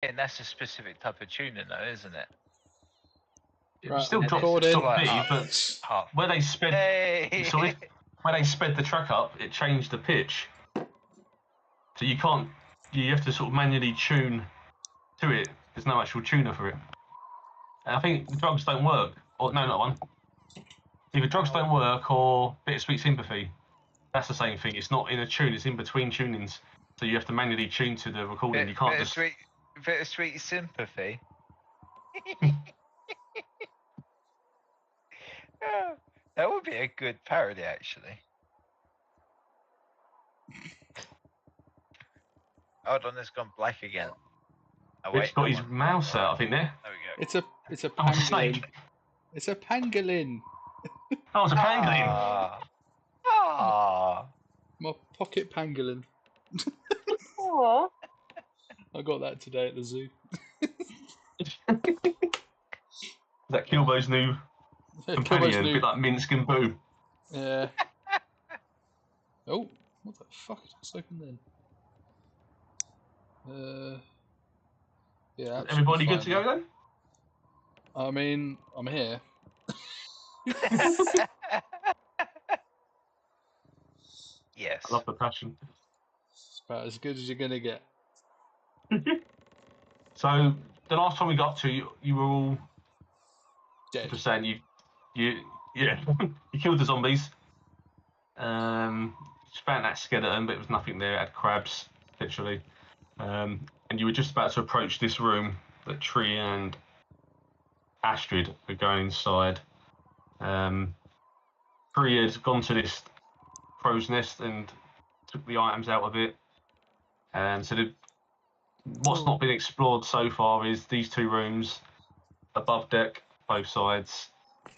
And that's a specific type of tuner, though, isn't it? It Right, still I'm drops recording. stop B, but where they sped, Hey! where they sped the track up, it changed the pitch. So you can't, you have to sort of manually tune to it. There's no actual tuner for it. And I think the drugs don't work. Or no, not one. Either drugs don't work or Bittersweet Sympathy. That's the same thing. It's not in a tune. It's in between tunings. So you have to manually tune to the recording. You can't just. Bittersweet Sympathy. Oh, that would be a good parody, actually. Hold on, it's gone black again. Oh, It's got his mouse out, I think, there. There we go. It's a Oh, it's a snake. It's a pangolin. Oh, it's a pangolin. Ah. My pocket pangolin. Aww. I got that today at the zoo. Is that Kilbo's new companion? A bit like Minsk and Boo. Yeah. Oh, what the fuck did I just open then? Yeah. Everybody good to go then? I mean, I'm here. Yes. I love the passion. It's about as good as you're gonna get. So the last time we got to you were all Dead. just saying you killed the zombies. Found that skeleton, but it was nothing there. It had crabs, literally. And you were just about to approach this room that Tree and Astrid were going inside. Tree had gone to this crow's nest and took the items out of it. And so what's not been explored so far is these two rooms above deck, both sides.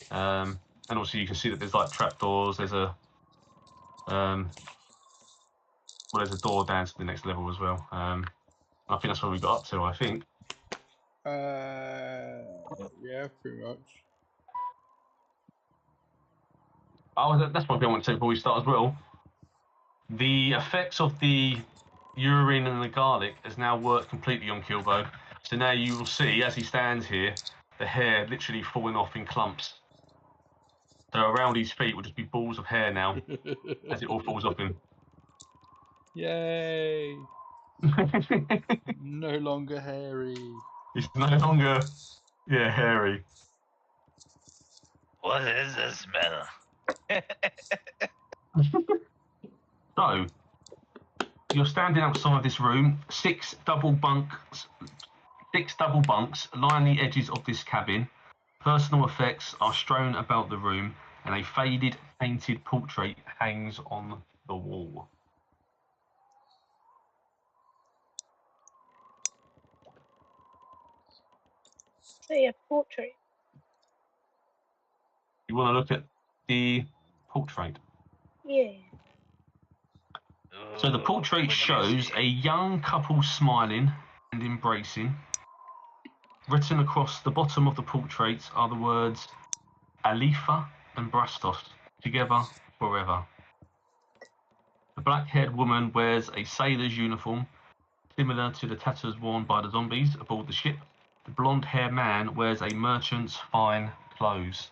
And also you can see that there's like trapdoors. There's a there's a door down to the next level as well. I think that's where we got up to, I think. Yeah, pretty much. Oh, that's one thing I want to say before we start as well. The effects of the urine and the garlic has now worked completely on Kilbo. So now you will see, as he stands here, the hair literally falling off in clumps. So around his feet will just be balls of hair now, as it all falls off him. Yay! No longer hairy. He's no longer, hairy. What is the smell? So, you're standing outside this room. Six double bunks line the edges of this cabin. Personal effects are strewn about the room, and a faded, painted portrait hangs on the wall. See a portrait. You want to look at the portrait? Yeah. So the portrait shows a young couple smiling and embracing. Written across the bottom of the portrait are the words Alifa and Brastos, together forever. The black-haired woman wears a sailor's uniform, similar to the tatters worn by the zombies aboard the ship. The blonde-haired man wears a merchant's fine clothes.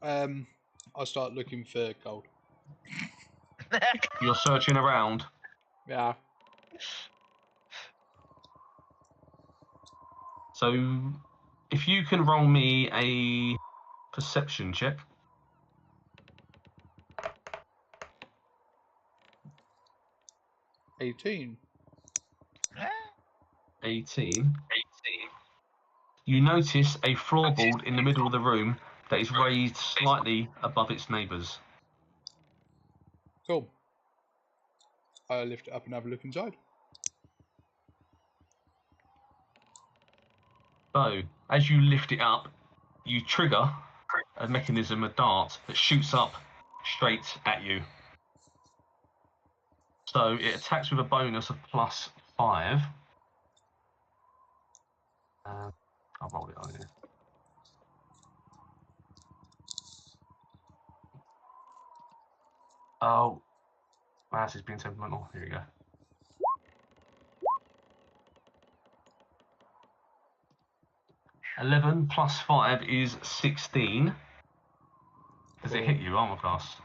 I'll start looking for gold. You're searching around. Yeah. So, if you can roll me a perception check. 18. 18. You notice a floorboard in the middle of the room that is raised slightly above its neighbours. Cool. I'll lift it up and have a look inside. So, as you lift it up, you trigger a mechanism, a dart, that shoots up straight at you. So, it attacks with a bonus of +5. I'll roll it on here. Oh, mouse is being temperamental. Here we go. 11 plus 5 is 16. Does it hit you, armor class?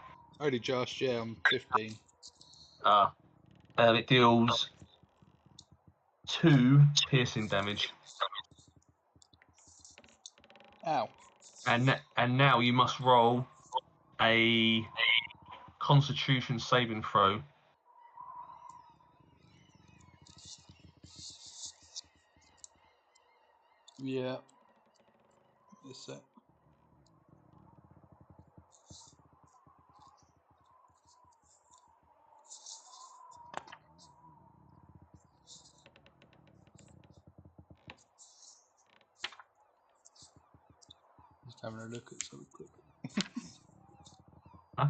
Only just, yeah, I'm 15. It deals 2 piercing damage. Ow. And now you must roll a Constitution saving throw. Yeah. Yes, sir. Just having a look at something quick. Huh?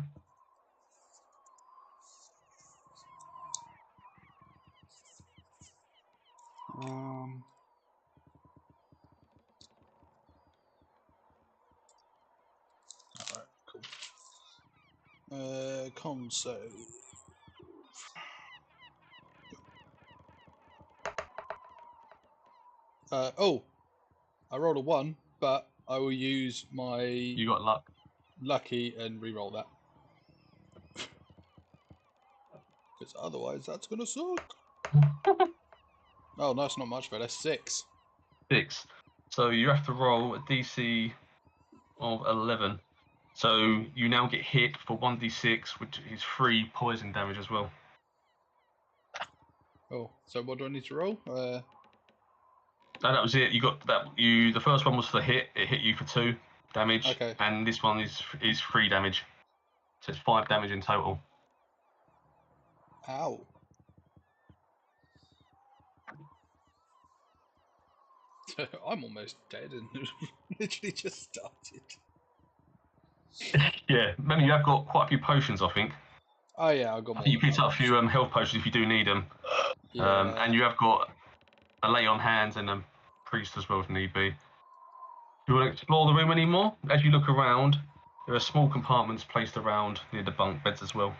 Alright, cool. Con save. Oh, I rolled a 1, but I will use my You got luck. lucky and re-roll that. Because otherwise that's gonna suck. Oh, no, it's not much, but that's 6. 6. So you have to roll a DC of 11. So you now get hit for 1d6, which is 3 poison damage as well. Oh, so what do I need to roll? No, that was it. You got that. The first one was for hit. It hit you for 2 damage. Okay. And this one is 3 damage. So it's 5 damage in total. Ow. I'm almost dead and literally just started. Yeah, remember you have got quite a few potions, I think. Oh yeah, I got more. You picked up a few health potions if you do need them. Yeah. And you have got a lay on hands and a priest as well if need be. Do you want to explore the room anymore? As you look around, there are small compartments placed around near the bunk beds as well.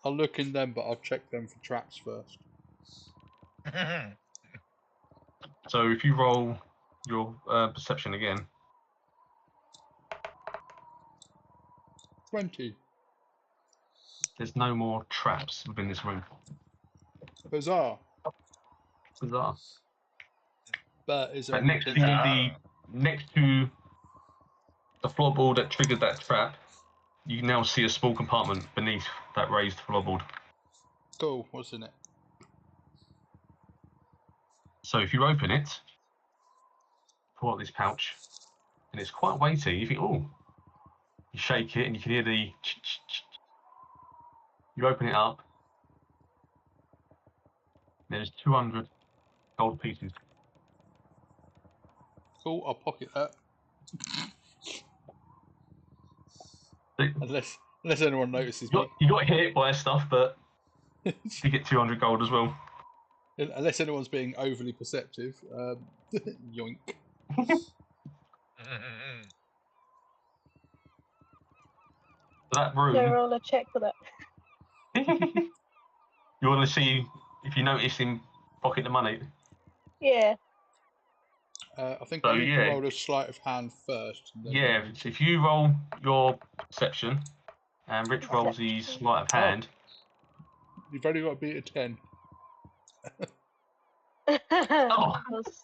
I'll look in them, but I'll check them for traps first. So if you roll your perception again. 20. There's no more traps within this room. Bizarre. Bizarre. But is But there next to the floorboard that triggered that trap, you now see a small compartment beneath that raised floorboard. Cool, what's in it? So if you open it, pull out this pouch, and it's quite weighty. You think, oh, you shake it and you can hear the ch-ch-ch. You open it up, there's 200 gold pieces. Cool, I'll pocket that. Unless anyone notices me. You got hit by stuff, but you get 200 gold as well. Unless anyone's being overly perceptive. Yoink. That room. So roll a check for that. You want to see if you notice him pocket the money? Yeah. I think So, I need to yeah. roll a sleight of hand first. and then- Yeah, so if you roll your perception and Rich rolls his sleight of hand, You've only got to beat a 10. Oh.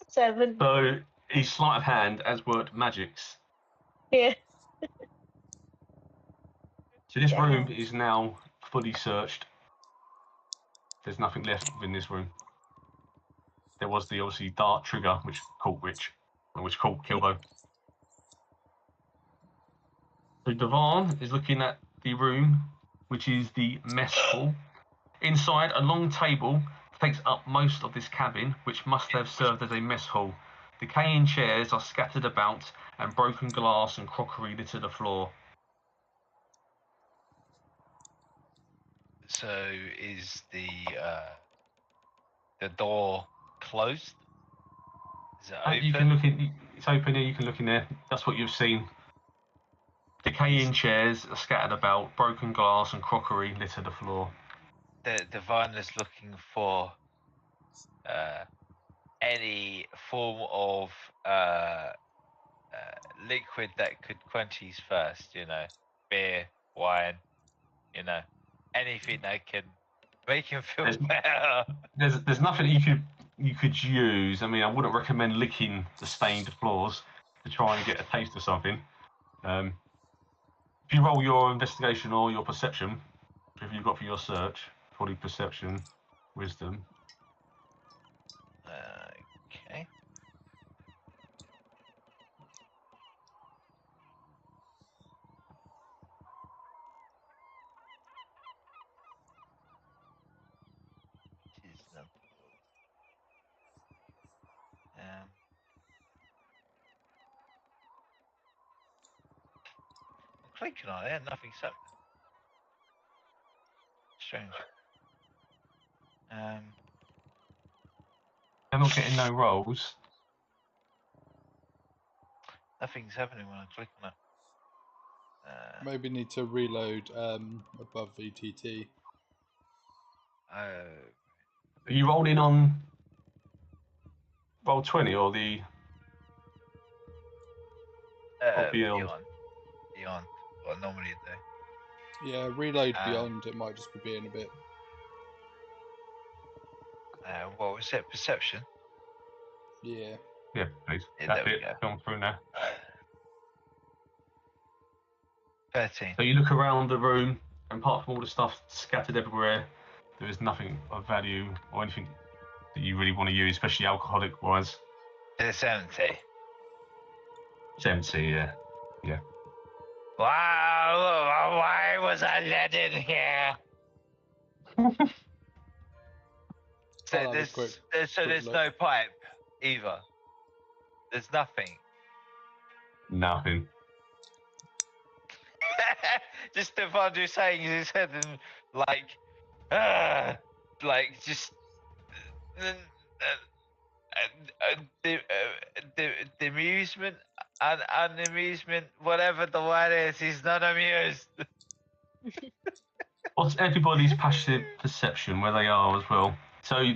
7. so his sleight of hand has worked magics. Yeah. So this Yeah. room is now fully searched. There's nothing left within this room. There was the obviously dart trigger, which caught Rich, and which caught Kilbo. So Dewahn is looking at the room, which is the mess hall. Inside, a long table takes up most of this cabin, which must have served as a mess hall. Decaying chairs are scattered about, and broken glass and crockery litter the floor. So is the door closed? Is it open? You can look in. It's open here. You can look in there. That's what you've seen. Decaying chairs are scattered about. Broken glass and crockery litter the floor. The Dewahn is looking for any form of liquid that could quench his thirst, you know, beer, wine, you know, anything that can make him feel better. There's nothing you could use. I mean, I wouldn't recommend licking the stained floors to try and get a taste of something. If you roll your investigation or your perception, if you've got for your search, probably perception, wisdom. Okay. Clicking on it, nothing's happening. Strange. I'm not getting no rolls. Nothing's happening when I click on it. Maybe need to reload above VTT. Are you rolling on roll 20 or the Beyond? Beyond. What normally you do. Yeah, reload Beyond. It might just be being a bit. What was it? Perception? Yeah. Yeah, please. Yeah, That there we bit go. going through now. 13. So you look around the room, and apart from all the stuff scattered everywhere, there is nothing of value or anything that you really want to use, especially alcoholic-wise. It's empty. It's empty, yeah. Yeah. Wow, why was I let in here? So I'll have a quick there's look. no pipe either. There's nothing. Nothing. Just Devon just saying in his head and just the amusement and unamusement, whatever the word is, he's not amused. What's everybody's passive perception where they are as well? So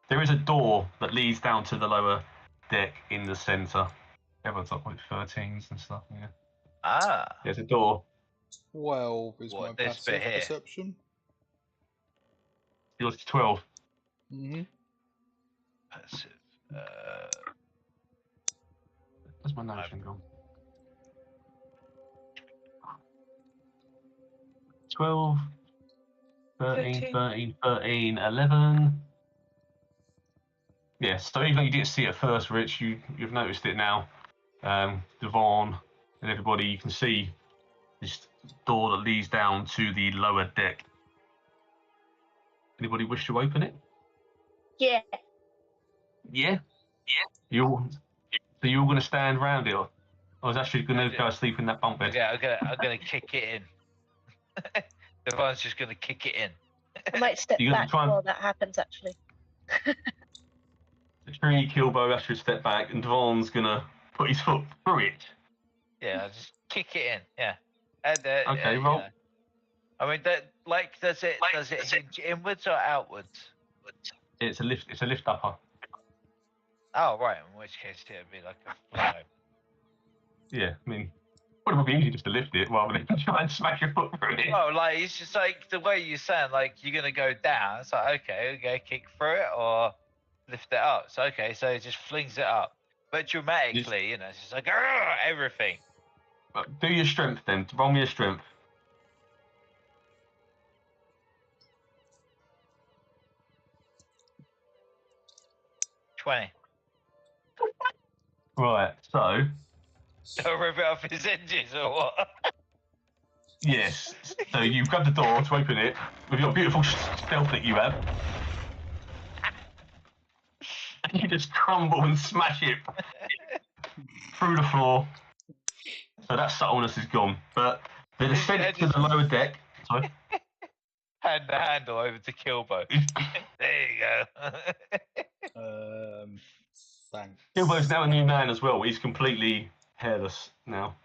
there is a door that leads down to the lower deck in the centre. Everyone's up like 13s and stuff. Yeah. Ah. There's a door. 12 is What, my this passive bit here? perception. Yours is 12. Mm-hmm. Passive. Where's my notion gone? 12, 13, 13, 11. Yeah, so even though you didn't see it at first, Rich, you've noticed it now. Dewahn and everybody, you can see this door that leads down to the lower deck. Anybody wish to open it? Yeah. Yeah? Yeah. So you're all going to stand around it? Or is Astrid going to go sleep in that bunk bed? Okay, I'm gonna kick it in. Devon's just gonna kick it in. I might step You're gonna back try and- while that happens, actually. The tree, Kilbo, Astrid step back, and Devaughn's going to put his foot through it. Yeah, just kick it in. Yeah. And, Okay, you roll. know. I mean, does it hinge inwards or outwards? It's a lift upper. Oh right, in which case it'd be like a flow. Yeah, I mean, it would be easy just to lift it rather than try and smash your foot through it. Oh, like it's just like the way you sound, like you're gonna go down. It's like okay, kick through it or lift it up. So okay, so it just flings it up, but dramatically, you know, it's just like everything. Do your strength then. Roll me your strength. $20. Right, so Don't rip it off his hinges or what? yes. So you grab the door to open it with your beautiful stealth that you have. And you just crumble and smash it through the floor. So that subtleness is gone. But the descent to the lower deck. Sorry. Hand the handle over to Kilbo. There you go. Thanks. Kilbo's now a new man as well. He's completely hairless now.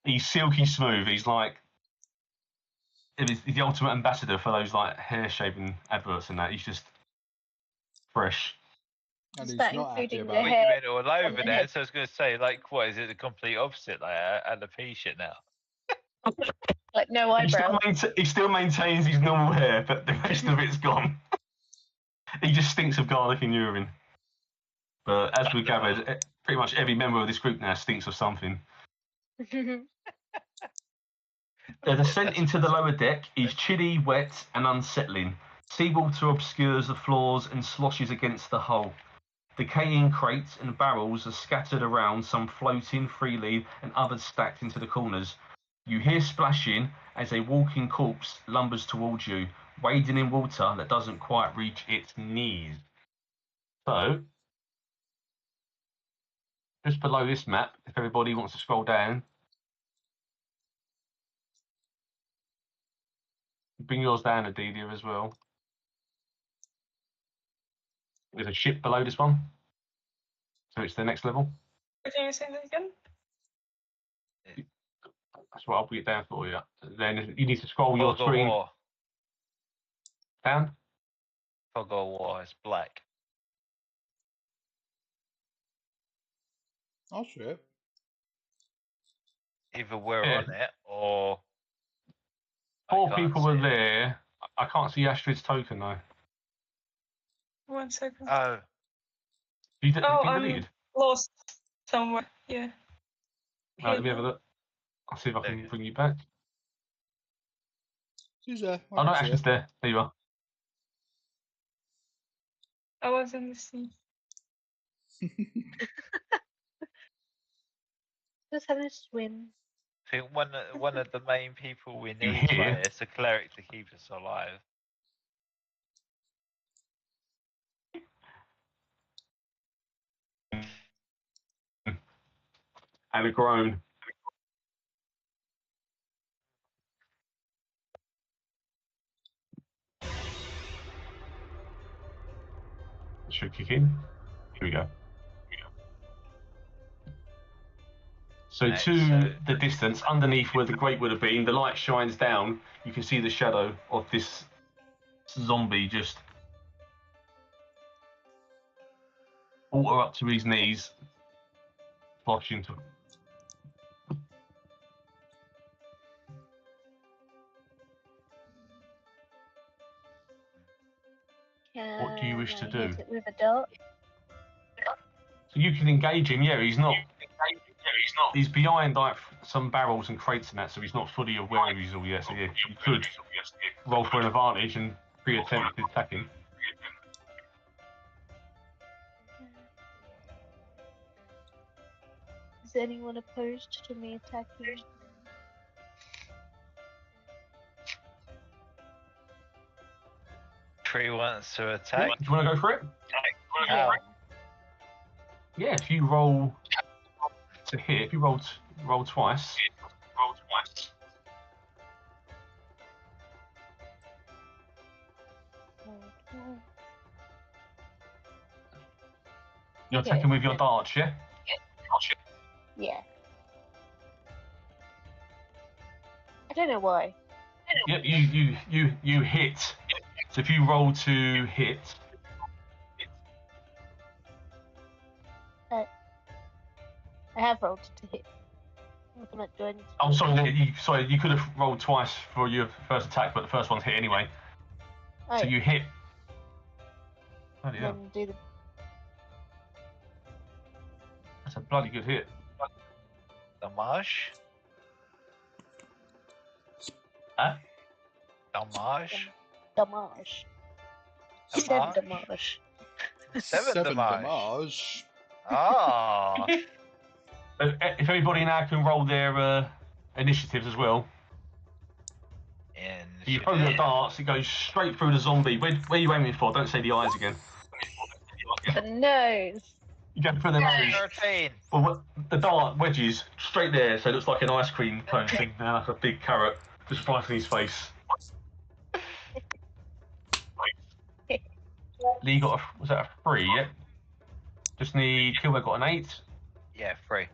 He's silky smooth. He's like he's the ultimate ambassador for those like hair shaving adverts and that. He's just fresh. And Is he's that not happy including about the it. Well, hair? you went all over the there, head. so I was going to say, like, what is it? The complete opposite, like alopecia now. Like no eyebrow. He still maintains his normal hair, but the rest of it's gone. He just stinks of garlic and urine. But as we've gathered, pretty much every member of this group now stinks of something. The descent into the lower deck is chilly, wet, and unsettling. Seawater obscures the floors and sloshes against the hull. Decaying crates and barrels are scattered around, some floating freely and others stacked into the corners. You hear splashing as a walking corpse lumbers towards you, wading in water that doesn't quite reach its knees. So, just below this map, if everybody wants to scroll down, bring yours down, Adeliia, as well. There's a ship below this one, so it's the next level. Can you say that again? That's what I'll put it down for you. Then you need to scroll your Fog of screen War. down. Fog of War. It's black. Oh shit. Either we're Yeah. on it or I Four can't people see were it. there. I can't see Astrid's token though. 1 second. Oh, You Oh, been I'm deleted? lost somewhere. Yeah. Right, let me have a look. I'll see if I There can you go. bring you back. She's there. Oh no, Astrid's there. There you are. I was in the sea. Just having a swim. I think one of the main people we You need hear? right, is a cleric to keep us alive. And a groan. It should kick in. Here we go. So Right, to so- the distance, underneath where the grate would have been, the light shines down. You can see the shadow of this zombie just water up to his knees, sloshing to. What do you wish to Can I do? hit it with a dart? So you can engage him. Yeah, he's not. He's behind like some barrels and crates and that, so he's not fully aware of his all yet. So yeah, you could roll for an advantage and pre-attempt to attack him. Is anyone opposed to me attacking? Tree wants to attack. Do you want to go for it? Yeah. Yeah, if you roll to hit, if you roll twice. You're Okay. attacking with your darts, yeah? Yeah. I don't know why. Yep, you hit. So if you roll to hit, I have rolled to hit. I'm not doing. oh sorry, you could have rolled twice for your first attack, but the first one's hit anyway. Oh, So yeah. you hit. Bloody hell. Then do the. That's a bloody good hit. Damage. Huh? Damage. Damage. Seven Damage. damage. Seven damage. damage. Ah. If everybody now can roll their initiatives as well. And You throw your darts, it goes straight through the zombie. Where are you aiming for? Don't say the eyes again. The nose. You go for the nose. 13. Well, the dart wedges straight there, so it looks like an ice cream cone thing. Now that's a big carrot just right in his face. Lee got was that a 3? Yeah. Just need Kilbo got an 8. Yeah, 3.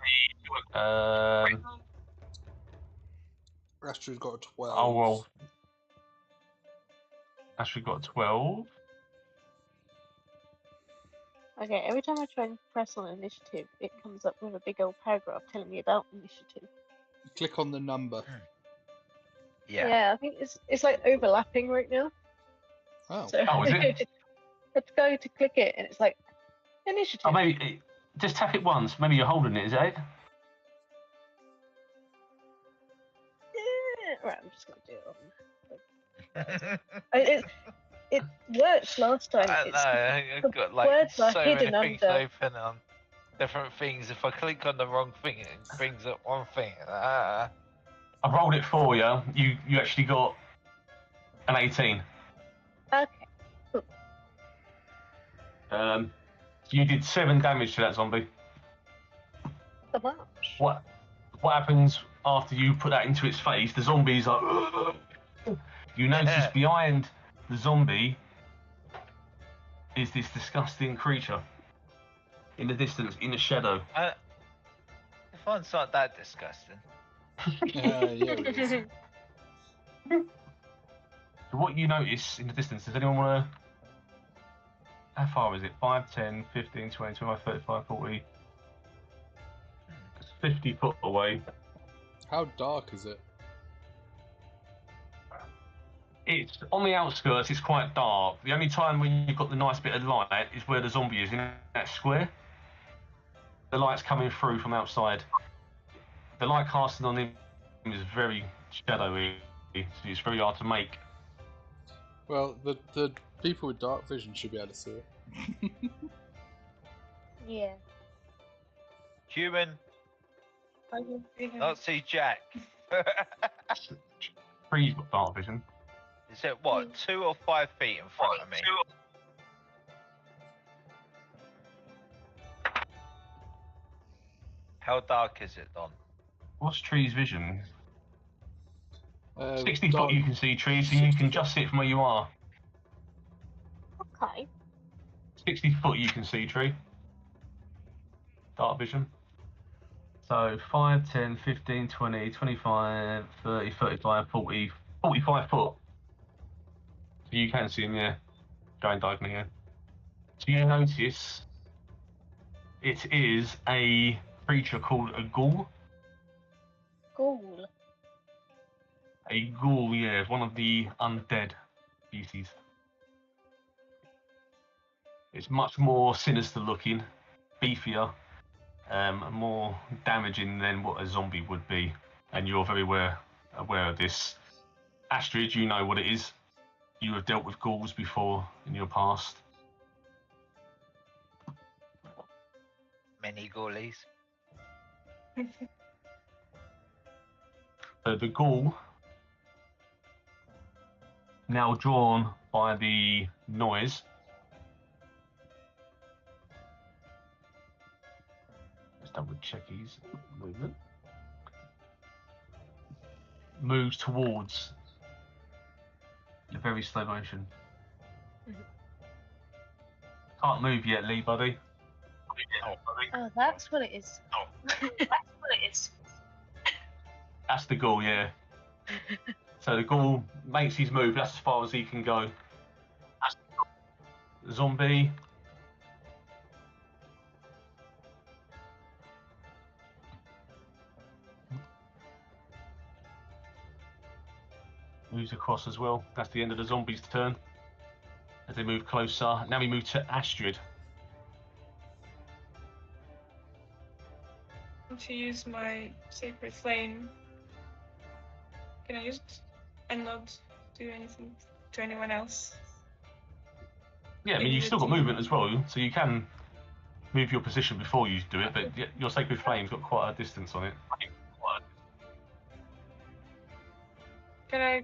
Astrid's got a 12. Oh well. Astrid got a 12. Okay, every time I try and press on initiative, it comes up with a big old paragraph telling me about initiative. Click on the number. Yeah. I think it's like overlapping right now. Oh. So Oh, is it? let's go to click it, and it's like initiative. Oh, maybe just tap it once. Maybe you're holding it. Is that it? Yeah. Right, I'm just gonna do it. It worked last time. I know. I've got like words are so hidden many things under. open on different things. If I click on the wrong thing, it brings up one thing. I rolled it for you. You actually got an 18. Okay. So you did 7 damage to that zombie. So much. What happens after you put that into its face? The zombie's like. You notice behind the zombie is this disgusting creature in the distance, in the shadow. If one's not that disgusting. Yeah, it is. So what you notice in the distance, does anyone want to... How far is it? 5, 10, 15, 20, 25, 35, 40... It's 50 foot away. How dark is it? It's on the outskirts, it's quite dark. The only time when you've got the nice bit of light is where the zombie is, in that square. The light's coming through from outside. The light casting on him is very shadowy, so it's very hard to make. Well, the people with dark vision should be able to see it. Yeah. Human, not see Jack. Trees got dark vision. Is it what, 2 or 5 feet in front of me? How dark is it, Don? What's trees vision? 60 dark- foot you can see trees, so you can just see it from where you are. Okay. 60 foot you can see tree. Dark vision. So 5, 10, 15, 20, 25, 30, 35, 40, 45 foot. So you can see him, yeah. Going diagonally, yeah. So you notice it is a creature called a ghoul. Ghoul. A ghoul, yeah, one of the undead species. It's much more sinister looking, beefier, more damaging than what a zombie would be, and you're very aware of this. Astrid, you know what it is. You have dealt with ghouls before in your past. Many ghoulies. So the ghoul, now drawn by the noise, let's double check his movement, moves towards in a very slow motion. Can't move yet, Lee, buddy. Oh, that's what it is. That's the ghoul, yeah. So the ghoul makes his move, that's as far as he can go. Zombie. Moves across as well. That's the end of the zombie's turn. As they move closer. Now we move to Astrid. To use my sacred flame. Can I use it and not do anything to anyone else? Yeah, I mean, you've still got movement as well, so you can move your position before you do it, but your sacred flame's got quite a distance on it. Can I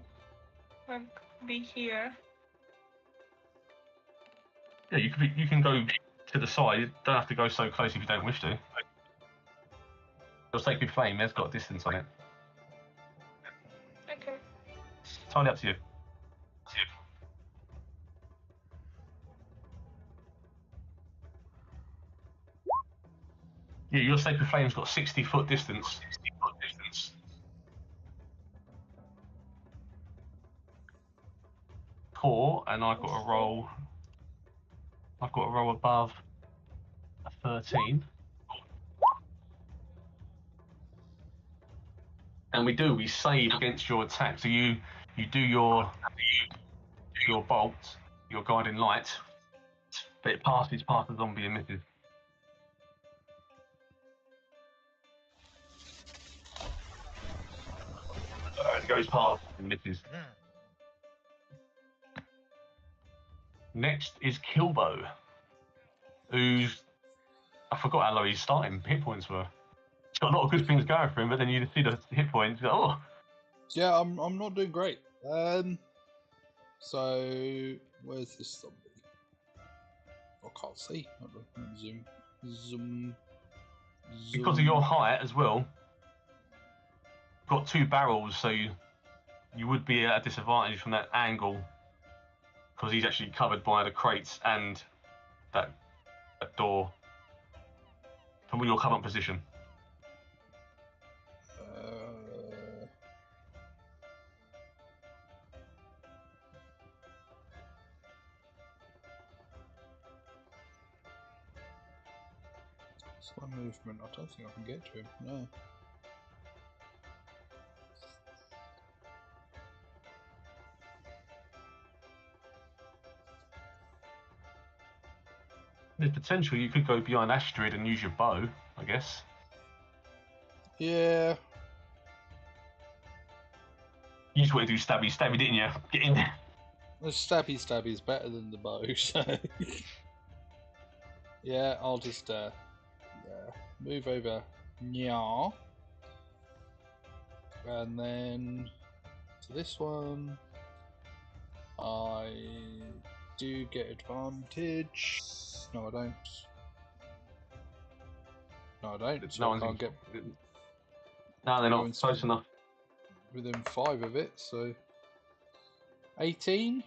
be here? Yeah, you can go to the side. You don't have to go so close if you don't wish to. Your sacred flame has got a distance on it. Okay. It's entirely up to you. Yeah, your sacred flame's got 60 foot distance. Core, and I've got a roll. I've got a roll above 13. And we save against your attack. So you do your bolt, your guiding light, but it passes past the zombie and misses. It goes past and misses. Next is Kilbo, who's, I forgot how low his starting hit points were. He's got a lot of good things going for him, but then you see the hit points, you go, oh. Yeah, I'm not doing great. So where's this zombie? I can't see. Zoom. Because of your height as well, got two barrels, so you would be at a disadvantage from that angle, because he's actually covered by the crates and that door from your current position. Slow movement. I don't think I can get to him. No. There's potential you could go behind Astrid and use your bow, I guess. Yeah. You just want to do stabby, didn't you? Get in there. The stabby is better than the bow, so... yeah, I'll just, move over. Nya. And then... to this one... I do get advantage. No, I don't. No, I don't. So I can't get... No, they're not close enough. Within 5 of it, so... 18?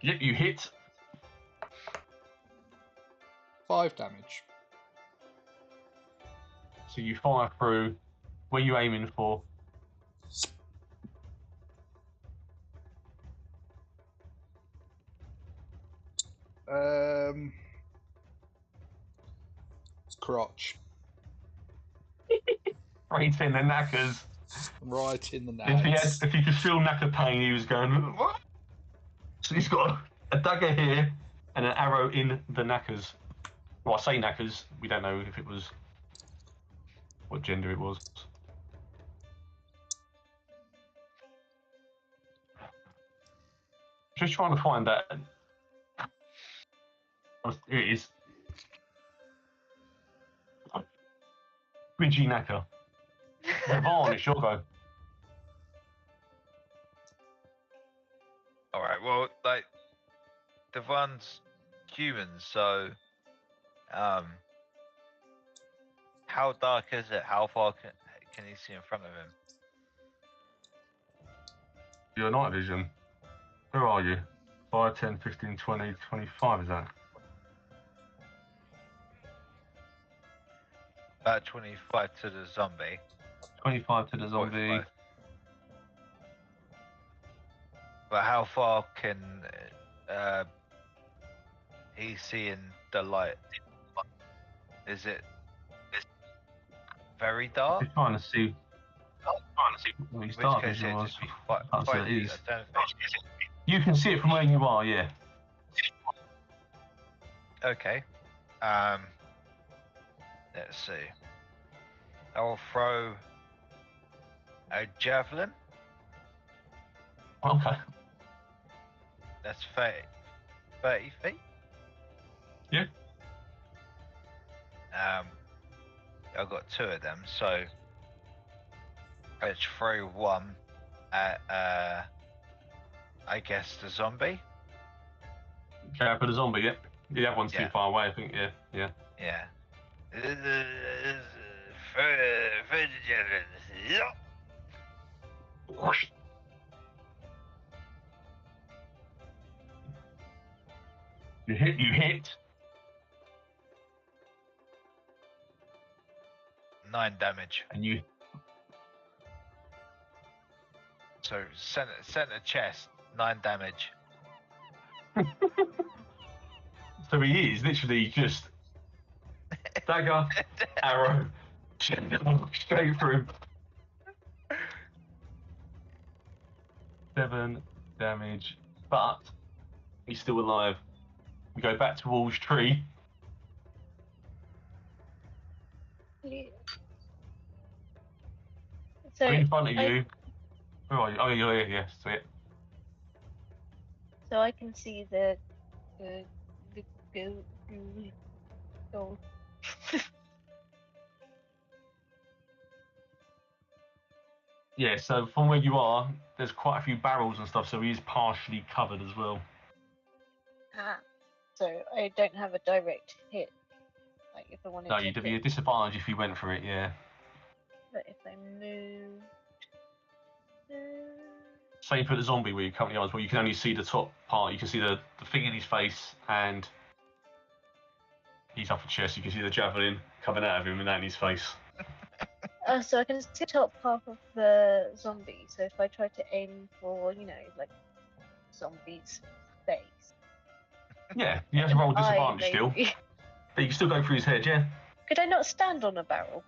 Yep, you hit. 5 damage. So you fire through. Where are you aiming for? It's crotch. Right in the knackers. Right in the knackers. If you could feel knacker pain, he was going, what? So he's got a dagger here and an arrow in the knackers. Well, I say knackers, we don't know if it was what gender it was. Just trying to find that. Here it is. Bridgie knacker. Dewahn, it's your go. Alright, well, like, Devahn's human, so, how dark is it? How far can he see in front of him? Your night vision. Where are you? 5, 10, 15, 20, 25, is that? About 25 to the zombie. 25 to the zombie. 45. But how far can he see in the light? Is it very dark? He's trying to see. Well, he's dark In which case vision it'd was. just be Can't say it slightly, is. I don't think. You can see it from where you are, yeah. Okay. Let's see. I will throw a javelin. Okay. That's 30 feet. Yeah. I've got 2 of them, so let's throw one at I guess the zombie. Okay, for the zombie, yeah. The other one's too Yeah. far away, I think, yeah. Yeah. You hit. 9 damage. And you. So center chest, 9 damage. So he is literally just Dagger, arrow, straight through. 7 damage, but he's still alive. We go back towards tree. Yeah. So In front of you. Where are you? Oh, yeah, sweet. So I can see the goal. Yeah, so from where you are, there's quite a few barrels and stuff, so he is partially covered as well. So I don't have a direct hit. Like if I wanted No, to. you'd be a hit, disadvantage if you went for it, yeah. but if I moved. Same for the zombie where you currently are as well. You can only see the top part. You can see the thing in his face, and he's up a chest. You can see the javelin coming out of him and that in his face. So I can see the top half of the zombie. So if I try to aim for, like zombie's face. Yeah, you have to roll disadvantage eye, still. maybe. But you can still go through his head, yeah? Could I not stand on a barrel?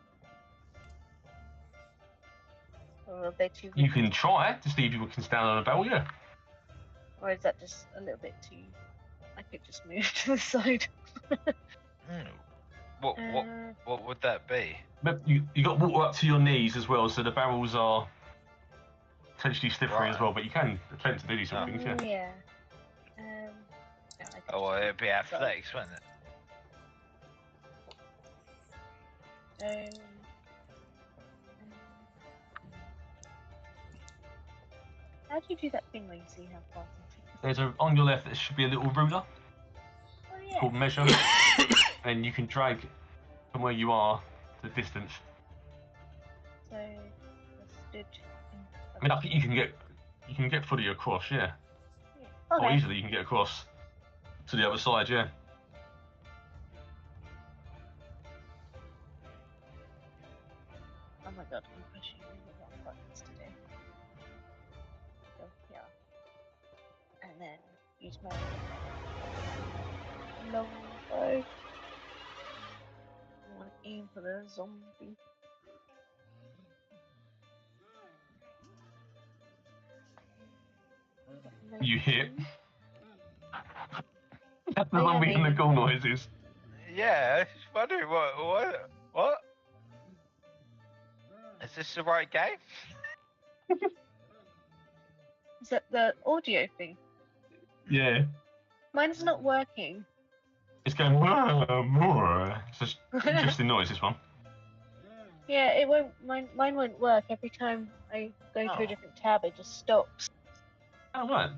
Or are they too? You can try to see if you can stand on a barrel, yeah. Or is that just a little bit too? I could just move to the side. What would that be? But you got water up to your knees as well, so the barrels are potentially slippery as well. But you can attempt to do these things, yeah. Yeah. No, well, it'd be athletics, wouldn't it? How do you do that thing where you see how far? There's on your left there should be a little ruler called measure, and you can drag from where you are the distance. So I stood. I mean, I think you can get fully across, yeah. Okay. Or easily you can get across to the other side, yeah. Oh my god, I'm pushing the wrong buttons today. So yeah. And then use my long bow. I want to aim for the zombie. You hit. That's the zombie and the ghoul noises. Yeah, I was just wondering what? Is this the right game? Is that the audio thing? Yeah. Mine's not working. It's going It's just interesting noise, this one. Yeah, it won't. Mine won't work. Every time I go to a different tab, it just stops. Oh, right.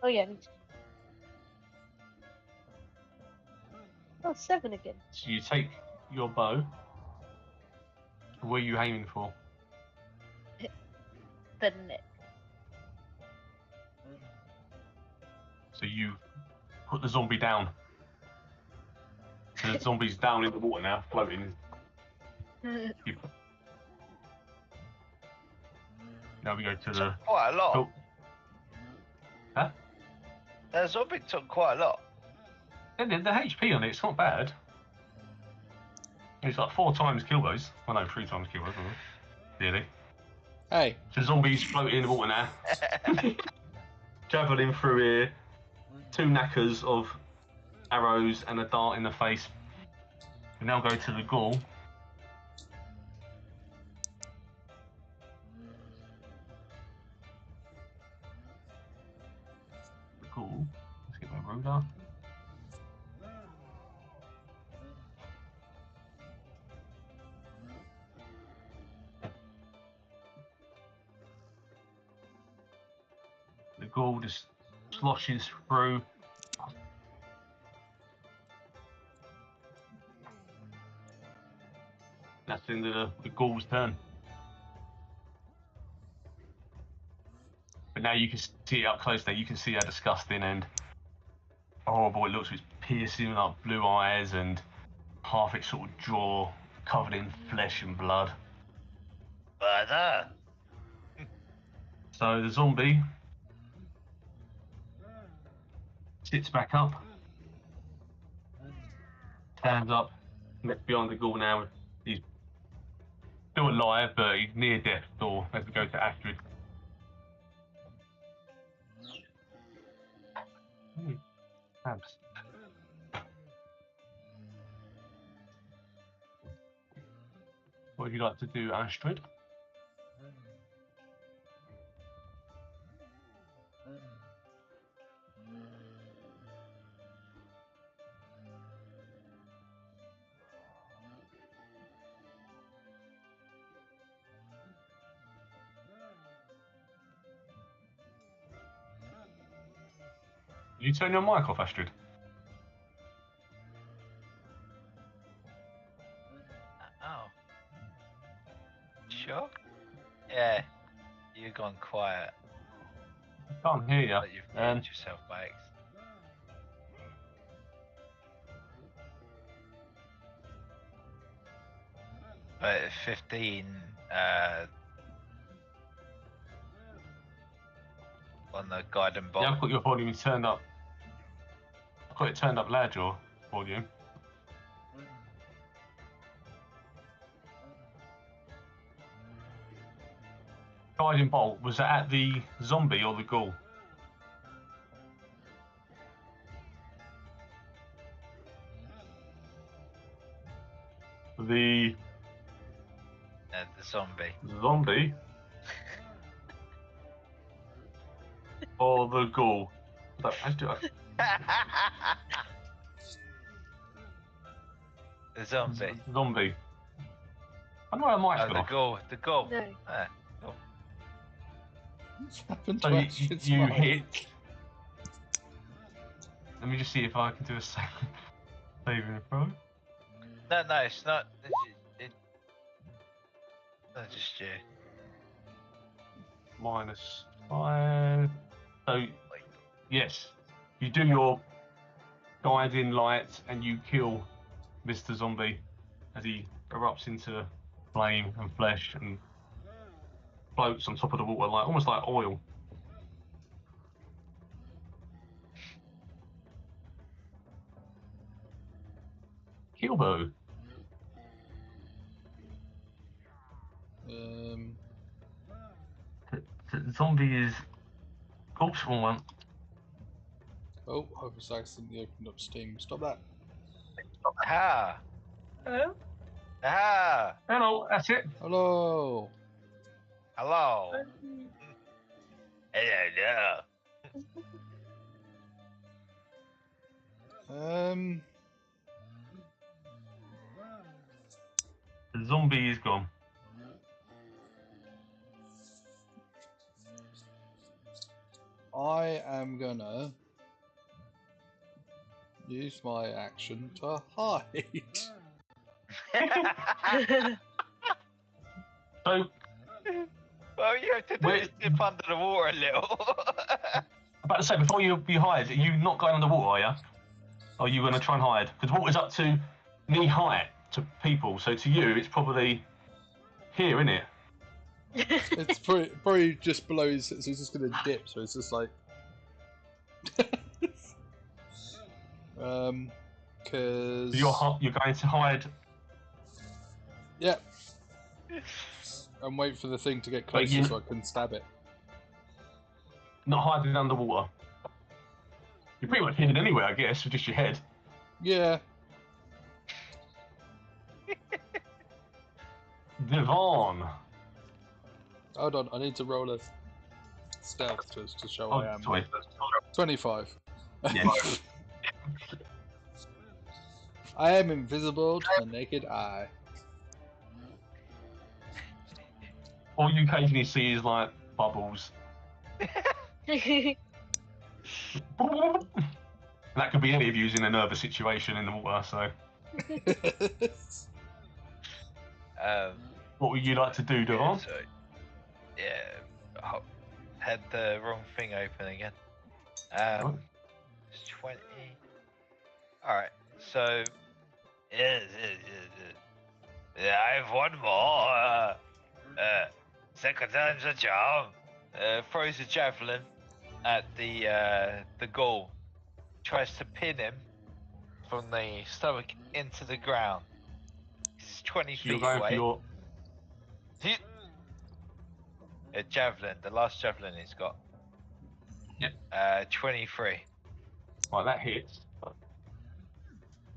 Oh yeah. Oh, 7 again. So you take your bow. Where are you aiming for? The neck. So you put the zombie down. So the zombie's down in the water now, floating. Now we go to the... Quite a lot. Oh. Huh? That zombie took quite a lot. The HP on it's not bad. It's like 4 times Kilbo's. Well, no, 3 times Kilbo's, really. Hey. So zombies floating in the water now. Javelin through here. 2 knackers of arrows and a dart in the face. We now go to the ghoul. The ghoul. Let's get my ruler. The ghoul just sloshes through. That's the end of the ghoul's turn. But now you can see it up close there. You can see how disgusting and horrible it looks with piercing like blue eyes and half its sort of jaw covered in flesh and blood. So the zombie sits back up, Stands up, next behind the ghoul now. He's still alive, but he's near death door as we go to Astrid. Tabs. What would you like to do, Astrid? You turn your mic off, Astrid. Oh. Sure? Yeah. You've gone quiet. I can't hear you. But you've muted yourself by accident. But 15, on the guiding box. Yeah, I've got your volume turned up. I've got it turned up loud, your volume. Guiding bolt, was that at the zombie or the ghoul? The zombie. Zombie? Or the ghoul? The zombie. Zombie. I know how mic's gone the off. ghoul. The ghoul. No. Cool. What's happened So to you Astrid's you mic? hit. Let me just see if I can do a saving throw. No, it's not. It's not just you. -5. So, yes, you do your guiding light and you kill Mr. Zombie as he erupts into flame and flesh and floats on top of the water, like almost like oil. Kilbo. The zombie is. Oops, wrong one. Oh, I was accidentally opened up Steam. Stop that. Aha! Hello? Aha! Hello, that's it. Hello. Hello. Hello. The zombie is gone. I am gonna use my action to hide. So, Well, you have to do Wait. is dip under the water a little. I'm about to say, before you hide, are you not going underwater, are you? Or are you going to try and hide? Because water's up to knee height to people, so to you, it's probably here, isn't it? It's probably just below his, so he's just gonna dip, so it's just like... Cause... You're going to hide. Yeah. And wait for the thing to get closer you- so I can stab it. Not hiding underwater. You're pretty much hidden anyway, I guess, with just your head. Yeah. Dewahn. Hold on, I need to roll a stealth to show Oh, I am. sorry. 25. Yes. I am invisible to the naked eye. All you occasionally see is like bubbles. And that could be any of you in a nervous situation in the water, so. What would you like to do, Dewahn? So, had the wrong thing open again. Oh. It's 20. Alright, so. Yeah, I have one more. Second time's a charm. Throws a javelin at the ghoul. Tries to pin him. from the stomach into the ground. He's 20 So you're feet going for away. your. A javelin, the last javelin he's got. Yep. 23. Right, that hits.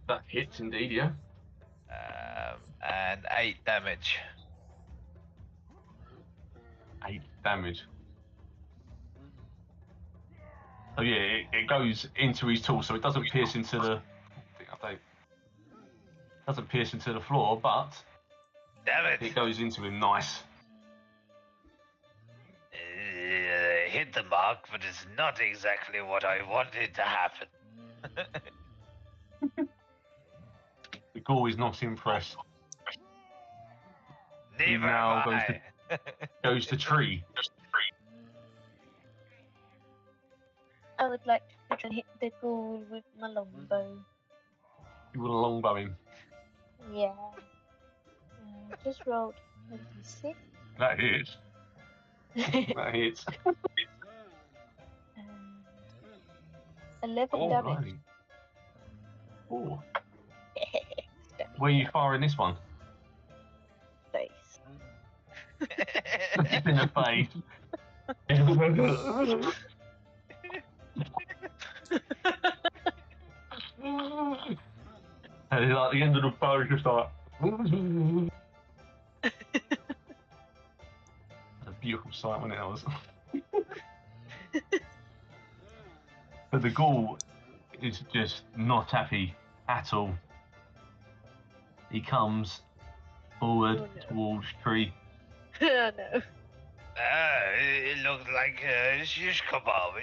That hits indeed, yeah. And 8 damage. 8 damage. Oh yeah, it goes into his tool, so it doesn't pierce into the. Doesn't pierce into the floor, but Damn it! it goes into him. Nice. Hit the mark, but it's not exactly what I wanted to happen. The ghoul is not impressed. He Neither now am goes I. Goes to tree. I would like to try and hit the ghoul with my longbow. You want a longbow him. Yeah. Just rolled 26. That hits. That hits. 11 damage. Oh. Where are you firing this one? Face. In the face. And it's like the end of the bow is just like. A beautiful sight when it was. But the ghoul is just not happy at all. He comes forward towards tree. Oh no. It looks like a shish kebab.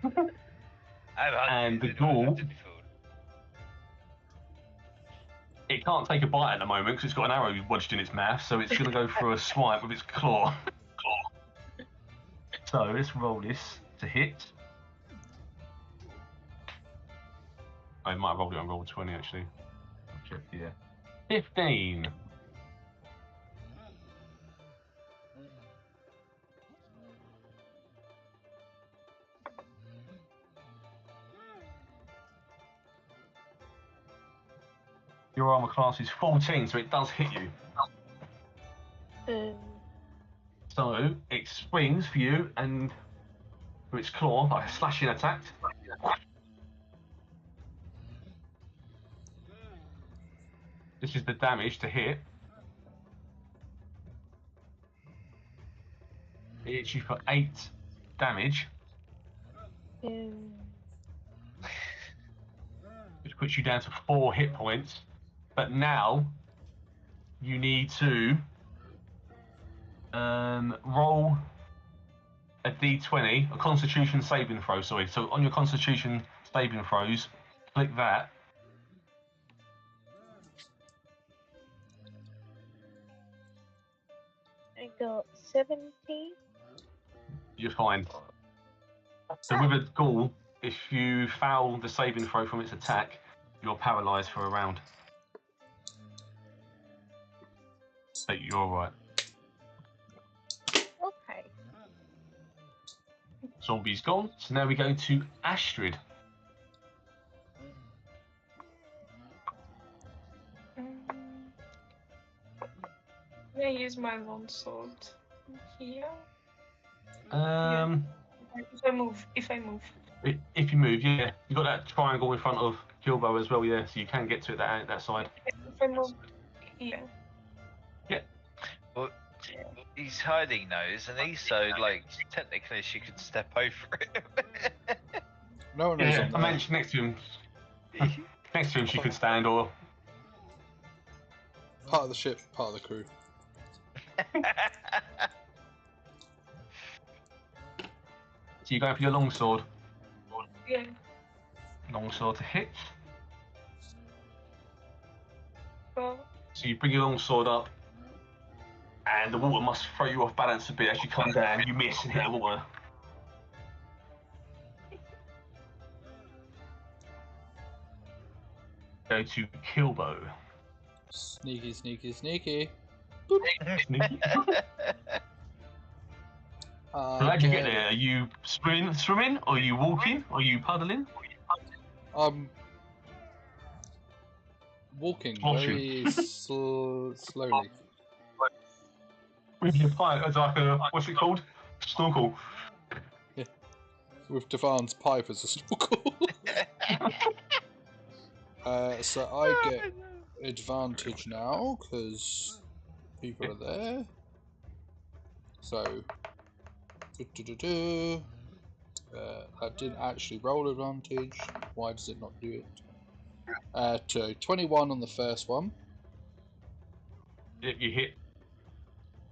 I'm hungry. And the They don't have ghoul- to be food. It can't take a bite at the moment because it's got an arrow lodged in its mouth, so it's going to go for a swipe with its claw. So let's roll this to hit. I might have rolled it on roll 20 actually. I'll check here. 15. Your armor class is 14, so it does hit you. So it springs for you and with its claw, like a slashing attack. This is the damage to hit. It hits you for 8 damage, which puts you down to 4 hit points. But now you need to roll a d20, a Constitution saving throw. Sorry. So on your Constitution saving throws, click that. I got 17. You're fine. So with a ghoul, if you foul the saving throw from its attack, you're paralysed for a round. So you're alright. Okay. Zombie's gone. So now we go to Astrid. Can I use my longsword here? If I move. If you move, yeah. You got that triangle in front of Kilbo as well, yeah. So you can get to it that side. If I move here. Well, he's hiding those, and he's so like technically she could step over him. No one knows Yeah, on I there. mentioned next to him. Next to him, she could stand, or Part of the ship, part of the crew. so you're going for your longsword. Yeah. Longsword to hit. Well, So you bring your longsword up, and the water must throw you off balance a bit as you come down. You miss and hit the water. Go to Kilbo. Sneaky, sneaky, sneaky. How'd you get there? Are you swimming, or are you walking, or are you paddling? walking Sloshing. very slowly. With your pipe, it's like a, what's it called? Snorkel. With Dewann's pipe as a snorkel. So I get advantage now because people are there. So, I didn't actually roll advantage. Why does it not do it? To 21 on the first one. You hit.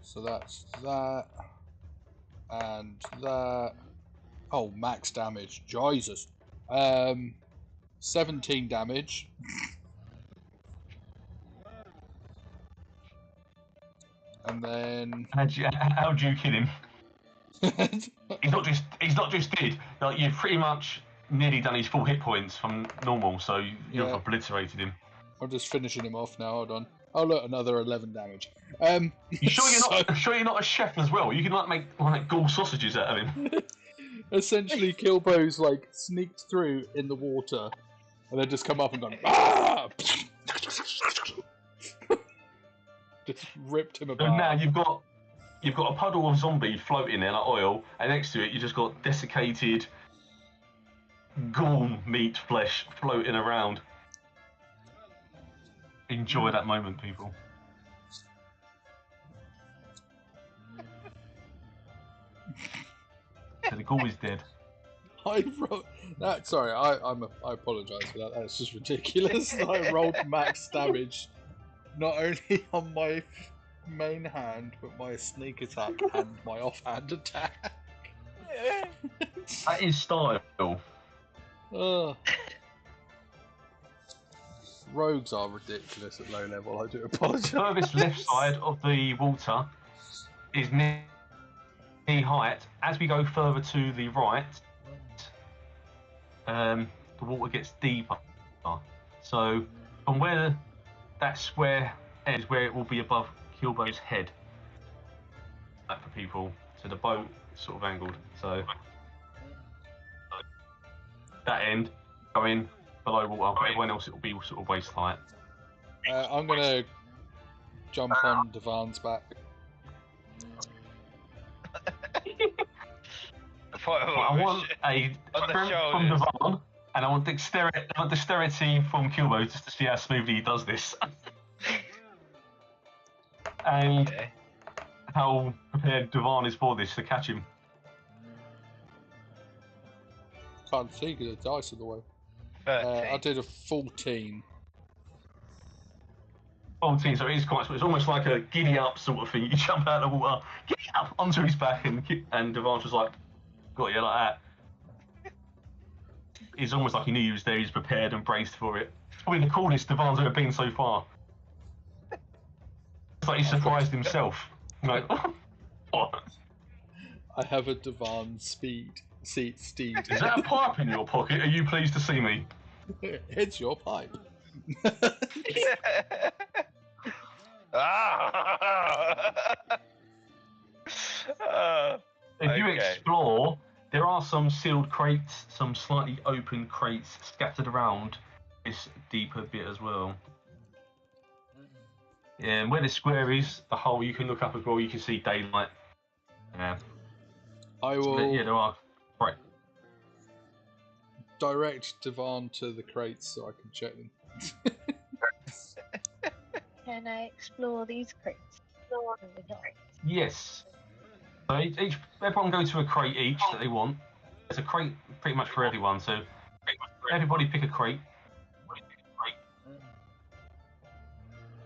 So that's that. And that. Oh, max damage. Jesus. 17 damage. And then How do you kill him? He's not just dead. Like, you've pretty much nearly done his full hit points from normal, so you've obliterated him. I'm just finishing him off now. Hold on. Oh look, another 11 damage. You sure you're not a chef as well? You can like make ghoul sausages out of him. Essentially, Kilbo's like sneaked through in the water, and then just come up and gone. Ah! Just ripped him apart. And now you've got a puddle of zombie floating there like oil, and next to it you just got desiccated ghoul meat flesh floating around. Enjoy that moment, people. So the ghoul is dead. I wrote that. Sorry, I apologise for that. That's just ridiculous. I rolled max damage, not only on my main hand, but my sneak attack and my offhand attack. That is style. Rogues are ridiculous at low level. I do apologise. The furthest left side of the water is near height. As we go further to the right, the water gets deeper. So from where that square ends, where it will be above Kilbo's head, for people. So the boat is sort of angled. So that end going below water, but everyone else it will be sort of waist height. I'm gonna jump on Dewann's back. I want a strength from Dewahn, and I want dexterity from Kilbo just to see how smoothly he does this. And how prepared Dewahn is for this to catch him. Can't see because the dice are the way. 13. I did a 14. 14, so it is quite. It's almost like a giddy up sort of thing. You jump out of the water, giddy up onto his back, and Dewann's just like, got you like that. It's almost like he knew he was there. He's prepared and braced for it. It's probably the coolest Dewann's ever been so far. It's like he surprised himself. Like, what? I have a Dewahn steed. Is that a pipe in your pocket? Are you pleased to see me? It's your pipe. If you explore, there are some sealed crates, some slightly open crates scattered around this deeper bit as well. Yeah, and where the square is, the hole, you can look up as well, you can see daylight. Yeah. I will Yeah, there are. Right. direct Dewahn to the crates so I can check them. Can I explore these crates? Yes. So everyone go to a crate each that they want. There's a crate pretty much for everyone, so everybody pick a crate.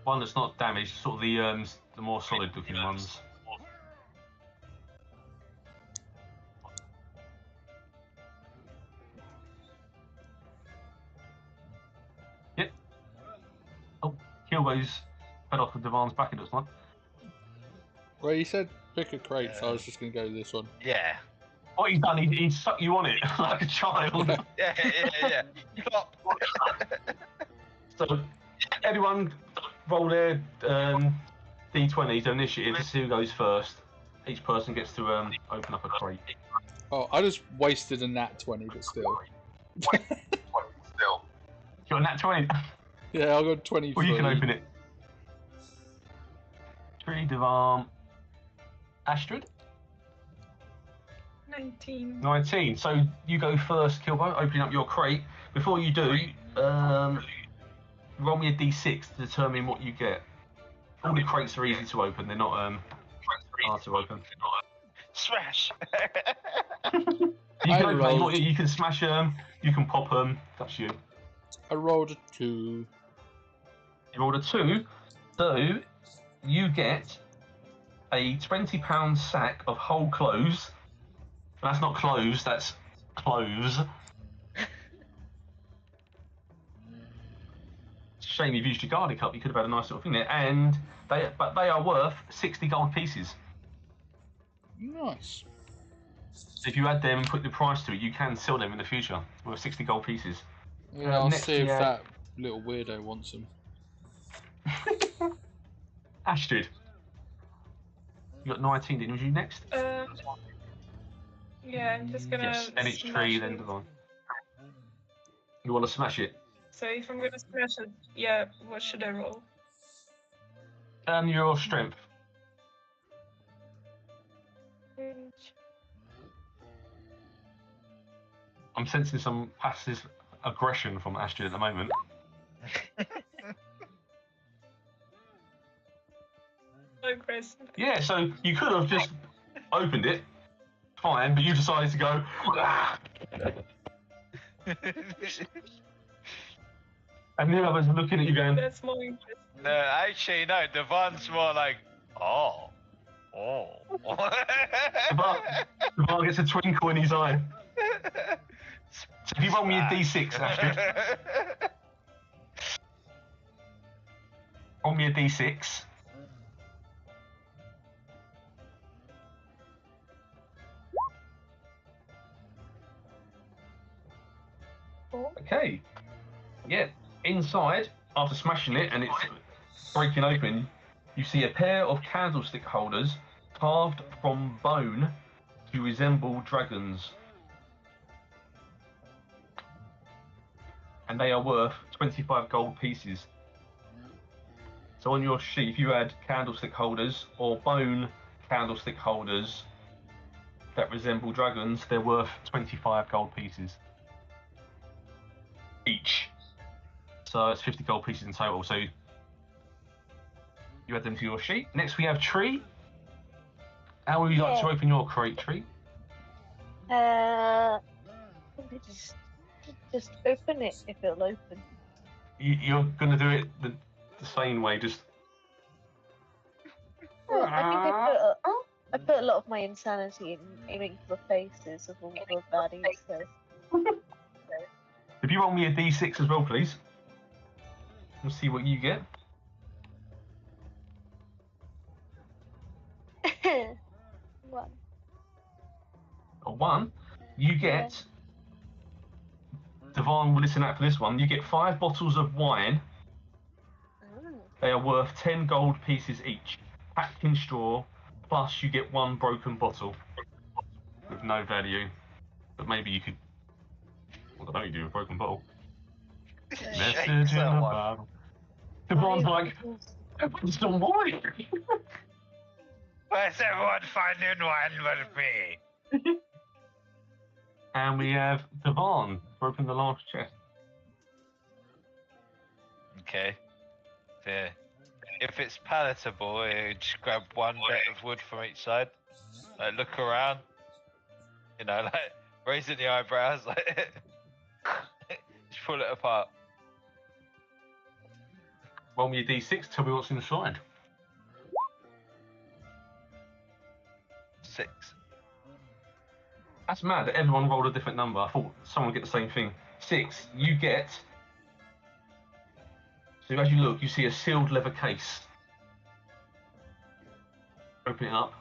One that's not damaged, sort of the more solid looking ones. Yep. Oh, Kilbo's fed off with Devan's back, it looks like. Well, you said pick a crate, so I was just going to go with this one. Yeah. What he's done, he sucked you on it like a child. Yeah. Plop. So everyone roll their d20s, their initiative, to see who goes first. Each person gets to open up a crate. Oh, I just wasted a nat 20, but still. You got a nat 20? Yeah, I got 23. Well, you can open it. 3, Dewahn. Astrid? 19. 19. So you go first, Kilbo, opening up your crate. Before you do, roll me a d6 to determine what you get. All the crates are easy to open, they're not hard to open. Smash! You can open them, you can smash them, you can pop them, that's you. I rolled a 2. You rolled a 2, so you get a £20 sack of whole clothes. That's not clothes, that's clothes. It's a shame you've used your garden cup, you could have had a nice little thing there. And they are worth 60 gold pieces. Nice. So if you add them and put the price to it, you can sell them in the future. Worth 60 gold pieces. Yeah, I'll next see if we have- that little weirdo wants them. Astrid. You got 19, didn't you? Was you next? Yeah, I'm just gonna. Yes, and it's smash tree, it. then Dewahn. You want to smash it? So if I'm gonna smash it, yeah, what should I roll? Your strength. I'm sensing some passive aggression from Astrid at the moment. Aggressive. Yeah, so you could have just opened it, fine, but you decided to go. And the others are looking at you going. That's more interesting. No, actually, no. Devon's more like, oh. The bar gets a twinkle in his eye. So if you roll me a d6, Astrid. Roll me a d6. Okay. Yeah. Inside, after smashing it and it's breaking open, you see a pair of candlestick holders carved from bone to resemble dragons. And they are worth 25 gold pieces. So on your sheet, if you add candlestick holders or bone candlestick holders that resemble dragons, they're worth 25 gold pieces each. So it's 50 gold pieces in total. So you add them to your sheet. Next we have Tree. How would you like to open your crate, Tree? Just open it if it'll open. You're going to do it the same way, just... Well, I put a lot of my insanity in aiming for the faces of all the baddies, so... If you roll me a d6 as well, please. We'll see what you get. 1. A 1. You get... Dewahn will listen out for this one. You get 5 bottles of wine. They are worth 10 gold pieces each, packed in straw, plus you get 1 broken bottle with no value. But maybe you could... What the hell you do with a broken bottle? Message in a bottle. Devaughn's like, open some wine! Where's everyone finding wine with me? And we have Dewahn to open the last chest. Okay. Yeah. If it's palatable, you just grab one bit of wood from each side. Like, look around. You know, like, raising the eyebrows, like... just pull it apart. Roll me a d6, tell me what's inside. 6. That's mad that everyone rolled a different number. I thought someone would get the same thing. 6, you get... So as you look, you see a sealed leather case. Open it up.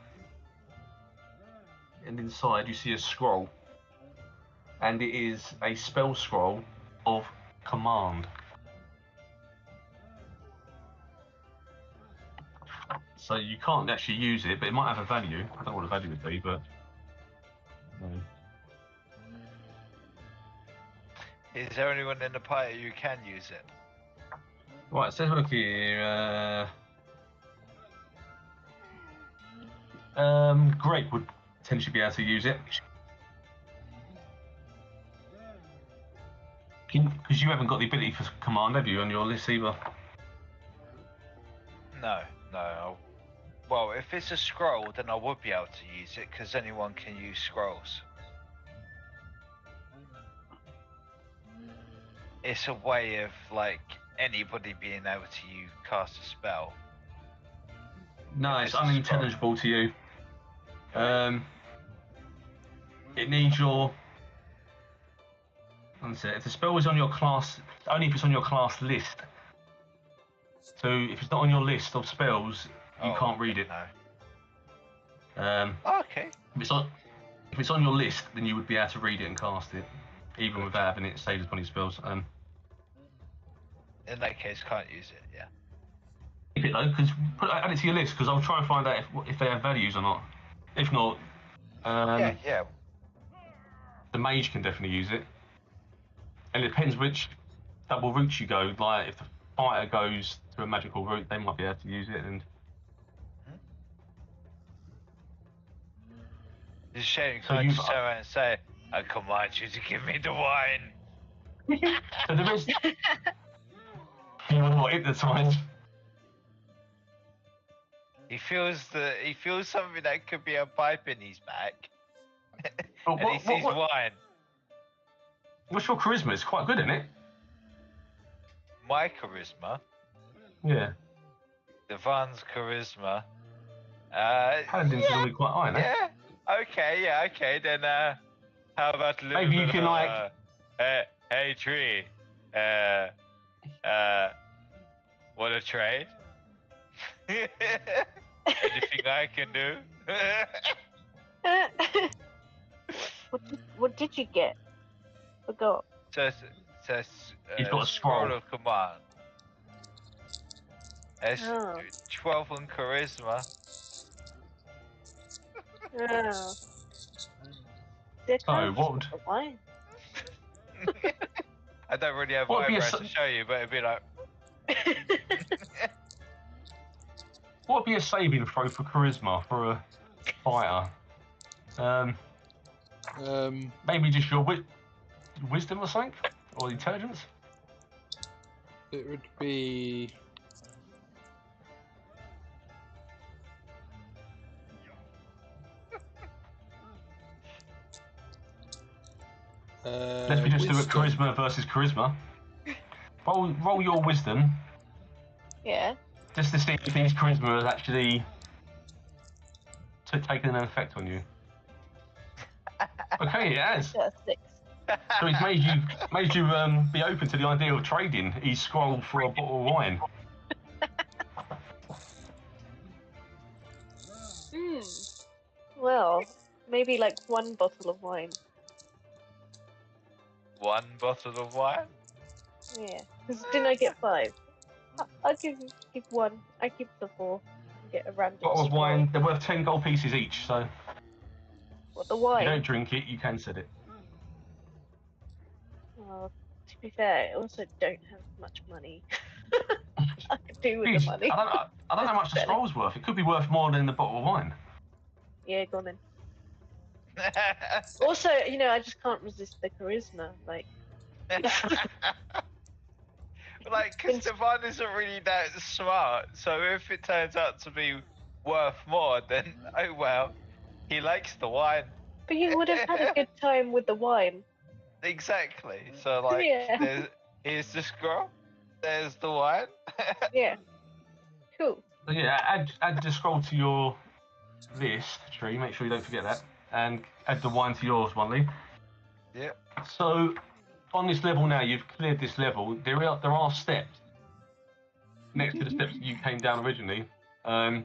And inside you see a scroll. And it is a spell scroll of command. So you can't actually use it, but it might have a value. I don't know what the value would be, but... Is there anyone in the party who can use it? Right, so let's have a look here. Greg would potentially be able to use it. Because you haven't got the ability for command, have you, on your list either? No. Well, if it's a scroll, then I would be able to use it, because anyone can use scrolls. It's a way of, like, anybody being able to cast a spell. No, it's unintelligible to you. It needs your... If the spell is on your class, only if it's on your class list. So if it's not on your list of spells, you can't read it. No. Okay. If it's on your list, then you would be able to read it and cast it, even without having it saved as one of your spells. In that case, can't use it. Yeah. Keep it though, because add it to your list, because I'll try and find out if they have values or not. If not, yeah. the mage can definitely use it. And it depends which double route you go. Like if the fighter goes to a magical route, they might be able to use it. And it's a shame you can't just turn around and say, "I command you to give me the wine." So there is. You want to hypnotise? He feels something that could be a pipe in his back, Oh, and he sees wine. What's your charisma? It's quite good, isn't it? My charisma. Yeah. Devon's charisma. Paladins are normally quite high, isn't it? Yeah. Okay. Then how about a little Maybe you bit can of, hey tree. Want to trade? Anything I can do? What did you get? Forgot. He's got a scroll of command. It's 12 on charisma. Oh. So what would? Why? I don't really have eyebrows to show you, but it'd be like. What would be a saving throw for charisma for a fighter? Maybe just your wisdom or something, or intelligence. It would be. Let's just do a charisma versus charisma. Roll your wisdom. Yeah. Just to see if his charisma has actually taken an effect on you. Okay, it has. That's 6. So he's made you be open to the idea of trading his scroll for a bottle of wine. Well, maybe like 1 bottle of wine. 1 bottle of wine? Yeah. Because didn't I get 5? I'll give 1. I keep the 4. Get a random Bottle of scroll. wine, they're worth 10 gold pieces each, so What, the if wine? you don't drink it, you can set it. Well, to be fair, I also don't have much money. I could do with the money. I don't know how much the scroll's worth. It could be worth more than the bottle of wine. Yeah, go on then. Also, I just can't resist the charisma. Like, because Dewahn isn't really that smart, so if it turns out to be worth more, then oh well, he likes the wine. but you would have had a good time with the wine. Exactly. So Yeah. here's the scroll. There's the wine. Yeah. Cool. So yeah, add the scroll to your list, Tree. Make sure you don't forget that, and add the wine to yours, Wanley. Yep. So on this level now, you've cleared this level. There are steps next to the steps that you came down originally, that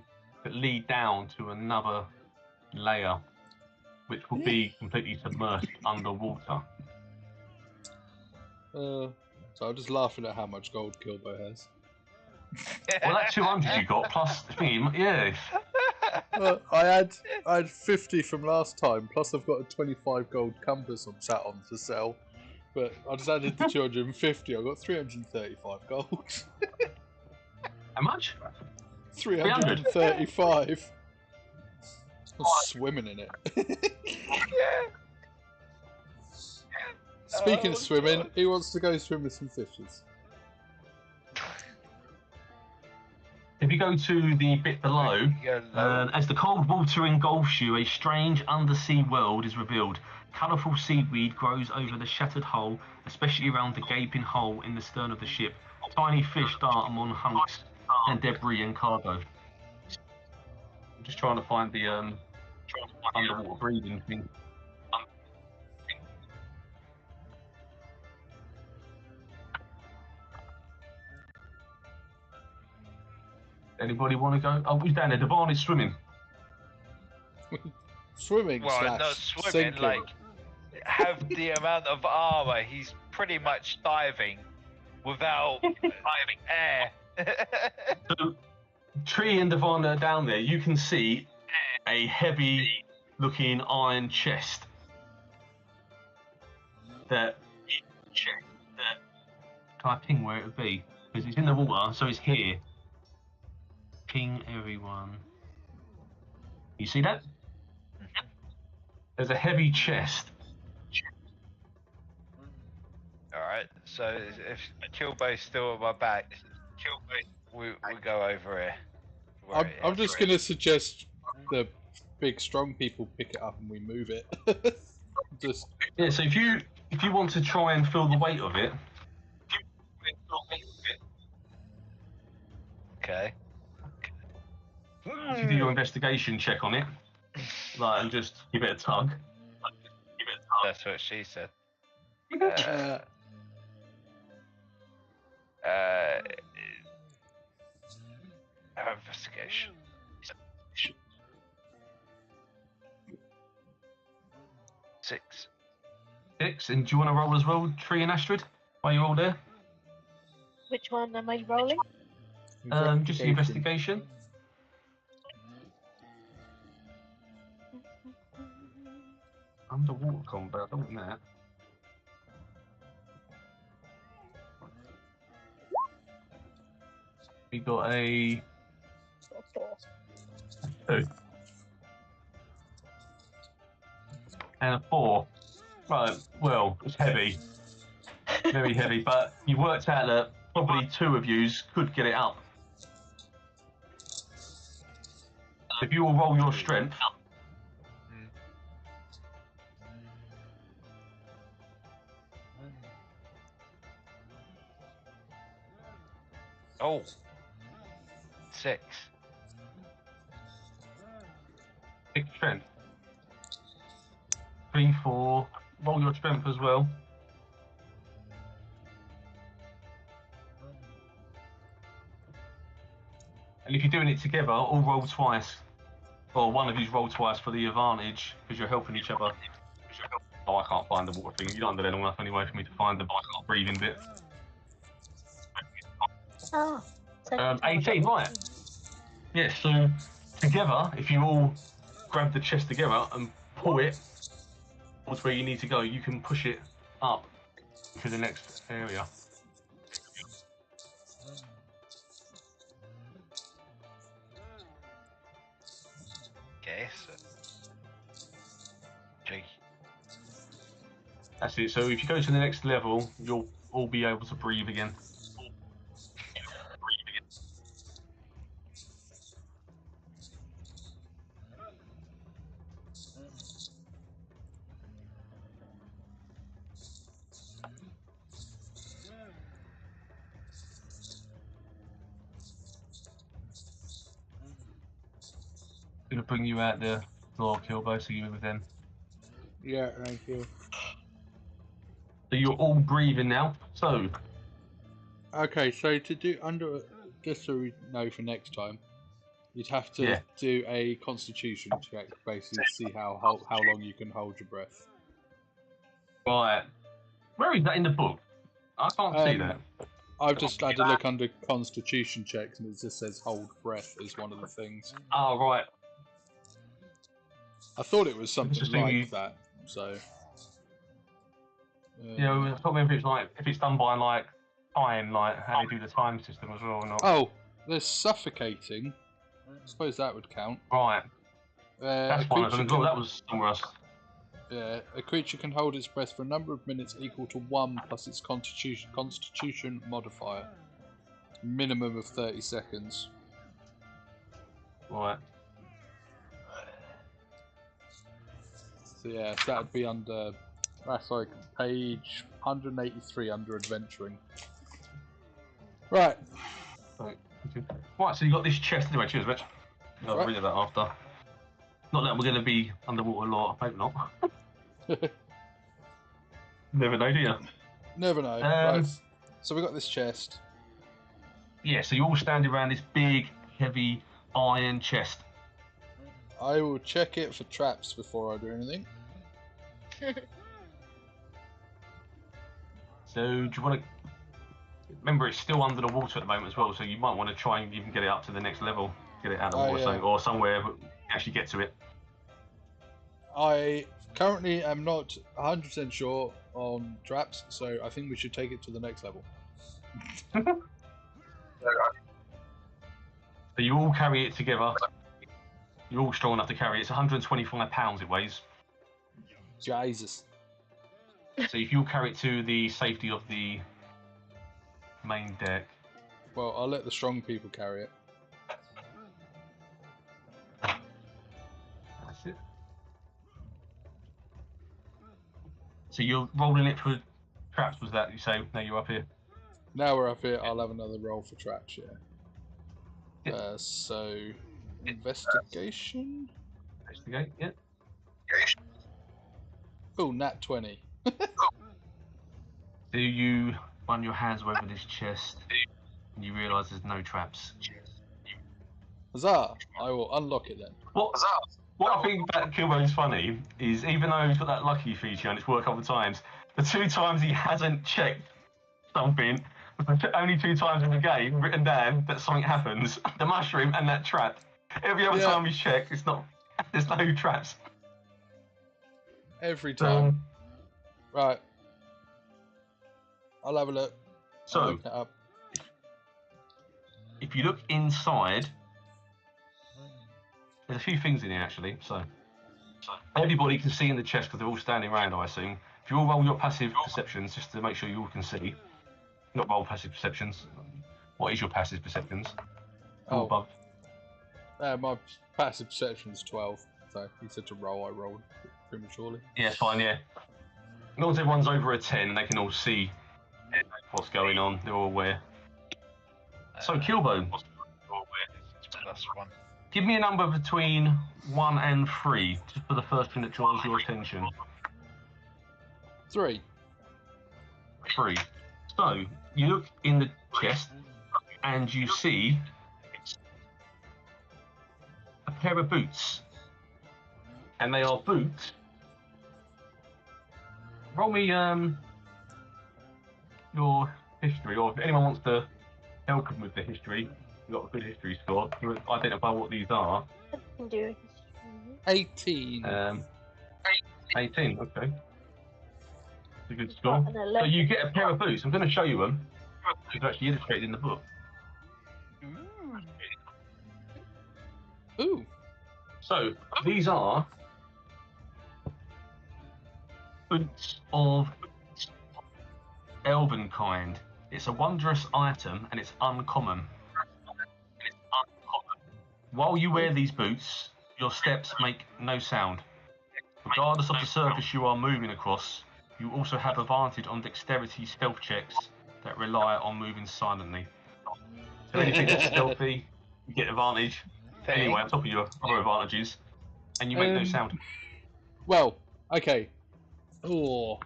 lead down to another layer, which will be completely submerged underwater. So I'm just laughing at how much gold Kilbo has. Well, that 200 you got plus the thingy, yeah. Well, I had 50 from last time, plus I've got a 25 gold compass I'm sat on to sell. But I just added the 250, I got 335 gold. How much? 335. I'm swimming in it. Yeah. Speaking Oh, of swimming, God. who wants to go swim with some fishes? If you go to the bit below, Go low. as the cold water engulfs you, a strange undersea world is revealed. Colourful seaweed grows over the shattered hull, especially around the gaping hole in the stern of the ship. Tiny fish dart among hunks and debris and cargo. I'm just trying to find the underwater breathing thing. Anybody want to go? Oh, who's down there? Dewahn is swimming. Swimming Well, slash not swimming, sinking. like, have the amount of armor. He's pretty much diving without air. So, Tree and Dewahn are down there. You can see a heavy-looking iron chest. That can I ping where it would be? Because it's in the water, so it's here. Ping everyone. You see that? There's a heavy chest. Alright, so if Kilbo's still on my back, we go over here. Where it I'm is. just going to suggest the big strong people pick it up and we move it. Just Yeah. So if you want to try and feel the weight of it, Okay. if you do your investigation check on it, like, and just give it a tug. That's what she said. uh, Investigation. 6. 6, and do you want to roll as well, Tree and Astrid, while you're all there? Which one am I rolling? Just the investigation. Underwater combat, I don't want that. We got a 2 and a 4. Right, well, it's heavy, very heavy, but you worked out that probably 2 of yous could get it up. If you will roll your strength. Oh. 6. 6 strength. 3, 4. Roll your strength as well. And if you're doing it together, all roll twice. Or one of you's roll twice for the advantage, because you're helping each other. Oh, I can't find the water thing. You're under there long enough anyway for me to find the breathing bit. Oh. So 18, right. Yeah, so together, if you all grab the chest together and pull it towards where you need to go, you can push it up to the next area. Okay, so. Jiggy. That's it. So if you go to the next level, you'll all be able to breathe again. Gonna bring you out the floor, Kilbo, so you're with them. yeah, thank you. So you're all breathing now. So Okay, so to do under, just so we know for next time, you'd have to Yeah. do a constitution check, basically to see how long you can hold your breath. right, where is that in the book? I can't see that. I've just had a look under constitution checks and it just says hold breath is one of the things. Oh right. I thought it was something Interesting like you- that, so. You know, I can't remember if it's done by like time, like how they do the time system as well or not. Oh, There's suffocating. I suppose that would count. Right. That's a fine. I creature thought can, that was somewhere else. a creature can hold its breath for a number of minutes equal to 1 plus its constitution modifier. Minimum of 30 seconds. Right. So yeah, so that would be under. That's like page 183 under adventuring. Right. Right, so you got this chest anyway. Cheers, Rich. I'll Right. read that after. Not that we're going to be underwater a lot. I hope not. Never know, do you? Never know. Right. So we got this chest. Yeah, so you all stand around this big, heavy iron chest. I will check it for traps before I do anything. So do you want to... Remember, it's still under the water at the moment as well, so you might want to try and even get it up to the next level. Get it out of the water or somewhere, but actually get to it. I currently am not 100% sure on traps, so I think we should take it to the next level. So you all carry it together. You're all strong enough to carry it. It's 125 pounds it weighs. Jesus. So if you'll carry it to the safety of the main deck. Well, I'll let the strong people carry it. That's it. So you're rolling it for traps, was that you say? Now you're up here. Now we're up here, I'll have another roll for traps, yeah. Yep. So, investigation? Investigate, yeah. Oh, nat 20. Do you run your hands over this chest and you realise there's no traps? Huzzah! I will unlock it then. What I think about Kilbo is funny is even though he's got that lucky feature and it's worked a couple of times, the 2 times he hasn't checked something was the only 2 times in the game written down that something happens. The mushroom and that trap. Every other time he's checked, it's not. There's no traps. Every time. Right. I'll have a look. So, I'll look it up. if you look inside, there's a few things in here actually. So everybody can see in the chest because they're all standing around, I assume. If you all roll your passive perceptions, just to make sure you all can see. Not roll passive perceptions. What is your passive perceptions? Oh. Above. My passive perception is 12. So you said to roll, I rolled prematurely. Yeah, fine, yeah. As long as everyone's over a 10, they can all see what's going on. They're all aware. So, Kilbo, That's one. give me a number between 1 and 3, just for the first thing that draws your attention. 3. 3. So, you look in the chest, and you see a pair of boots. And they are boots. Roll me your history, or if anyone wants to help them with the history, you've got a good history score. You identify what these are. I can do it. 18. 18, okay. That's a good score. So you get a pair of boots. I'm going to show you them. They're actually illustrated in the book. Ooh. So these are boots of elven kind. It's a wondrous item and it's uncommon. While you wear these boots, your steps make no sound. Regardless of the surface you are moving across, you also have advantage on dexterity stealth checks that rely on moving silently. So anything that's stealthy, you get advantage anyway on top of your other advantages, and you make no sound. Well, okay. Oh.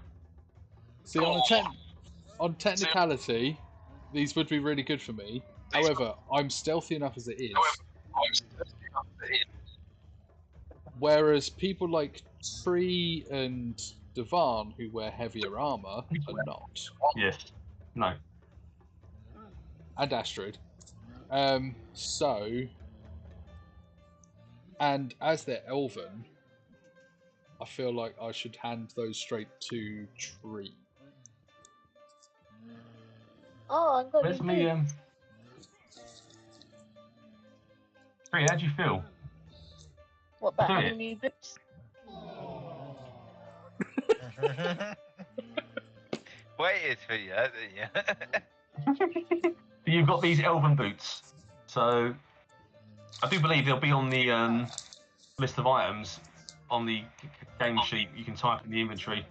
See, on technicality, these would be really good for me. However, I'm stealthy enough as it is. Whereas people like Tree and Dewahn, who wear heavier armour, are not. Yes. No. And Astrid. And as they're elven, I feel like I should hand those straight to Tree. Oh, I'm going Where's to me? Bree, how do you feel? What about Do having it. new boots? Waited for you, didn't you? You've got these elven boots, so I do believe they'll be on the list of items on the game sheet. You can type in the inventory.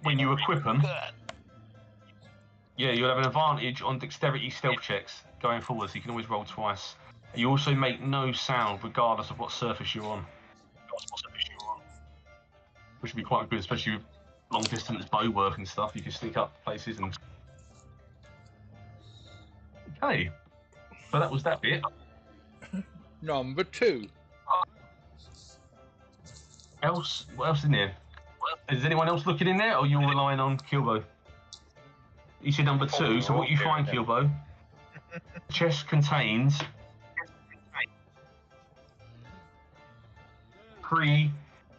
When you equip them, yeah, you'll have an advantage on dexterity stealth checks going forward, so you can always roll twice. You also make no sound regardless of what surface you're on, which would be quite good, especially with long distance bow work and stuff. You can sneak up places and. Okay, so that was that bit. Number 2. What else in there? Is anyone else looking in there, or you're relying on Kilbo? You said number 2, so what you find, Kilbo? The chest contains 3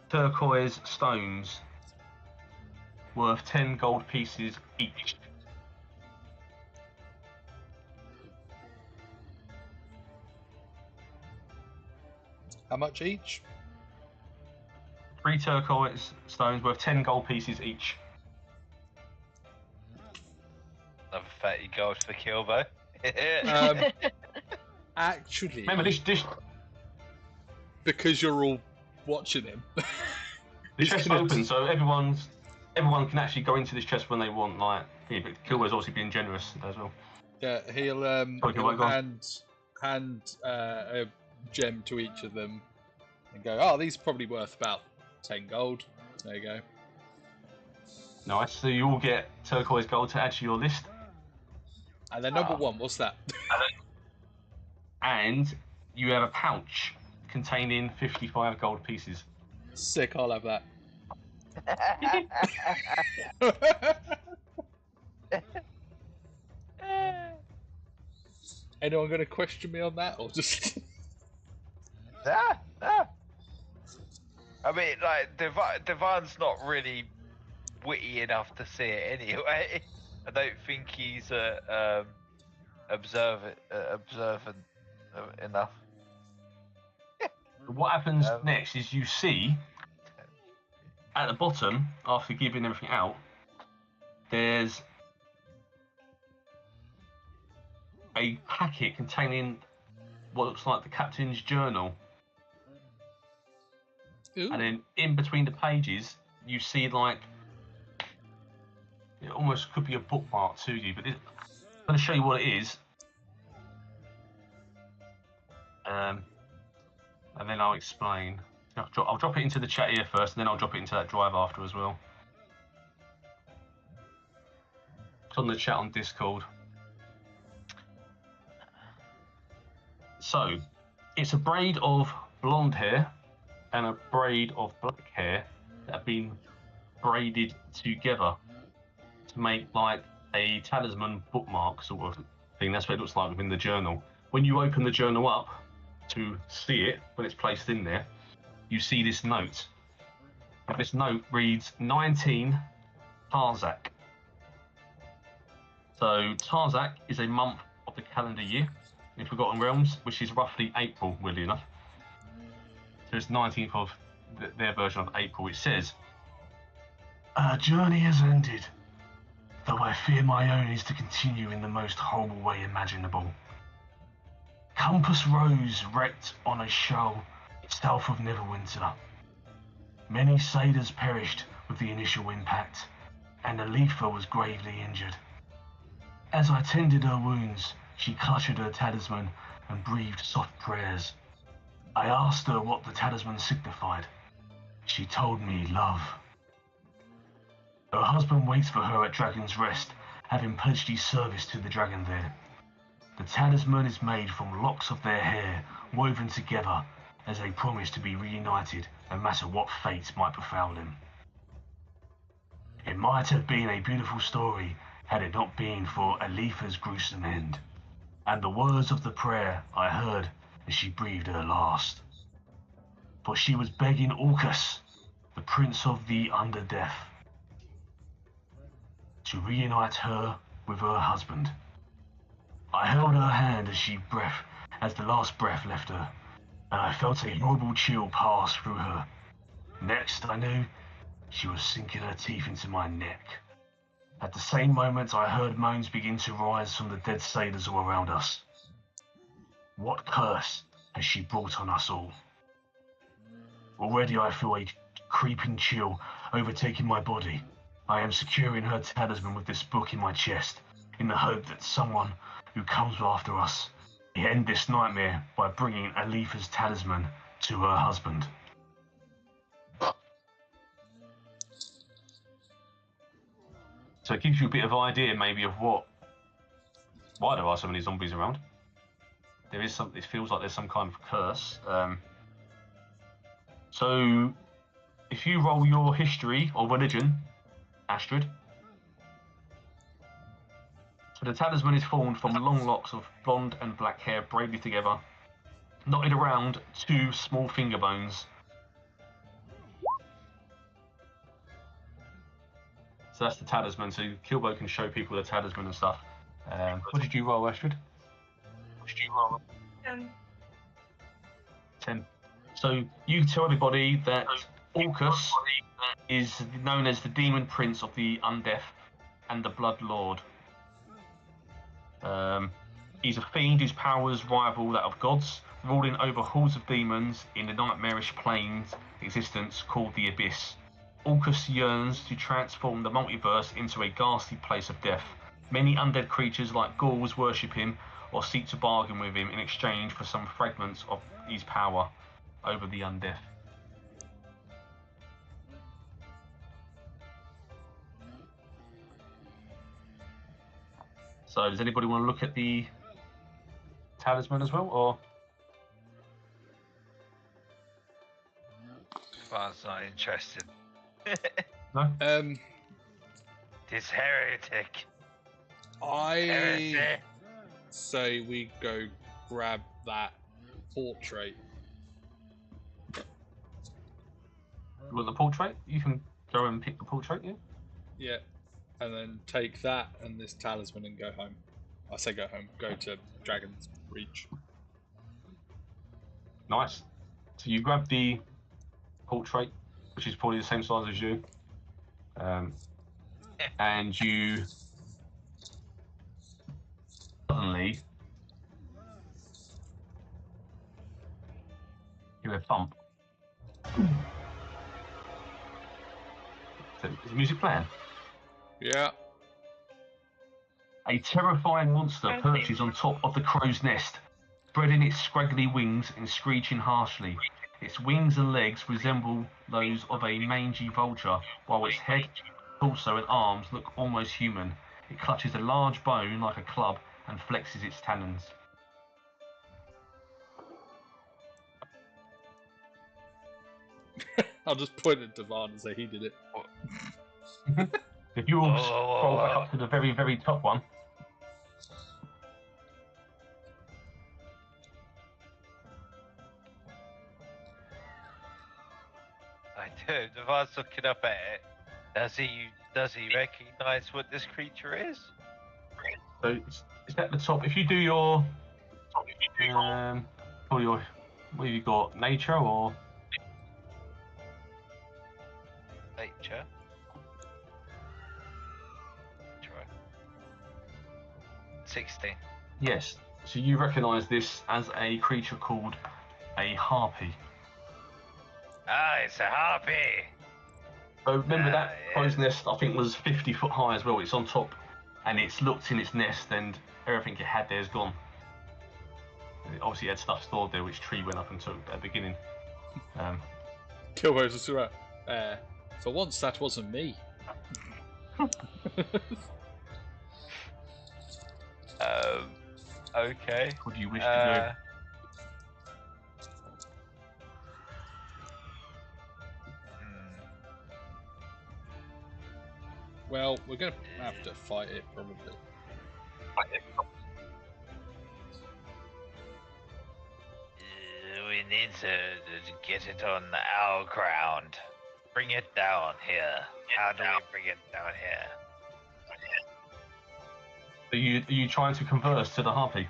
turquoise stones worth 10 gold pieces each. How much each? 3 turquoise stones worth 10 gold pieces each. Another 30 gold for Kilbo. Actually, Remember this because you're all watching him. the chest's open, so everyone can actually go into this chest when they want. Like, yeah, but Kilbo's obviously being generous as well. Yeah, he'll go on. hand a gem to each of them and go, oh, these are probably worth about 10 gold. There you go. Nice, so you all get turquoise gold to add to your list. And then number 1, what's that? And you have a pouch containing 55 gold pieces. Sick, I'll have that. Anyone going to question me on that, or just... Nah. I mean, like, Devaughn's not really witty enough to see it anyway. I don't think he's observant enough. What happens next is you see at the bottom, after giving everything out, there's a packet containing what looks like the captain's journal. Ooh. And then in between the pages, you see like it almost could be a bookmark to you, but I'm going to show you what it is, and then I'll explain. I'll drop it into the chat here first, and then I'll drop it into that drive after as well. It's on the chat on Discord. So, it's a braid of blonde hair and a braid of black hair that have been braided together to make like a talisman bookmark sort of thing. That's what it looks like within the journal. When you open the journal up to see it, when it's placed in there, you see this note. And this note reads 19 Tarzak. So Tarzak is a month of the calendar year in Forgotten Realms, which is roughly April, weirdly enough. So it's 19th of their version of April. It says, "Our journey has ended, though I fear my own is to continue in the most horrible way imaginable. Compass Rose wrecked on a shoal south of Neverwinter. Many sailors perished with the initial impact, and Adeliia was gravely injured. As I tended her wounds, she clutched her talisman and breathed soft prayers. I asked her what the talisman signified. She told me love. Her husband waits for her at Dragon's Rest, having pledged his service to the dragon there. The talisman is made from locks of their hair, woven together as they promise to be reunited no matter what fate might befall them. It might have been a beautiful story had it not been for Adelia's gruesome end, and the words of the prayer I heard as she breathed her last. For she was begging Orcus, the prince of the Underdeath, to reunite her with her husband. I held her hand as the last breath left her, and I felt a horrible chill pass through her. Next, I knew she was sinking her teeth into my neck. At the same moment, I heard moans begin to rise from the dead sailors all around us. What curse has she brought on us all? Already I feel a creeping chill overtaking my body. I am securing her talisman with this book in my chest, in the hope that someone who comes after us will end this nightmare by bringing Adelia's talisman to her husband. So it gives you a bit of idea, maybe, of why there are so many zombies around. There is some. It feels like there's some kind of curse. So, if you roll your history or religion, Astrid. So the talisman is formed from long locks of blonde and black hair braided together, knotted around 2 small finger bones. So that's the talisman. So Kilbo can show people the talisman and stuff. What did you roll, Astrid? 10. So you tell everybody that Orcus is known as the Demon Prince of the Undeath and the Blood Lord. He's a fiend whose powers rival that of gods, ruling over hordes of demons in the nightmarish planes existence called the Abyss. Orcus yearns to transform the multiverse into a ghastly place of death. Many undead creatures like ghouls worship him or seek to bargain with him in exchange for some fragments of his power over the undead. So does anybody want to look at the talisman as well, or? Bart's not interested. No? This heretic. I Heresy. say we go grab that portrait. You want the portrait? You can go and pick the portrait, yeah? Yeah. And then take that and this talisman and go home. I say go home. Go to Dragon's Reach. Nice. So you grab the portrait, which is probably the same size as you, and you suddenly hear a thump. Is the music playing? Yeah. A terrifying monster perches on top of the crow's nest, spreading its scraggly wings and screeching harshly. Its wings and legs resemble those of a mangy vulture, while its head, torso and arms look almost human. It clutches a large bone like a club and flexes its talons. I'll just point at Dewahn and say he did it. If you all scroll back up to the very, very top one. I do. Dewann's looking up at it. Does he recognise what this creature is? So it's at the top. If you do your, what have you got? Nature or? Nature. Try. 16. Yes. So you recognise this as a creature called a harpy. Ah, it's a harpy. So remember that yeah. crow's nest, I think, was 50 foot high as well. It's on top, and it's looked in its nest, and everything it had there is gone. It obviously had stuff stored there, which Tree went up and took at the beginning. Kilbo's just around. For once, that wasn't me. Okay. What do you wish to Well, we're going to have to fight it, probably. We need to get it on our ground. Bring it down here. How do we bring it down here? do? Are you trying to converse to the harpy?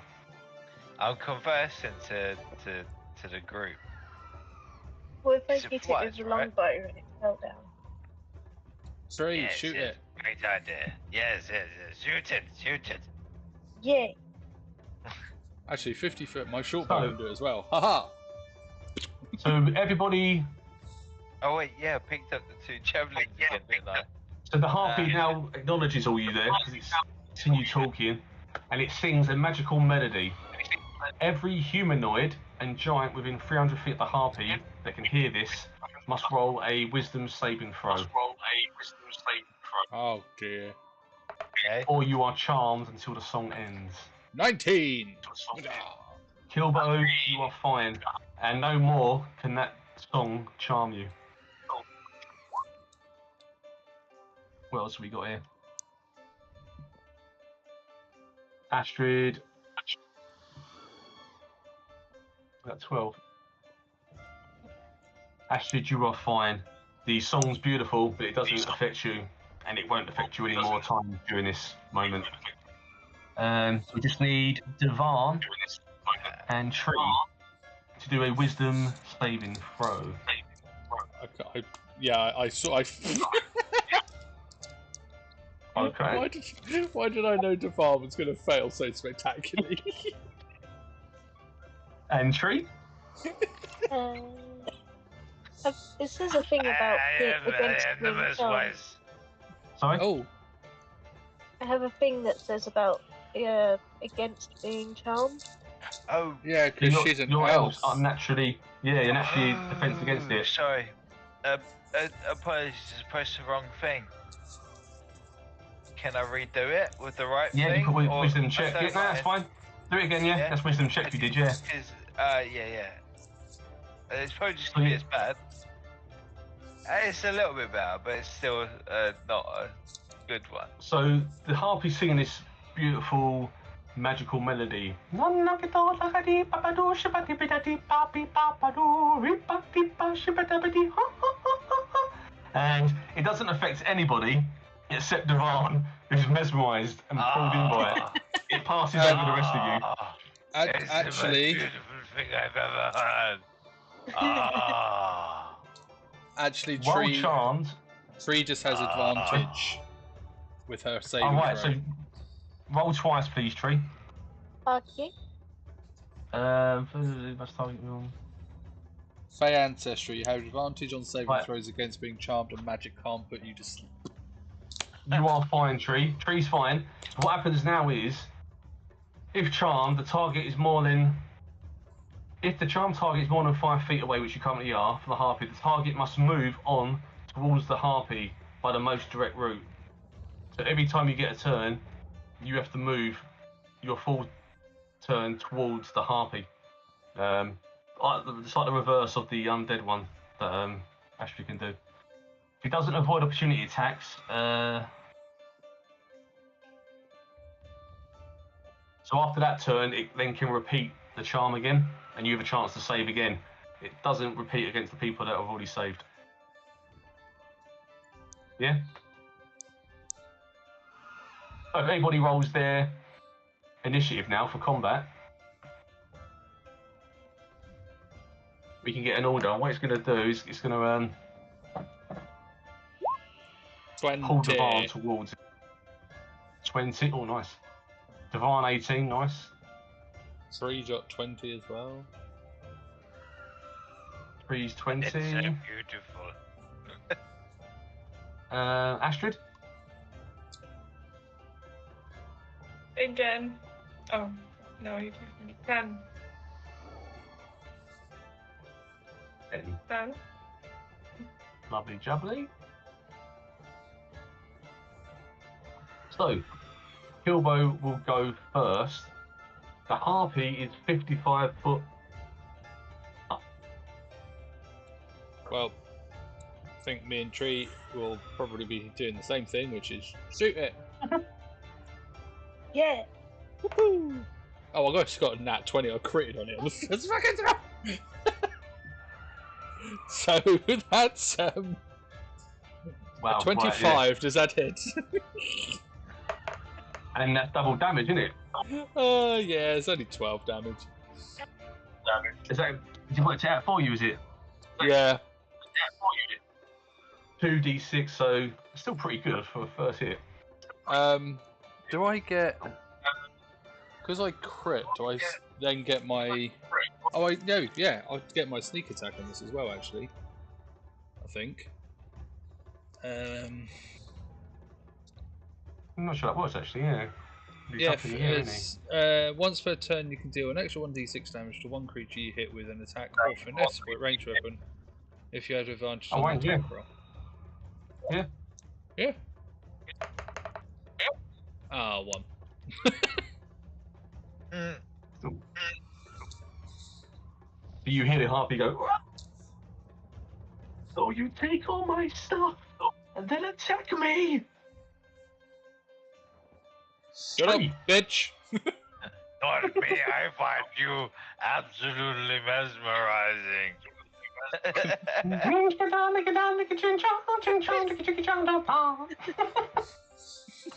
I'm conversing to to the group. What if I It's a hit it flies, with the right? longbow and it fell down? 3, Yes, shoot yes. it. Great idea. Yes, yes, yes. Shoot it. Yay! Actually, 50 foot, my short bow So- can do it as well. Haha! So everybody, Oh wait, yeah, I picked up the 2 javelins again, didn't I? so the harpy now acknowledges all you there because it's seen you talking, and it sings a magical melody. Every humanoid and giant within 300 feet of the harpy that can hear this must roll a wisdom saving throw, Oh dear. Okay. or you are charmed until the song ends. 19! Kilbo, you are fine, and no more can that song charm you. What else have we got here? Astrid. We got 12. Astrid, you are fine. The song's beautiful, but it doesn't affect you, and it won't affect you any more time during this moment. We just need Dewahn and Tree to do a wisdom saving throw. I saw. Okay. Why did I know Dewahn was going to fail so spectacularly? And Tree? It says a thing about I against am the being most charmed. wise. Sorry? Oh, I have a thing that says about against being charmed. Oh, yeah, because she's an your elf. elves are naturally, you're naturally defensive against it. Sorry. Apologies, I pressed the wrong thing. Can I redo it with the right Yeah, thing? you put or- wisdom I check. Yeah, don't no, that's mind. fine. Do it again, yeah. Yeah? That's wisdom check you did, yeah. Yeah. It's probably just gonna be as bad. It's a little bit better, but it's still not a good one. So the harpy's singing this beautiful magical melody. And it doesn't affect anybody except Dewahn, who's mesmerised and pulled in by it. It passes over the rest of you. It's the most Actually, beautiful thing I've ever heard. Ah. actually, Roll charmed. Tree just has advantage with her saving Alright, throw. so roll twice, please, Tree. Okay. Fey Ancestry, you have advantage on saving Right. throws against being charmed, and magic can't put you to sleep. You are fine, Tree. Tree's fine. What happens now is, if charmed, the target is more than... If the charmed target is more than 5 feet away, which you currently are, from the harpy, the target must move on towards the harpy by the most direct route. So every time you get a turn, you have to move your full turn towards the harpy. It's like the reverse of the undead one that Astrid can do. If he doesn't avoid opportunity attacks, so after that turn, it then can repeat the charm again, and you have a chance to save again. It doesn't repeat against the people that have already saved. Yeah? So if anybody rolls their initiative now for combat, we can get an order. What it's going to do is it's going to 20. pull Dewahn towards it. 20. Oh, nice. Dewahn 18. Nice. Tree got 20 as well. 3's 20. It's so beautiful. Astrid? Again. Oh, no, you can. 10. 10. Lovely jubbly. So, Kilbo will go first. The harpy is 55 foot up. Well, I think me and Tree will probably be doing the same thing, which is shoot it. Yeah. Woohoo! Oh, I just got a nat 20. I critted on it. Let's fucking throw. So that's Wow, 25. right, yeah. Does that hit? And that's double damage, isn't it? Yeah, it's only 12 damage. Is that Did you work it out for you, is it? Yeah. 2d6, so still pretty good for a first hit. Do I get... Because I crit, do I then get my... Oh, no, yeah, I get my sneak attack on this as well, actually. I think. I'm not sure that was actually, yeah. He's Yeah, up in the air, isn't he? once per turn you can deal an extra 1d6 damage to one creature you hit with an attack off an exploit ranged weapon if you had advantage Oh, on the right, attack roll. Yeah. Yeah. Ah, 1. So you hear the Harpy go, so you take all my stuff and then attack me! Shut up, bitch! Not me, I find you absolutely mesmerizing. I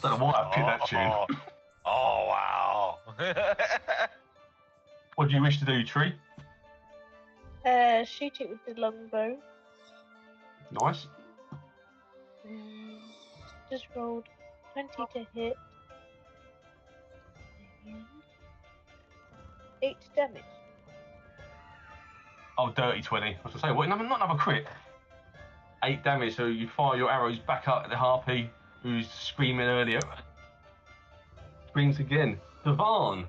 don't know why I picked that tune. Oh, wow. What do you wish to do, Tree? Shoot it with the longbow. Nice. Just rolled 20 to hit. 8 damage. Oh, dirty 20. I was going to say, what? Not another crit. 8 damage, so you fire your arrows back up at the Harpy, who's screaming earlier. Screams again. Dewahn,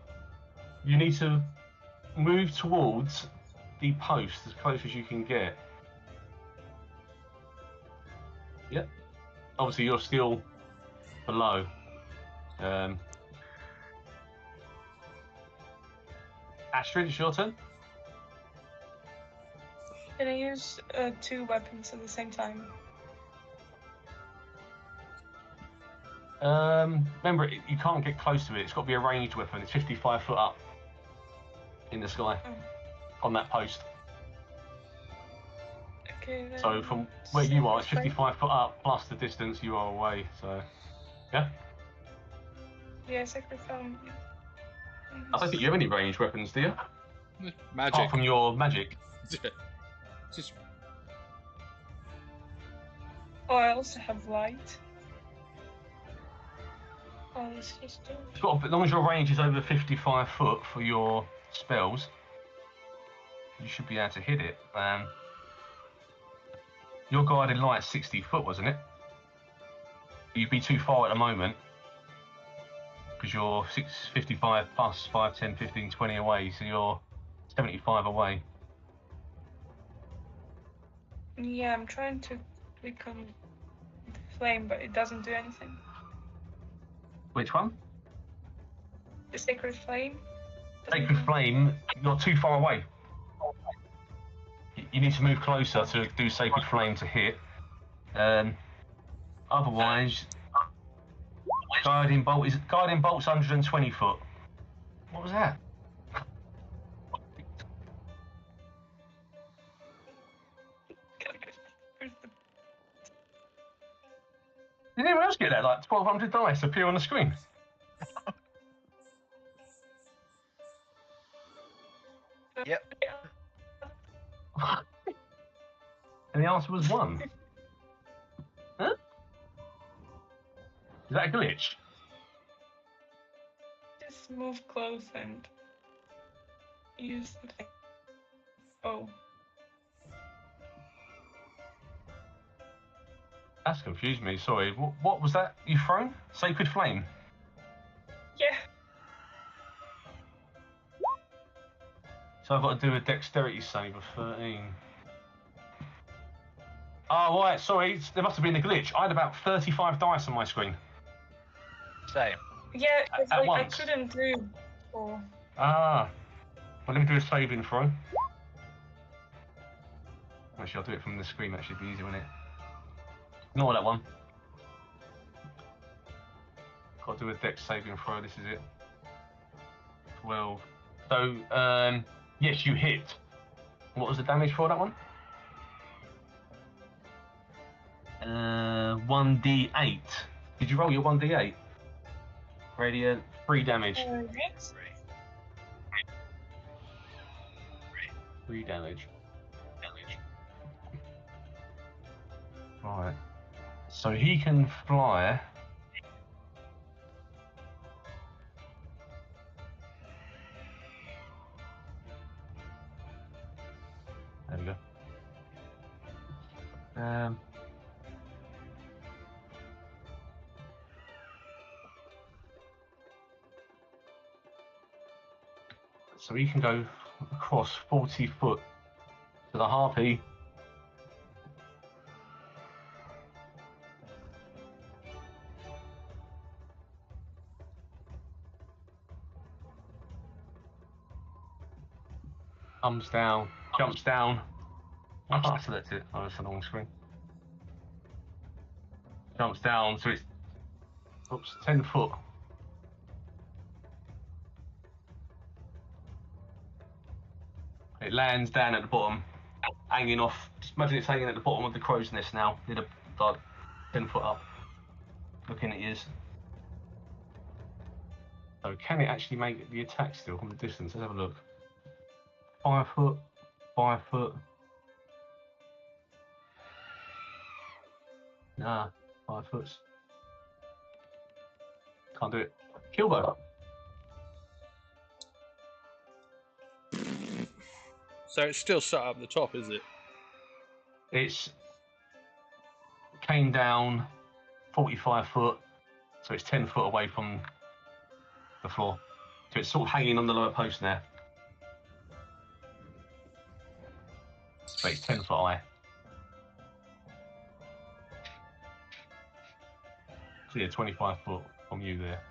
you need to move towards the post as close as you can get. Yep. Obviously, you're still below. Astrid, it's your turn. Can I use 2 weapons at the same time? Remember, you can't get close to it. It's got to be a ranged weapon. It's 55 foot up in the sky on that post. Okay, then So from where you are, it's 55 foot up plus the distance you are away. So, yeah. Yeah, Sacred Flame. I don't think you have any ranged weapons, do you? Magic. Apart from your magic. Just Oh, I also have light. Oh, let's just do. It's got, as long as your range is over 55 foot for your spells, you should be able to hit it. Your guided light's 60 foot, wasn't it? You'd be too far at the moment because you're 55 plus 5, 10, 15, 20 away, so you're 75 away. Yeah, I'm trying to click on the flame, but it doesn't do anything. Which one? The Sacred Flame? Sacred Flame, you're too far away. You need to move closer to do Sacred Flame to hit. Otherwise, Guiding Bolt's 120 foot. What was that? Did anyone else get that? Like 1,200 dice appear on the screen? Yep. And the answer was 1. Huh? Is that a glitch? Just move close and use the thing. Oh. That's confused me, sorry. What was that you thrown? Sacred Flame? Yeah. So I've got to do a dexterity save of 13. Oh, right, sorry, there must have been a glitch. I had about 35 dice on my screen. Same. Yeah, it's At like I once. couldn't do 4. Ah. Well, let me do a saving throw. Actually, I'll do it from the screen. That should be easier, won't it? Ignore that one. Got to do a dex saving throw. This is it. 12. So, yes, you hit. What was the damage for that one? 1d8. Did you roll your 1d8? Radiant, 3 damage. 3 damage. Right. So he can fly. There we go. So he can go across 40 foot to the Harpy. Comes down, jumps down. I can't select it. Oh, it's an long screen. Jumps down, so it's 10 foot. It lands down at the bottom, hanging off. Just imagine it's hanging at the bottom of the crow's nest now, near the, like 10 foot up, looking at yours. So can it actually make the attack still from the distance? Let's have a look. 5 foot, 5 foot. Nah, 5 foot. Can't do it. Kilbo. So it's still set up the top, is it? It's came down 45 foot, so it's 10 foot away from the floor. So it's sort of hanging on the lower post there. But it's 10 foot high. So yeah, 25 foot from you there.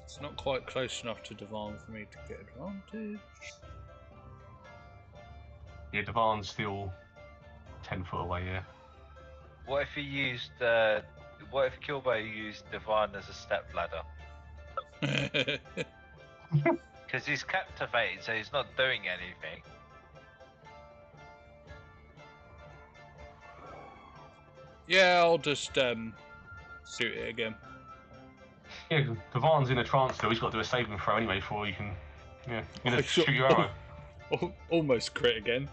It's not quite close enough to Dewahn for me to get advantage. Yeah, Devan's still 10 foot away, yeah. What if he used? What if Kilbo used Dewahn as a step ladder? Because he's captivated, so he's not doing anything. Yeah, I'll just shoot it again. Yeah, Devan's in a trance still. He's got to do a saving throw anyway before you can. Yeah, you're gonna shoot your arrow. Almost crit again.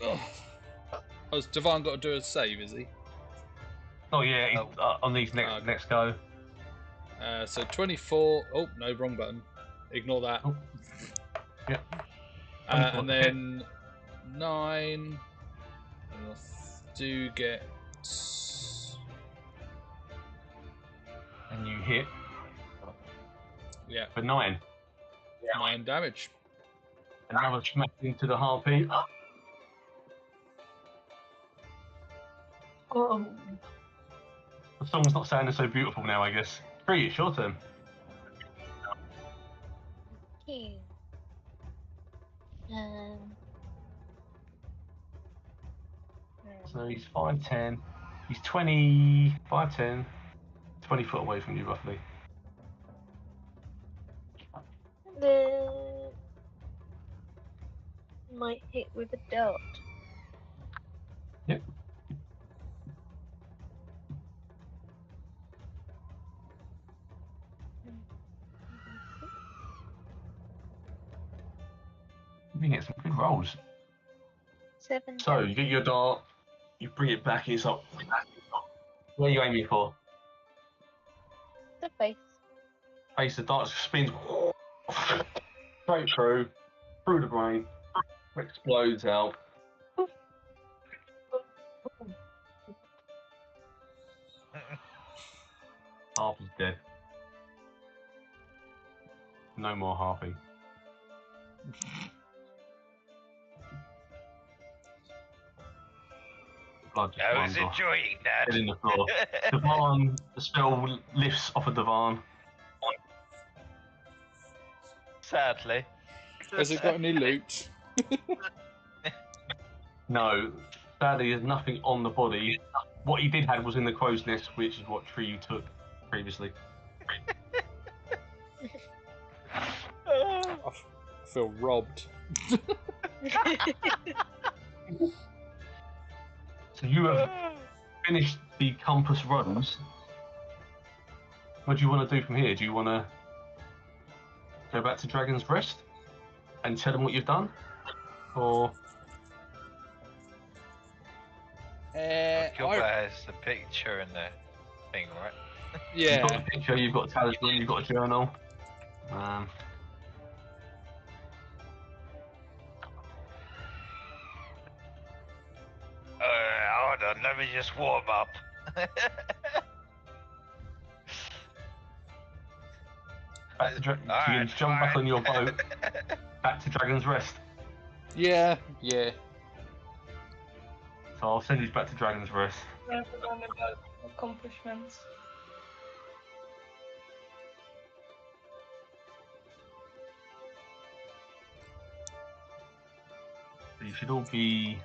Oh, has Dewahn got to do a save? Is he? Oh yeah, he's, on these next go. So 24. Oh no, wrong button. Ignore that. Oh. Yeah. And then 9. I do get. And you hit. Yeah. For 9. 9 damage. Another smack into the Harpy. Oh. The song's not sounding so beautiful now, I guess. 3, it's your turn. Thank you. So he's 5'10". He's 5'10", 20 foot away from you, roughly. Might hit with a dart. Yep. You've been getting some good rolls. 7. So you get your dart, you bring it back, it's up. Where are you aiming for? The face. Face, the dart spins straight through the brain, explodes out. Harpy's dead. No more Harpy. Blood just I was runs off. enjoying that. Dead in the floor. Dewahn, the spell lifts off of Dewahn. Sadly. Has it got any loot? No, sadly there's nothing on the body. What he did have was in the crow's nest, which is what tree you took previously. I feel robbed. So you have finished the compass runs. What do you want to do from here? Do you want to go back to Dragon's Rest and tell them what you've done, or? Kilbo has the picture in the thing, right? Yeah. You've got the picture. You've got a talisman. You've got a journal. Hold on, let me just warm up. Back to you can jump back on your boat. Back to Dragon's Rest. Yeah, yeah. So I'll send you back to Dragon's Rest. I forgot about accomplishments. So you should all be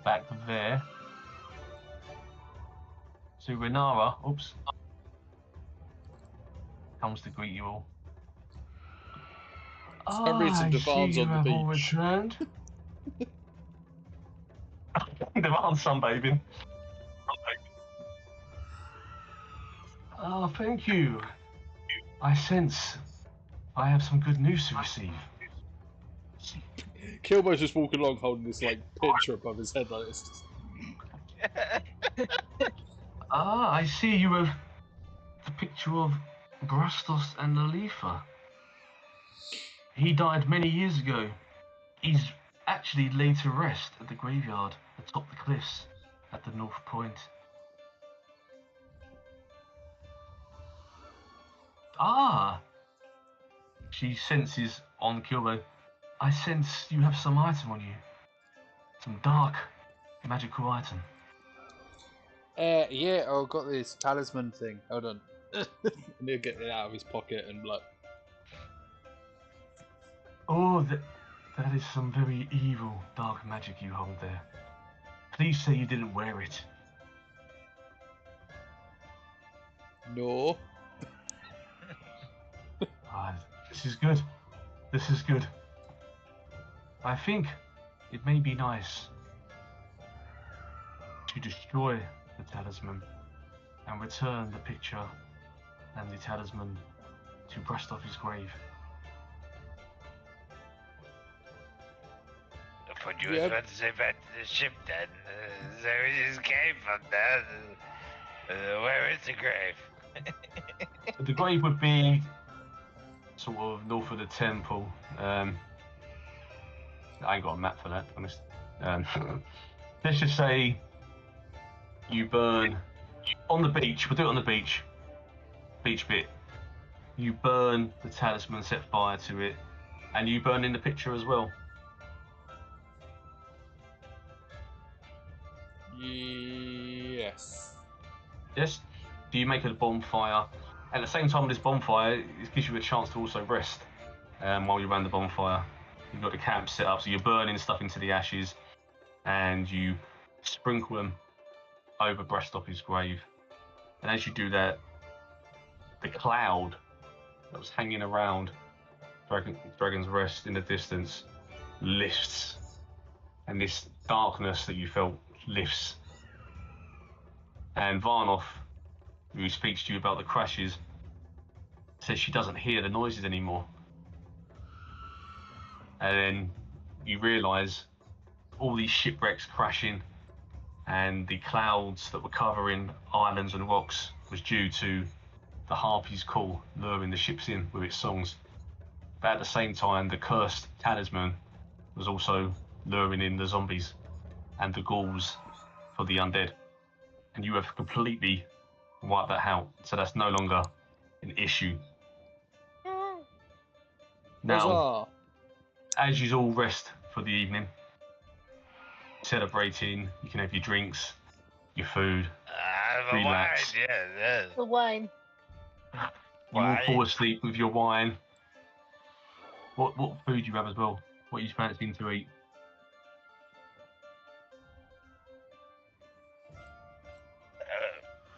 back there. So Renara, oops, comes to greet you all. For some reason, Dewan's on the all beach. returned. Dewan's sunbathing. Oh, thank you. I sense I have some good news to receive. Kilbo's just walking along holding this like picture above his head like it's just... Ah, I see you have the picture of Brastos and Adeliia. He died many years ago. He's actually laid to rest at the graveyard atop the cliffs at the North Point. Ah! She senses on Kilbo. I sense you have some item on you. Some dark, magical item. Yeah, I've got this talisman thing. Hold on. And he'll get it out of his pocket and like... Oh, that is some very evil, dark magic you hold there. Please say you didn't wear it. No. Ah, this is good. This is good. I think it may be nice to destroy the talisman and return the picture and the talisman to Brastov's grave. When you was about to say back to the ship then, there is a cave from there. Where is the grave? The grave would be sort of north of the temple. I ain't got a map for that, to be honest. Let's just say you burn on the beach. We'll do it on the beach. Beach bit. You burn the talisman, set fire to it, and you burn in the picture as well. Yes. Yes. Do you make a bonfire? At the same time, this bonfire it gives you a chance to also rest while you run the bonfire. You've got the camp set up, so you're burning stuff into the ashes, and you sprinkle them over Brastov's grave. And as you do that, the cloud that was hanging around Dragon's Rest in the distance lifts, and this darkness that you felt lifts. And Varnoff, who speaks to you about the crashes, says she doesn't hear the noises anymore. And then you realise all these shipwrecks crashing and the clouds that were covering islands and rocks was due to the Harpy's call luring the ships in with its songs. But at the same time, the cursed talisman was also luring in the zombies and the ghouls for the undead. And you have completely wiped that out, so that's no longer an issue. Now, Huzzah. as you all rest for the evening, celebrating, you can have your drinks, your food, relax. Wine, yeah. The wine. You all fall asleep with your wine. What food do you have as well? What are you fancying to eat?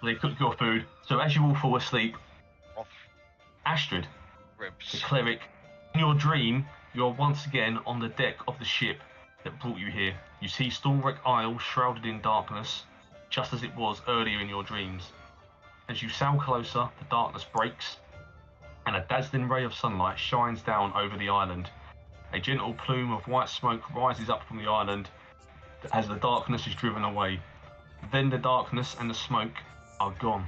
They cook your food. So as you all fall asleep, Astrid, the Ribs. cleric, in your dream, you're once again on the deck of the ship that brought you here. You see Stormwreck Isle shrouded in darkness, just as it was earlier in your dreams. As you sail closer, the darkness breaks, and a dazzling ray of sunlight shines down over the island. A gentle plume of white smoke rises up from the island as the darkness is driven away. Then the darkness and the smoke are gone.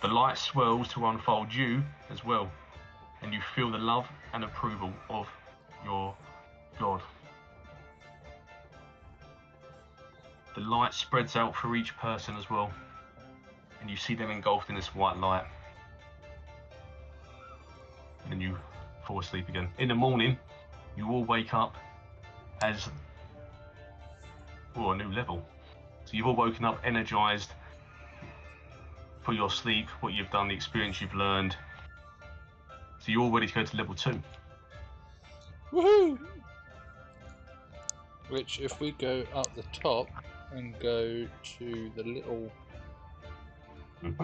The light swirls to unfold you as well, and you feel the love and approval of your God. The light spreads out for each person as well, and you see them engulfed in this white light. And then you fall asleep again. In the morning, you all wake up as a new level. So you've all woken up energized for your sleep, what you've done, the experience you've learned. So you're all ready to go to level 2. Woohoo! Which, if we go up the top and go to the little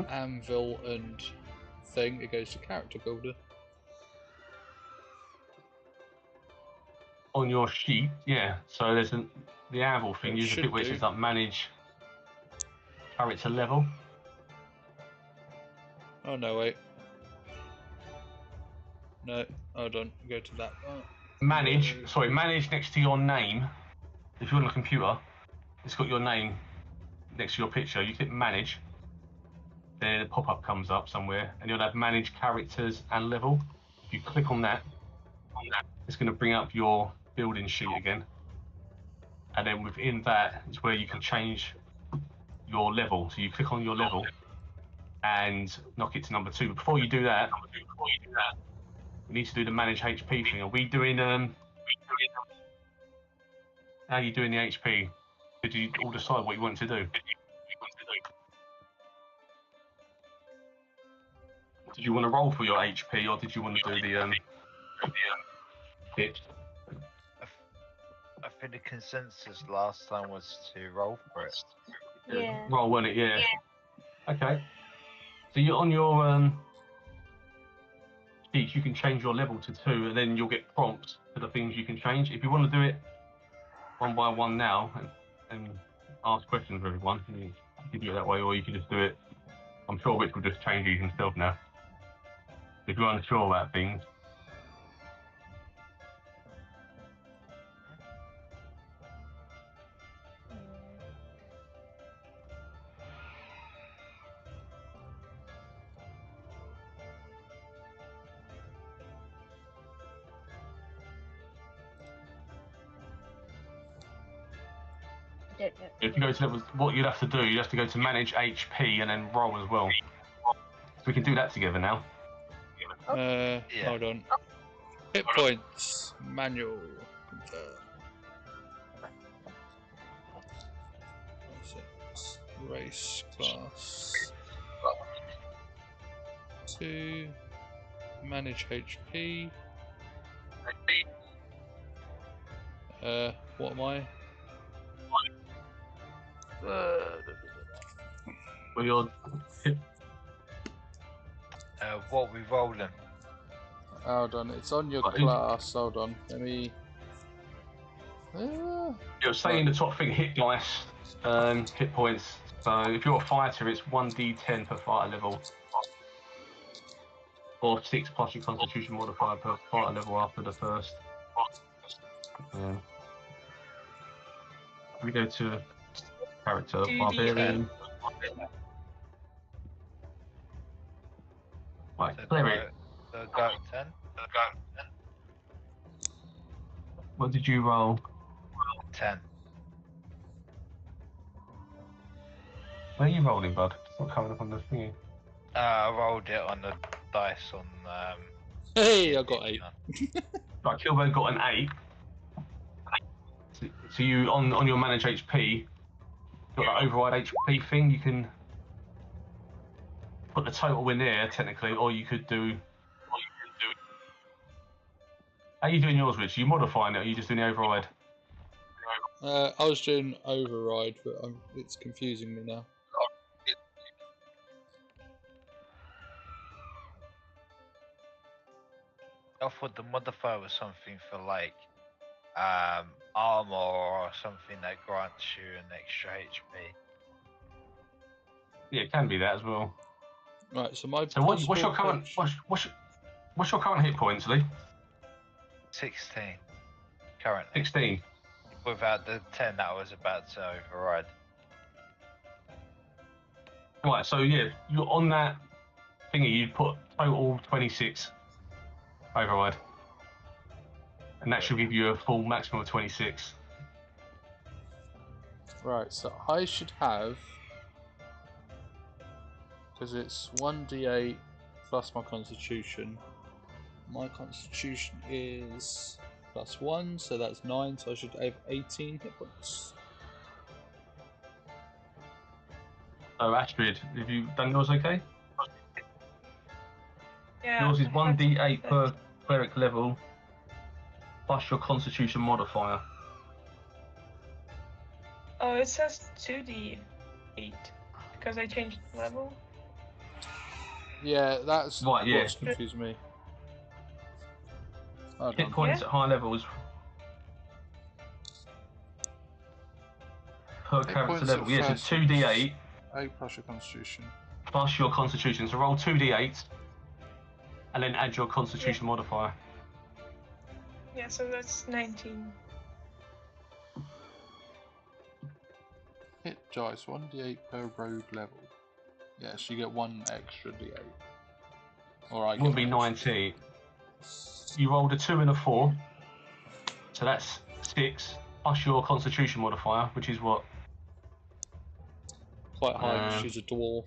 anvil and thing, it goes to character builder. On your sheet, yeah. So there's the anvil thing. Use the bit where it says like manage character level. Oh no, wait. No, hold on. Go to that. Manage next to your name. If you're on a computer, it's got your name next to your picture. You click manage, then a pop-up comes up somewhere, and you'll have manage characters and level. If you click on that, it's going to bring up your building sheet again. And then within that is where you can change your level. So you click on your level and knock it to number 2. But before you do that, you need to do the manage HP thing. Are we doing how are you doing the HP? Did you all decide what you want to do? Did you want to roll for your HP, or did you want to do the hit? I think the consensus last time was to roll for it. Yeah. Roll, wasn't it? Yeah. Okay. So you're on your sheet, you can change your level to 2, and then you'll get prompts for the things you can change. If you want to do it one by one now and ask questions of everyone, you can do it that way, or you can just do it. I'm sure Rich will just change these himself now. If you're unsure about things. If you go to levels, what you'd have to do, you'd have to go to manage HP and then roll as well. So we can do that together now. Yeah. Hold on. Hit points. Manual. Confirm. 6. Race class. 2. Manage HP. What am I? Well, you're What we rolling? Hold on, it's on your class. Hold on, let me. You're saying the top thing, hit dice, hit points. So if you're a fighter, it's 1d10 per fighter level, or 6 plus your Constitution modifier per fighter level after the first. We go to character, barbarian. Right, cleric. So go 10. What did you roll? 10. Where are you rolling, bud? It's not coming up on the thingy. I rolled it on the dice on. Hey, I got 8. Right, Kilbo got an 8. So you on your manage HP, got that override HP thing. You can put the total in there technically, or you could do. How are you doing yours, Rich? Are you modifying it, or are you just doing the override? I was doing override, but it's confusing me now. I thought the modifier was something for like armor or something that grants you an extra HP. Yeah, it can be that as well. Right. So my. So what's your possible current approach- what's your current hit points, Lee? 16 currently. 16. Without the 10 that I was about to override. Right. So yeah, you're on that thingy. You put total 26 override, and that should give you a full maximum of 26. Right. So I should have. Because it's 1d8 plus my constitution. My constitution is +1, so that's 9, so I should have 18 hit points. So Astrid, have you done yours okay? Yeah. Yours is I have 1d8 to- per cleric level, plus your constitution modifier. Oh, it says 2d8 because I changed the level. Yeah, that's Right, yeah. what's confused me. Hold Hit on. points Yeah. at high levels per Hit character points level. at Yeah, so first 2d8 8 plus your constitution. plus your constitution. So roll 2d8 and then add your constitution modifier. Yeah, so that's 19. Hit dice 1d8 per rogue level. Yes, you get 1 extra d8. Or I It would be get 19. You rolled a 2 and a 4, so that's 6 plus your constitution modifier, which is what? quite high because she's a dwarf.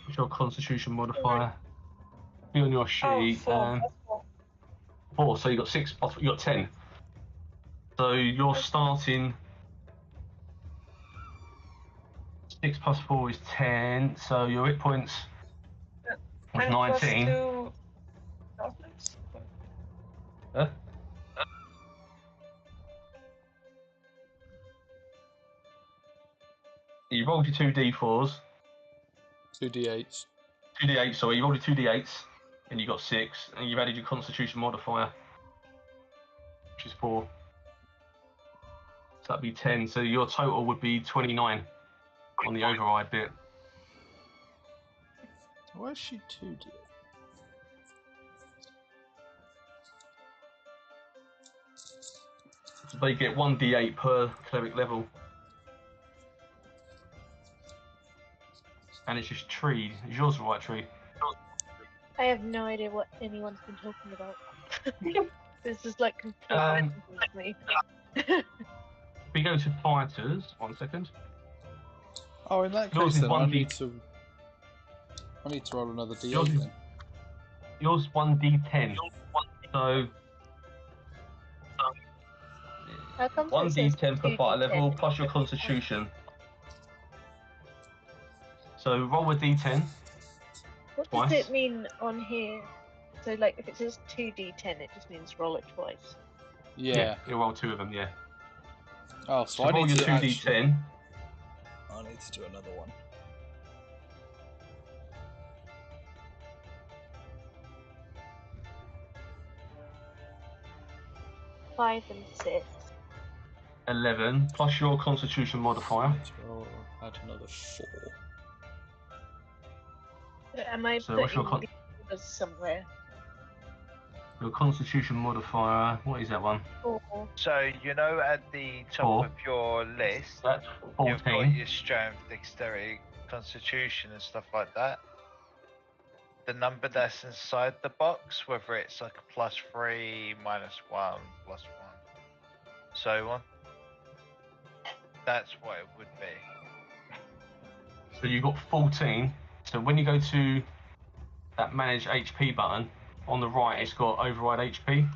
What's your constitution modifier? Be on your sheet. 4. 4, so you got 6 plus, you got 10. So you're starting 6 plus 4 is 10, so your hit points was 19. 2 toughness? Huh? You rolled your 2d4s, 2d8s. 2d8, sorry, you rolled your 2d8s, and you got 6, and you've added your constitution modifier, which is 4. So that'd be 10, so your total would be 29 on the override bit. Where's she 2d8? So they get 1d8 per cleric level. And it's just treed. Is yours the right tree? I have no idea what anyone's been talking about. This is like complete Um, to me. If we go to fighters, 1 second. Oh, in that Yours case is then, I 1d. need to roll another d8 Yours is- then. Yours 1d10. So How come it says 1d10 per fighter 2d10? level plus your constitution. So roll a d10. What twice. does it mean on here? So like if it says 2d10 it just means roll it twice. Yeah. You'll roll 2 of them, yeah. Oh, So so I roll need your to 2d10. actually... I need to do another one. Five and 6. 11 plus your constitution modifier. Need to roll, add another 4. Am I So what's your putting the numbers somewhere? Your constitution modifier, what is that one? 4. So, you know, at the top 4. of your list, That's you've got 14. your strength, dexterity, constitution, and stuff like that. The number that's inside the box, whether it's like a +3, -1, +1, so on. That's what it would be. So you've got 14. So when you go to that manage HP button, on the right it's got override HP.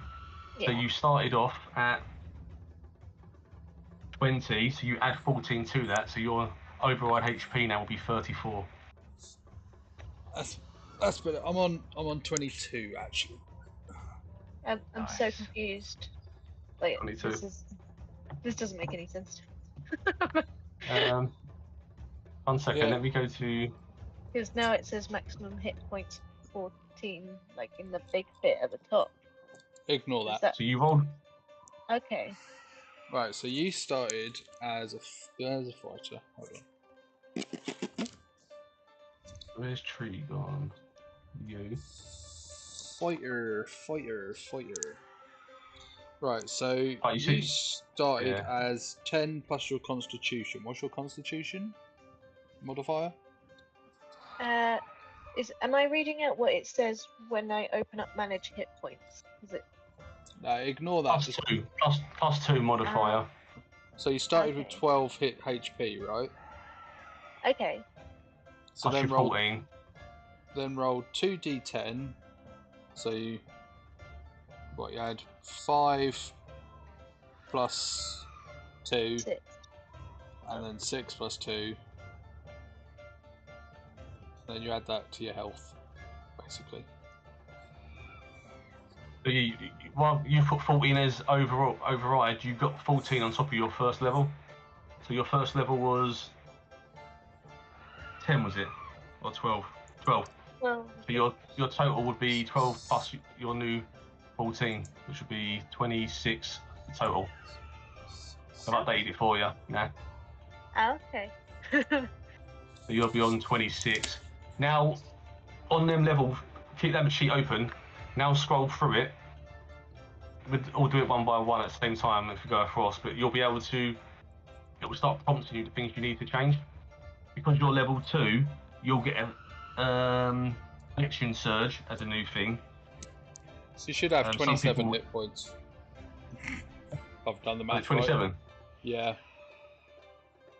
So Yeah. you started off at 20, so you add 14 to that, so your override HP now will be 34. That's better. I'm on 22 actually. I'm so Nice. confused. Like, 22. this doesn't make any sense. 1 second, Yeah. let me go to. Because now it says maximum hit points 14, like in the big bit at the top. Ignore Is that. So you rolled. Okay. Right, so you started as a fighter. Hold on. Where's Tree gone? You. Fighter. Right, so Oh, you started yeah. as 10 plus your constitution. What's your constitution modifier? Am I reading out what it says when I open up manage hit points? Is it No, ignore that. Plus two modifier. So you started with Okay. 12 hit HP, right? okay? So Plus then your roll 14. Then roll 2d10. So you had 5 plus 2, 6. and then 6 plus 2. Then you add that to your health, basically. But you put 14 as override. You got 14 on top of your first level. So your first level was 10, was it? Or 12? 12. Well, So your total would be 12 plus your new 14, which would be 26 total. I've updated it for you now. okay. So you'll be on 26. Now, on them level, keep that sheet open. Now scroll through it. We'll do it one by one at the same time if you go across, but you'll be able to, it will start prompting you the things you need to change. Because you're level 2, you'll get a connection surge as a new thing. So you should have 27 people- hit points. I've done the math 27. right. Yeah.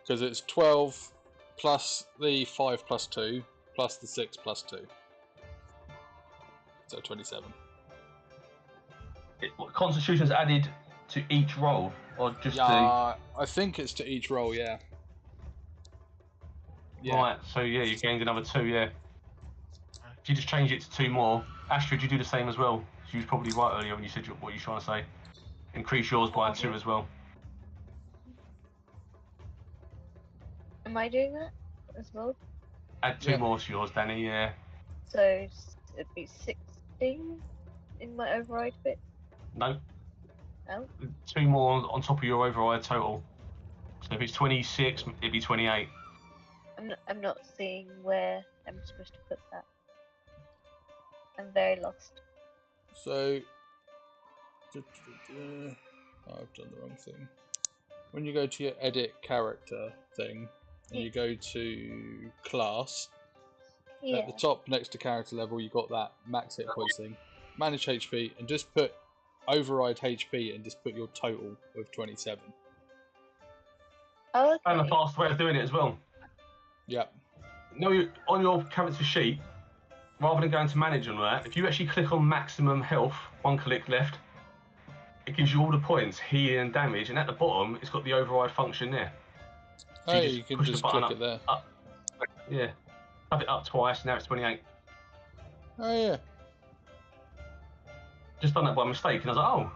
Because it's 12 plus the 5 plus 2 plus the 6 plus 2. So 27. Constitution's added to each roll, or just Yeah, I think it's to each roll, yeah. Right, so yeah, you gained another 2, yeah. If you just change it to 2 more, Astrid, you do the same as well. You was probably right earlier when you said what you're trying to say. Increase yours by 2 as well. Am I doing that as well? Add 2 more to yours, Danny, yeah. So it'd be 16 in my override bit. No. Oh. 2 more on top of your override total. So if it's 26, it'd be 28. I'm not seeing where I'm supposed to put that. I'm very lost. So, I've done the wrong thing. When you go to your edit character thing, and you go to class, Yeah. at the top next to character level, you got that max hit points thing. Manage HP, and just put override HP, and just put your total of 27. Oh, okay. And a fast way of doing it as well. Yep. No, on your character sheet, rather than going to manage and that, if you actually click on maximum health, 1 click left, it gives you all the points, healing and damage, and at the bottom, it's got the override function there. So Hey, you can push the just button click it there. Up. Yeah. Have it up twice, now it's 28. Oh yeah. Just done that by mistake, and I was like, oh.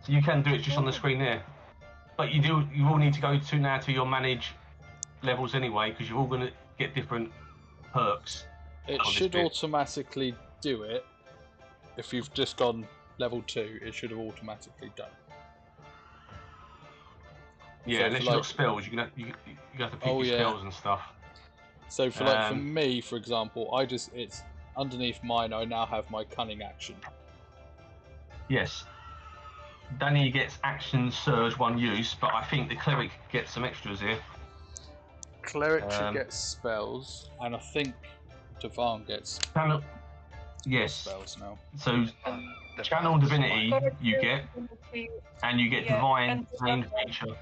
So you can do it just on the screen there. But you will need to go to your manage levels anyway, because you're all going to get different perks. It on this should bit. automatically do it. If you've just gone level 2, it should have automatically done. Yeah, So unless for you've got like- spells, you have to pick Oh, your yeah. spells and stuff. So for for Um, me, for example, it's underneath mine. I now have my cunning action. Yes. Danny gets action surge 1 use, but I think the cleric gets some extras here. Cleric should Um, get spells, and I think Dewahn gets Channel, yes. spells now. So The channel first divinity one. you get, and you get Yeah, divine and domain divine. feature.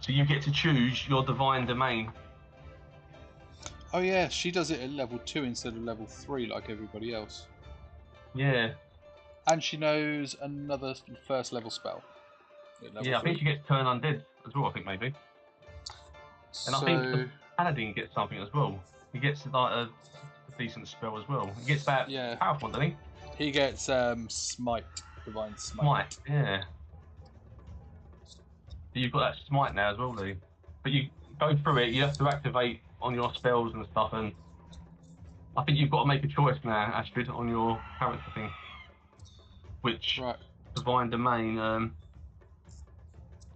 So you get to choose your divine domain. Oh yeah, she does it at level 2 instead of level 3 like everybody else. Yeah. And she knows another first level spell. At level Yeah, I think 3. you get turn undead as well, I think maybe. And I think the paladin gets something as well. He gets like a decent spell as well. He gets that Yeah. powerful one, doesn't he? he gets smite, divine smite. Smite, yeah. So you've got that smite now as well, Lee. But you go through it, you have to activate on your spells and stuff, and I think you've got to make a choice now, Astrid, on your character thing. Which Right. divine domain,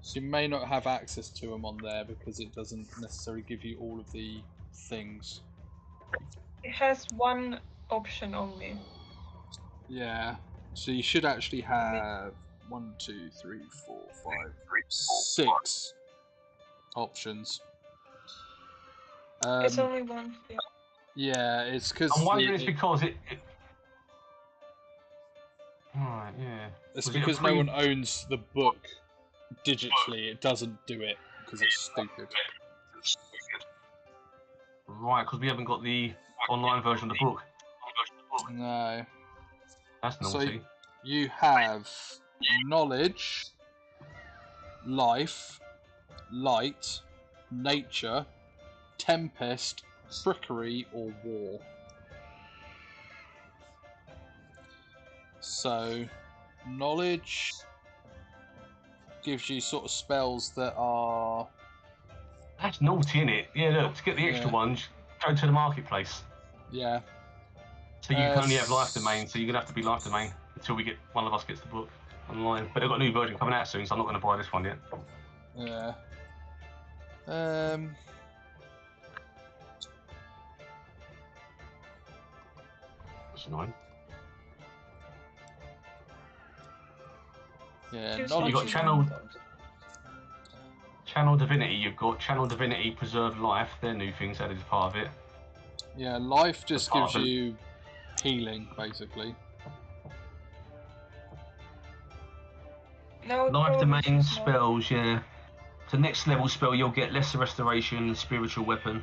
So you may not have access to them on there because it doesn't necessarily give you all of the things. It has one option only. Yeah. So you should actually have 1, 2, 3, 4, 5, 6 options. It's only one thing. Yeah, it's because I'm wondering it's because it... Right, yeah. It's because no one owns the book digitally. It doesn't do it because it's stupid. Right, because we haven't got the online version of the book. No. That's So naughty. you have knowledge, life, light, nature, tempest, trickery, or war. So, knowledge gives you sort of spells that are... That's naughty, innit? Yeah, look, to get the extra Yeah. ones, go to the marketplace. Yeah. So you can only have life domain, so you're going to have to be life domain until one of us gets the book online. But they've got a new version coming out soon, so I'm not going to buy this one yet. Yeah. That's annoying. Yeah, Choose knowledge. You've got is- Channel Divinity, you've got Channel Divinity, Preserve Life, they're new things added as part of it. Yeah, life just That's part gives of it. you healing, basically. No, Life probably domain choose more. spells, yeah. So next level spell, you'll get Lesser Restoration and Spiritual Weapon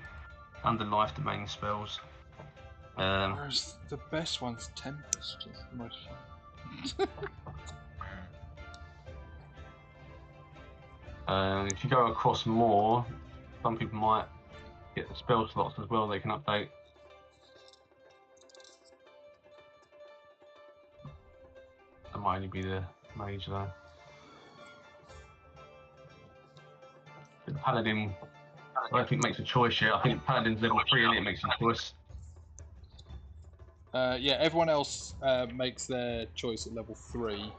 under life domain spells. Whereas the best one's Tempest. It's the most fun. If you go across more, some people might get the spell slots as well, they can update. That might only be the mage though. The Paladin, I don't think makes a choice yet. I think Paladin's level 3 and it makes a choice. Yeah, everyone else makes their choice at level 3,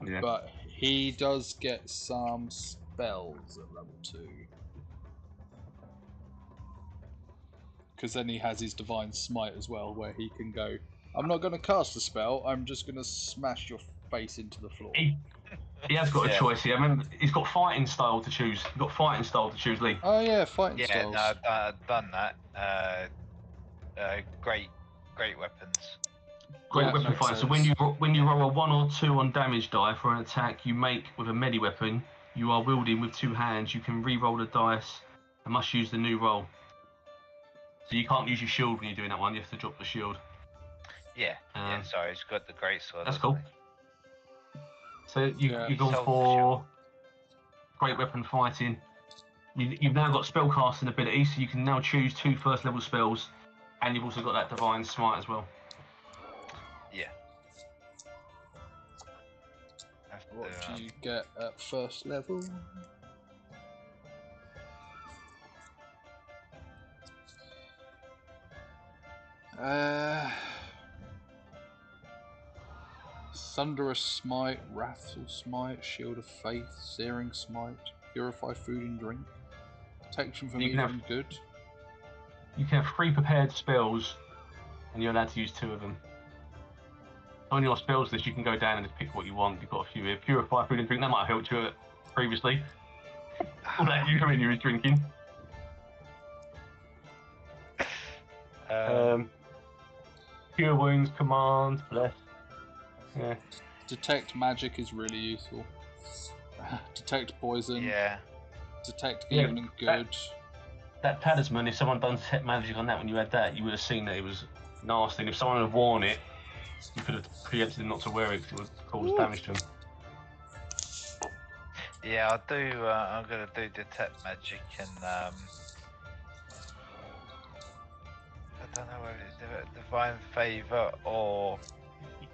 Yeah. but he does get some spells at level 2. Because then he has his Divine Smite as well, where he can go, I'm not going to cast a spell, I'm just going to smash your face into the floor. He has got a Yeah. choice here. I remember, he's got fighting style to choose. He's got fighting style to choose, Lee. Oh yeah, fighting Yeah, styles. no, I've done that. Great weapons. Great Yeah, weapon makes fighter. So sense. when you roll a 1 or 2 on damage die for an attack you make with a melee weapon, you are wielding with 2 hands. You can re-roll the dice and must use the new roll. So you can't use your shield when you're doing that one. You have to drop the shield. Yeah, sorry, he's got the great sword. That's hasn't cool. So you've gone Self for shield. great weapon fighting. You've now got spellcasting ability, so you can now choose 2 first level spells, and you've also got that divine smite as well. he? Yeah. That's What the, do you get at first level? Thunderous Smite, Wrathful Smite, Shield of Faith, Searing Smite, Purify Food and Drink, Protection from You can Evil have- and Good. You can have 3 prepared spells, and you're allowed to use 2 of them. On your spells list, you can go down and just pick what you want. You've got a few here. Purify Food and Drink, that might have helped you previously. That you when you were drinking. Cure Wounds, Command, Bless. Yeah. Detect Magic is really useful. Detect Poison, yeah. Detect Yeah, Evil and Good. That talisman, if someone done detect magic on that when you had that, you would have seen that it was nasty. And if someone had worn it, you could have preempted them not to wear it because it would cause damage to them. Yeah, I'll do. I'm gonna do detect magic and I don't know whether it's divine favor or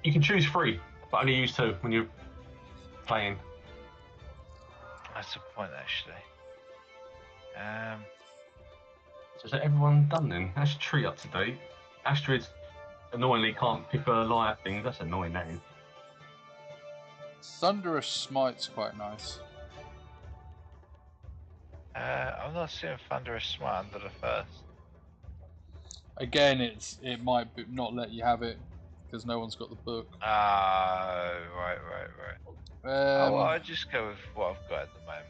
You can choose 3, but only use 2 when you're playing. that's the point actually. So is that everyone done then? That's your tree up to date. Astrid annoyingly can't pick her life things. That's annoying, that is. Thunderous Smite's quite nice. I'm not seeing Thunderous Smite under the first. Again, it might not let you have it because no one's got the book. Right. Oh, well, I'll just go with what I've got at the moment.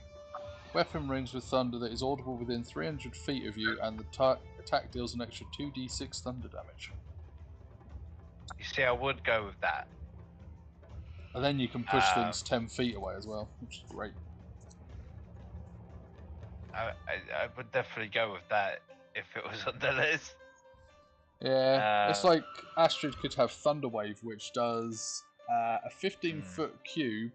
Weapon rings with thunder that is audible within 300 feet of you, and the attack deals an extra 2d6 thunder damage. You see, I would go with that. And then you can push things 10 feet away as well, which is great. I would definitely go with that if it was on the list. Yeah, it's like Astrid could have Thunder Wave, which does a 15-foot cube.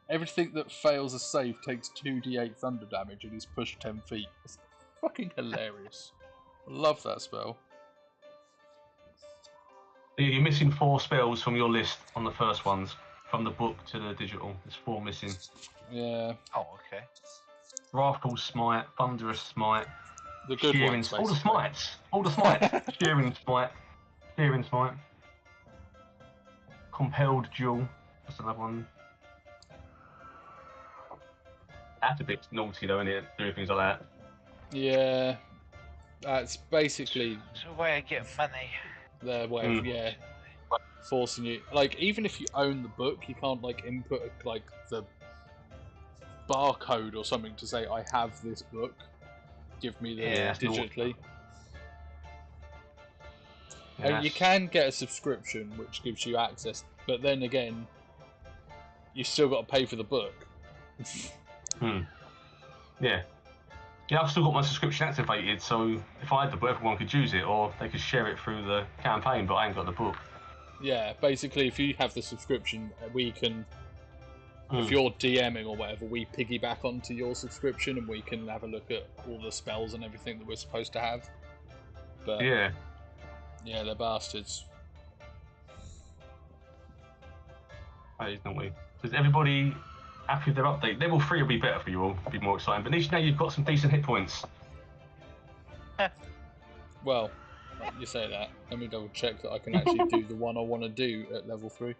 Everything that fails a save takes 2d8 thunder damage and is pushed 10 feet. It's fucking hilarious. I love that spell. You're missing 4 spells from your list on the first ones. From the book to the digital. There's 4 missing. Yeah. Oh, okay. Wrathful Smite, Thunderous Smite, The good Shearing, ones, all the basically. smites. All the smites. Shearing Smite. Compelled Duel. That's another one. That's a bit naughty though, isn't it? Doing things like that. Yeah. That's basically It's a way of getting money. their way of, forcing you. Like, even if you own the book, you can't, like, input, like, the barcode or something to say, I have this book. Give me this digitally. Yeah, You can get a subscription, which gives you access, but then again, you still got to pay for the book. Yeah. Yeah, I've still got my subscription activated, so if I had the book, everyone could use it, or they could share it through the campaign, but I ain't got the book. Yeah, basically, if you have the subscription, we can, if you're DMing or whatever, we piggyback onto your subscription and we can have a look at all the spells and everything that we're supposed to have. But Yeah. yeah, they're bastards. That is naughty. Is everybody happy with their update? Level 3 will be better for you all, be more exciting, but at least now you've got some decent hit points. Well, you say that. Let me double check that I can actually do the one I want to do at level 3.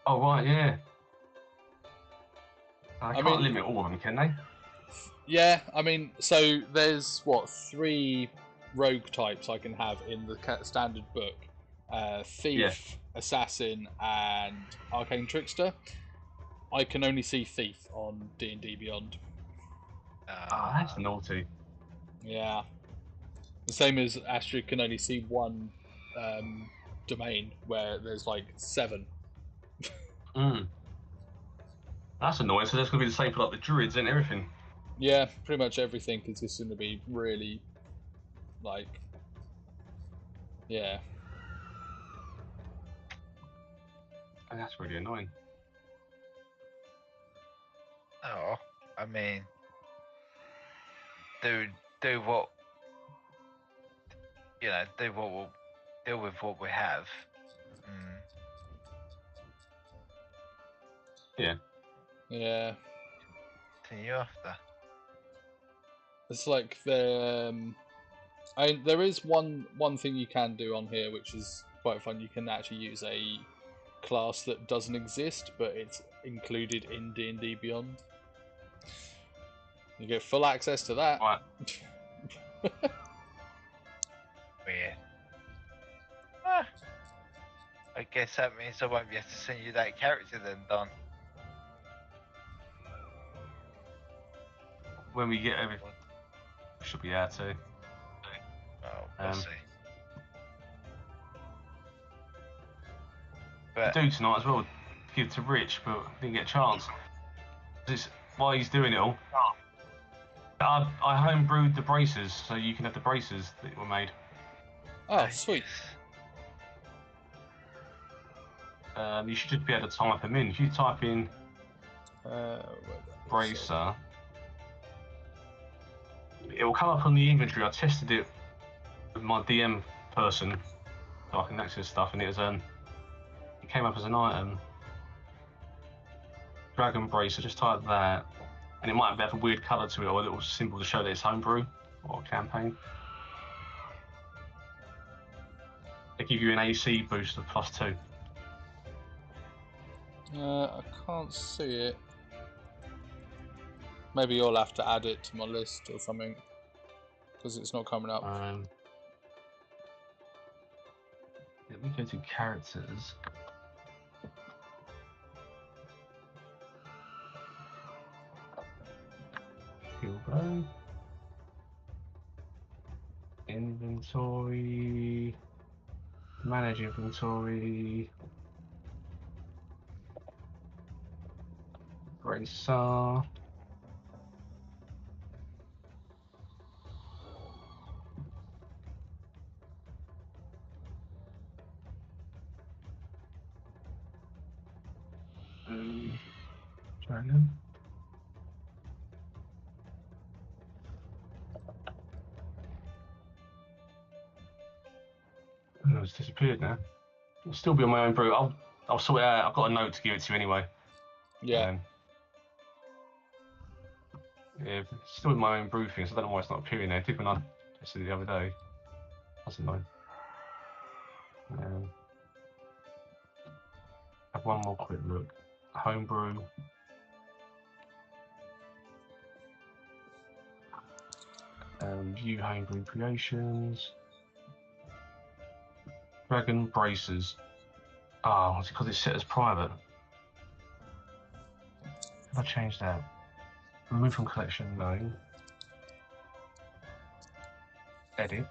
Oh, right, yeah. I Can't mean- limit all of them, can they? Yeah, I mean, so there's, 3 rogue types I can have in the standard book. Thief, Assassin, and Arcane Trickster. I can only see Thief on D&D Beyond. That's naughty. Yeah. The same as Astrid can only see one domain, where there's like 7. That's annoying, so that's going to be the same for like the druids and everything. Yeah, pretty much everything is just going to be really, like, yeah. And that's really annoying. Oh, I mean, do what, do what we'll deal with what we have. Yeah. Yeah. Continue after. It's like there is one thing you can do on here, which is quite fun. You can actually use a class that doesn't exist, but it's included in D&D Beyond. You get full access to that. Right. Weird. I guess that means I won't be able to send you that character then, Don. When we get everything, we should be able to. Oh, we'll see. I do tonight as well. Give to Rich, but didn't get a chance. While he's doing it all, I homebrewed the braces, so you can have the braces that were made. Oh, sweet. You should just be able to type them in. If you type in bracer, it will come up on the inventory. I tested it with my DM person, so I can access stuff, and it came up as an item. Dragon bracer, just type that, and it might have a weird colour to it or a little symbol to show that it's homebrew or campaign. They give you an AC boost of +2. I can't see it. Maybe you'll have to add it to my list or something, because it's not coming up. Let me go to characters. Kilbo. Inventory. Manage inventory. Bracer. Dragon. Oh, it's disappeared now. It'll still be on my own brew. I'll sort it out. I've got a note to give it to you anyway. Yeah. Yeah, it's still in my own brew thing, so I don't know why it's not appearing there. I did when I tested it the other day. That's annoying. Have one more quick look. Homebrew. View homebrew creations. Dragon braces. Oh, it's because it's set as private. Have I changed that? Remove from collection, no. Edit.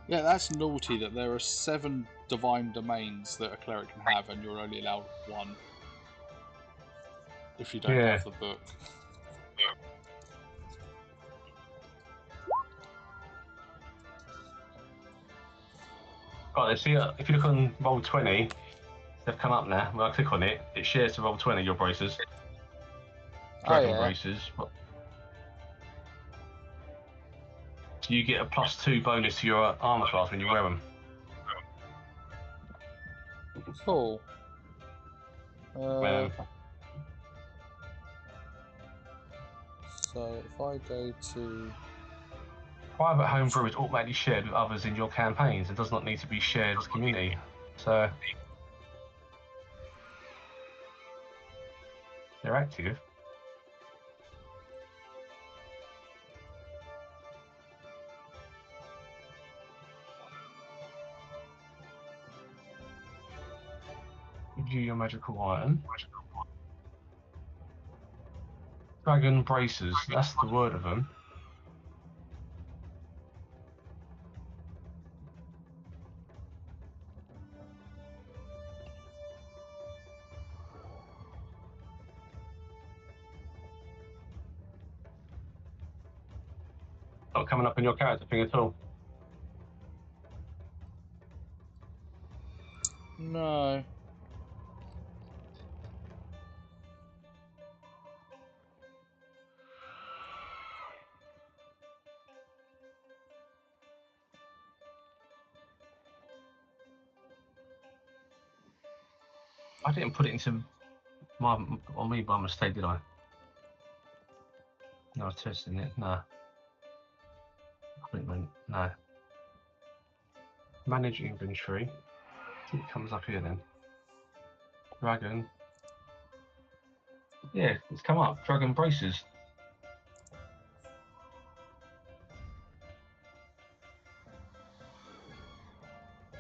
Yeah, that's naughty that there are 7 divine domains that a cleric can have, and you're only allowed 1 if you don't have the book. Right, see, if you look on Roll20, they've come up now. When I click on it, it shares to Roll20 your braces. Dragon braces. So you get a +2 bonus to your armor class when you wear them. Cool. So if I go to private homebrew is automatically shared with others in your campaigns. It does not need to be shared as community. So they're active. View your magical item. Dragon braces, that's the word of them. Not coming up in your character thing at all. No. I didn't put it into on me by mistake, did I? No, I was testing it. No. Equipment. No. Manage inventory. I think it comes up here then. Dragon. Yeah, it's come up. Dragon braces.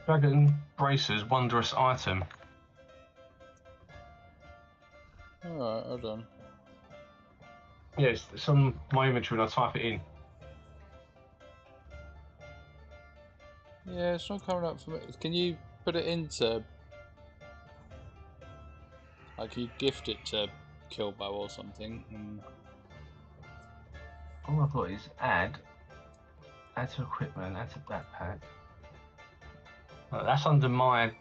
Dragon braces, wondrous item. Alright, hold on. Yes, it's on my inventory and I type it in. Yeah, it's not coming up for me. Can you put it into... Like, you gift it to Kilbo or something? All I've got is add to equipment, add to backpack. That's under my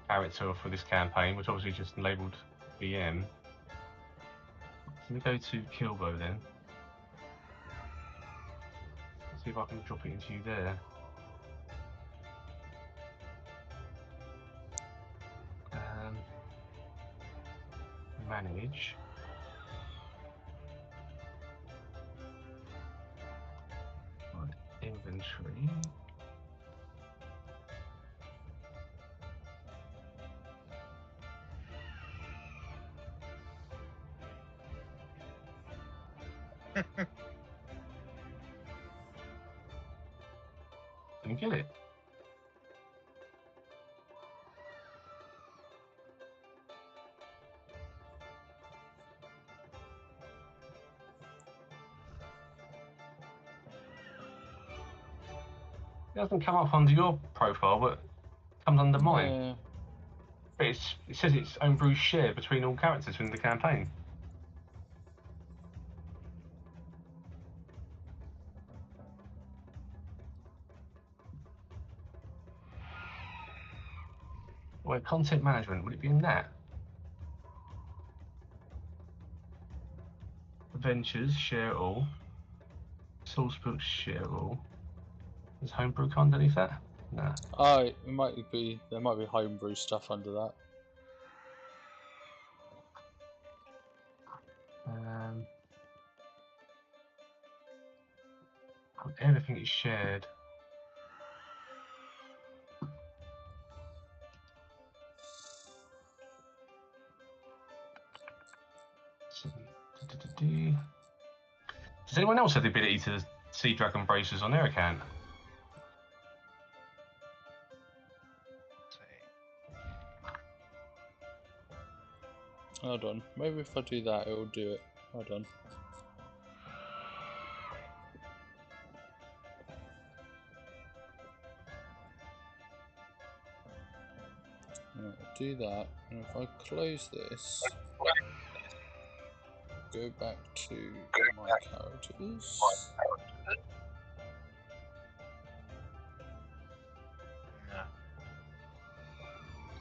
character for this campaign, which obviously just labelled BM. So we go to Kilbo then. See if I can drop it into you there. manage. Right, inventory. Can you get it? It doesn't come up under your profile, but it comes under mine. Yeah. But it says it's homebrew share between all characters in the campaign. Wait, content management, would it be in that? Adventures, share all. Sourcebooks, share all. Is homebrew underneath that? No. Oh, it might be. There might be homebrew stuff under that. Everything is shared. Does anyone else have the ability to see dragon braces on their account? Hold on. Maybe if I do that, it will do it. Hold on. Right, do that, and if I close this, go back to my characters.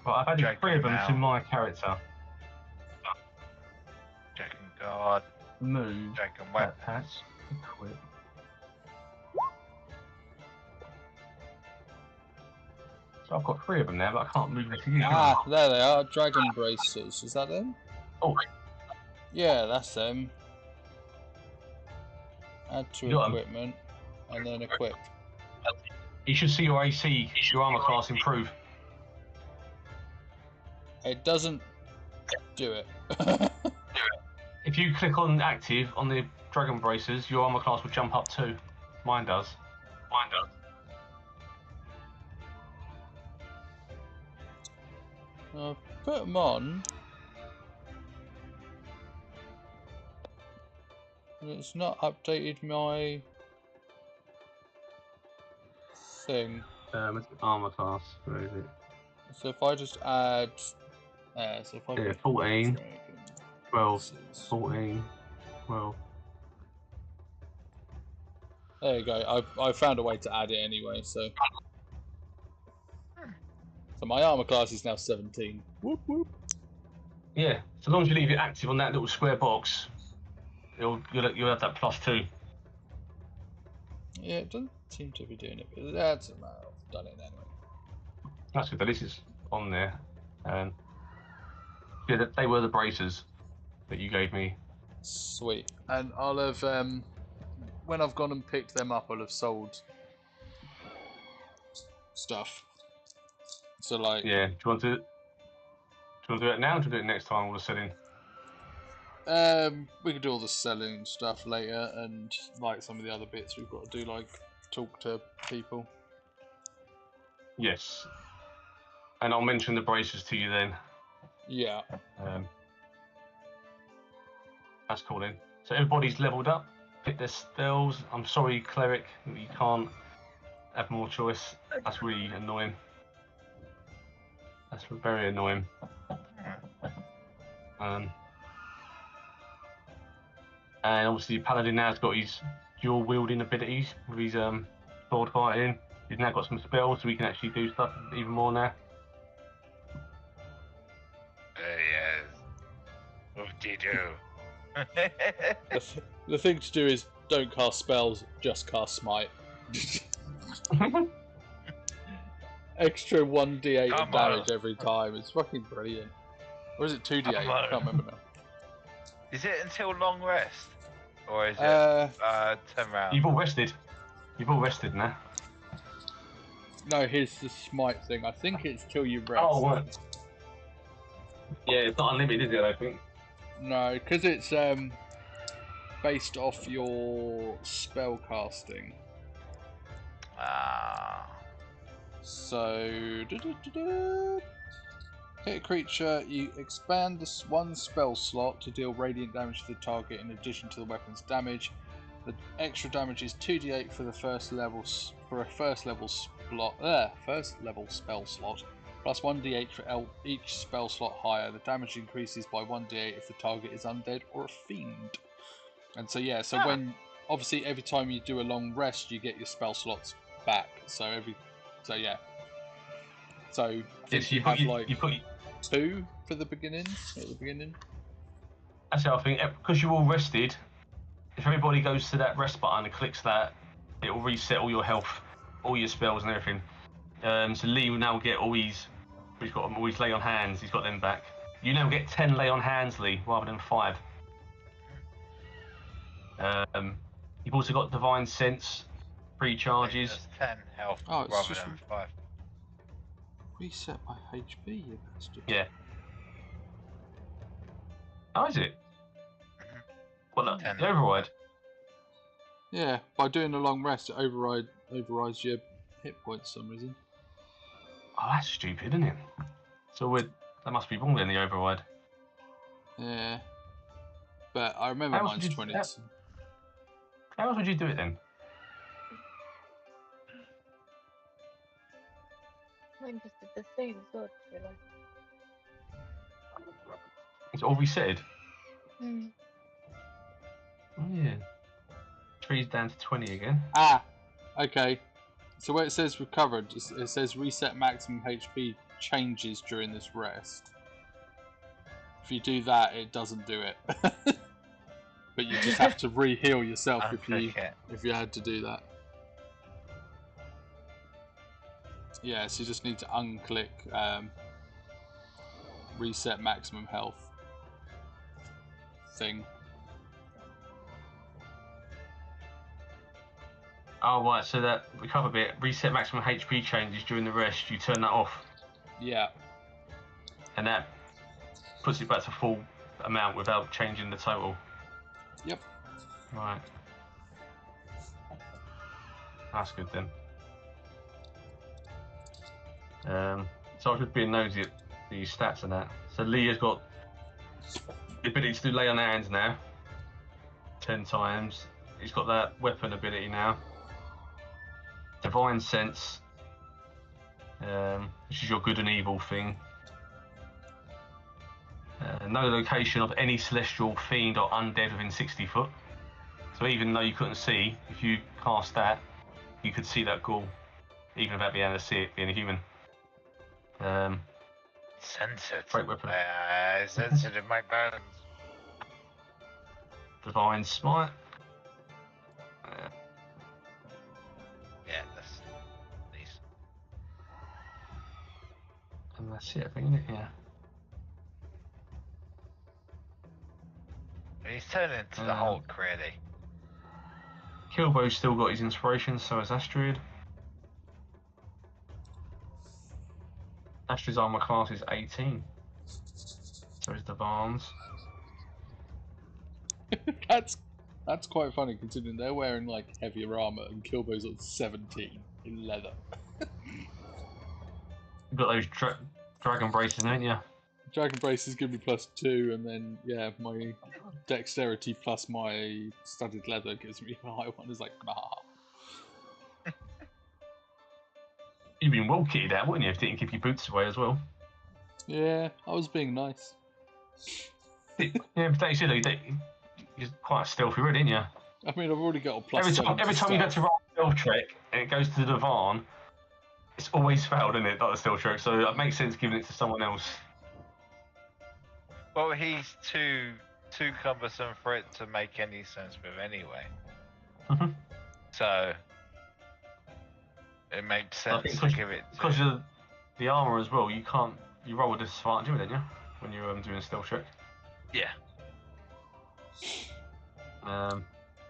Well, I've added Dragon 3 of them to now. my character. Dragon Guard, Move. Dragon Weapon. Patch. Equip. So I've got 3 of them now, but I can't move them to you. Ah, there they are. Dragon bracers. Is that them? Oh, Yeah, that's them. Add to You got 'em. equipment, and then equip. you should see your AC, your armor class improve. It doesn't do it. If you click on active on the dragon braces, your armor class will jump up too. Mine does. Mine does. I'll put them on. It's not updated my thing. It's armor class. Where is it? So if I just add, so if I Yeah, put 14, dragon 12, braces. 14, 12. There you go. I found a way to add it anyway. So my armor class is now 17. Whoop whoop. Yeah, so long as you leave it active on that little square box, you'll have that +2. Yeah, it doesn't seem to be doing it, but that's a matter. I've done it anyway. That's good. At least it's on there. Yeah, they were the braces that you gave me. Sweet. And I'll have when I've gone and picked them up, I'll have sold stuff. So like, Yeah. Do you want to do it now? Or do you do it next time? All the selling. we could do all the selling stuff later, and like some of the other bits we've got to do, like talk to people. Yes. And I'll mention the braces to you then. Yeah. That's cool then. So everybody's leveled up, pick their spells. I'm sorry, cleric, you can't have more choice. That's really annoying. That's very annoying. And obviously Paladin now's got his dual wielding abilities with his sword fighting. He's now got some spells, so he can actually do stuff even more now. Yes. What do you do? The thing to do is don't cast spells, just cast smite. Extra 1d8 of Come damage on. every time. It's fucking brilliant. Or is it 2d8? I Come on. can't remember now. Is it until long rest? Or is it 10 rounds? You've all rested. You've all rested now. No, here's the smite thing. I think it's till you rest. Oh, right. Yeah, it's not unlimited, is it, I think? No, because it's based off your spell casting. Ah. So, hit a creature, you expand this one spell slot to deal radiant damage to the target in addition to the weapon's damage. The extra damage is 2d8 for the first level spell slot, plus 1d8 for each spell slot higher. The damage increases by 1d8 if the target is undead or a fiend. And so yeah, when obviously every time you do a long rest, you get your spell slots back. So yeah. So I think you have like 2 for the beginning. At the beginning. That's it. I think because you're all rested, if everybody goes to that rest button and clicks that, it will reset all your health, all your spells and everything. So Lee will now get all his. He's got all his lay on hands. He's got them back. You now get 10 lay on hands, Lee, rather than 5. You've also got Divine Sense, 3 charges. That's 10 health rather than 5. Reset my HP, you bastard. Yeah. How is it? Well, the override. Yeah, by doing a long rest, it overrides your hit points for some reason. Oh, that's stupid, isn't it? So that must be wrong then, the override. Yeah. But I remember mine's 20. How else would you do it then? Mine just did the same as well, I realise. It's all resetted? Hmm. Oh, yeah. 3's down to 20 again. Ah! Okay. So where it says recovered, it says reset maximum HP changes during this rest. If you do that, it doesn't do it. But you just have to re-heal yourself if you had to do that. Yeah, so you just need to unclick reset maximum health thing. Oh, right, so that recover bit, reset maximum HP changes during the rest, you turn that off. Yeah. And that puts it back to full amount without changing the total. Yep. Right. That's good then. So I was just being nosy at the stats and that. So Lee has got the ability to do lay on hands now. 10 times. He's got that weapon ability now. Divine Sense. Which is your good and evil thing. No location of any celestial fiend or undead within 60 foot. So even though you couldn't see, if you cast that, you could see that ghoul, even without being able to see it, being a human. Censored. Great weapon. Censored in my bones. Divine Smite. Yeah, that's these. And that's it, I think, isn't it? Yeah. He's turning into the Hulk, really. Kilbo's still got his inspiration, so has Astrid. Astrid's armor class is 18. So is Devan's. That's quite funny considering they're wearing like heavier armor and Kilbo's on 17 in leather. You've got those dragon braces, haven't you? Dragon braces give me +2, and then yeah, my dexterity plus my studded leather gives me a high one. It's like nah. You've been well kitted out, wouldn't you, if you didn't keep your boots away as well? Yeah, I was being nice. Yeah, but you said you're quite stealthy, really, didn't you? I mean, I've already got a plus. Every time you get to roll a stealth check and it goes to the Dewahn, it's always failed, isn't it? Like the stealth check, so it makes sense giving it to someone else. Well, he's too cumbersome for it to make any sense with anyway. Mm-hmm. So it makes sense to give it to... Because of the armour as well, you roll a disadvantage, don't you? When you're doing a stealth check. Yeah.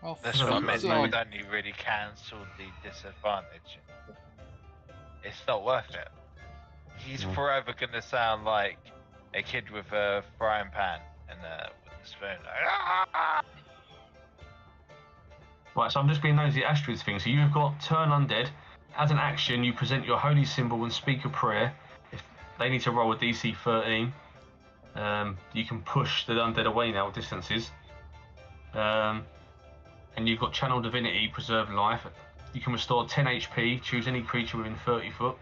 Oh, That's what I what I mean, meant. so- We've only really cancelled the disadvantage. It's not worth it. He's No. forever going to sound like a kid with a frying pan and with a spoon. Like, "Ah!" Right, so I'm just being nosy at Astrid's thing. So you've got turn undead. As an action, you present your holy symbol and speak a prayer. If they need to roll a DC 13, you can push the undead away now at distances. And you've got channel divinity, preserve life. You can restore 10 HP. Choose any creature within 30 foot.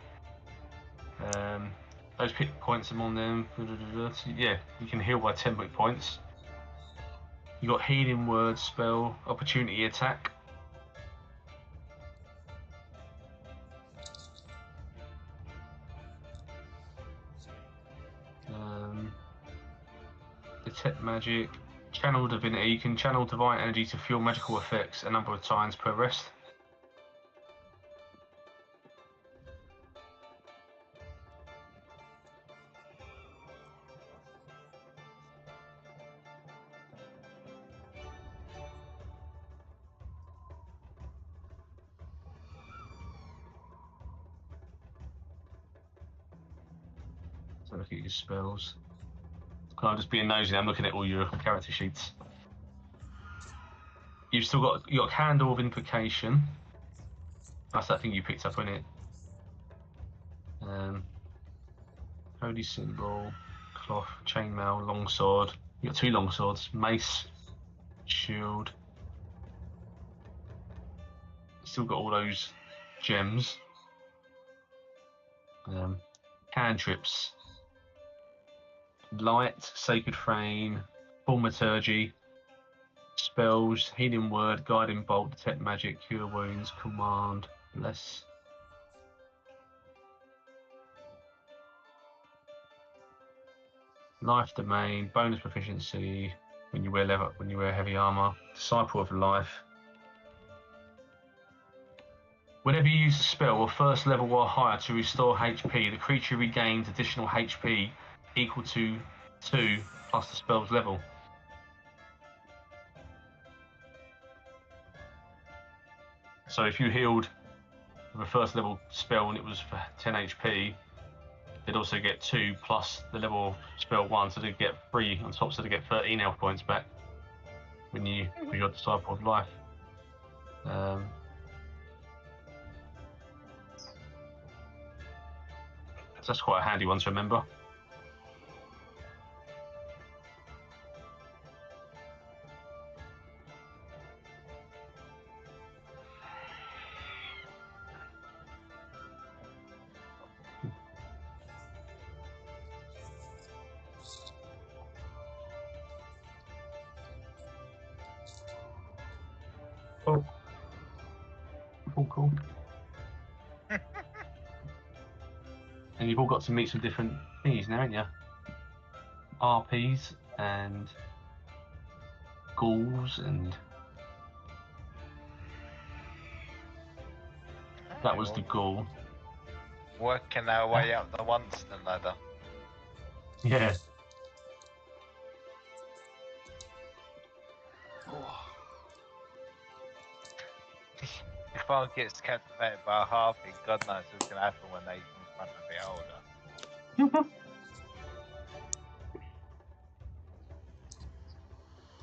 Those hit points are on them. So yeah, you can heal by 10 hit points. You got healing word, spell, opportunity attack. Detect magic, channel divinity. You can channel divine energy to fuel magical effects a number of times per rest. So look at your spells. I'm just being nosy. I'm looking at all your character sheets. You've still got Candle of Invocation. That's that thing you picked up, isn't it? Holy Symbol, Cloth, Chainmail, Longsword. You got 2 longswords, Mace, Shield. Still got all those gems. Cantrips. Light, Sacred Frame, Thaumaturgy, spells, Healing Word, Guiding Bolt, Detect Magic, Cure Wounds, Command, Bless. Life Domain, bonus proficiency when you wear heavy armor, Disciple of Life. Whenever you use a spell or first level or higher to restore HP, the creature regains additional HP equal to 2 plus the spell's level. So if you healed with a first level spell and it was for 10 HP, they'd also get 2 plus the level of spell 1, so they'd get 3 on top, so they get 13 health points back when you with your Disciple of Life. So that's quite a handy one to remember. Oh, cool. And you've all got to meet some different thingies now, haven't you? RPs and ghouls and that was the ghoul. Working our way up the Winston ladder. Yeah. If one gets captivated by a Harpy, God knows what's going to happen when they confront a beholder.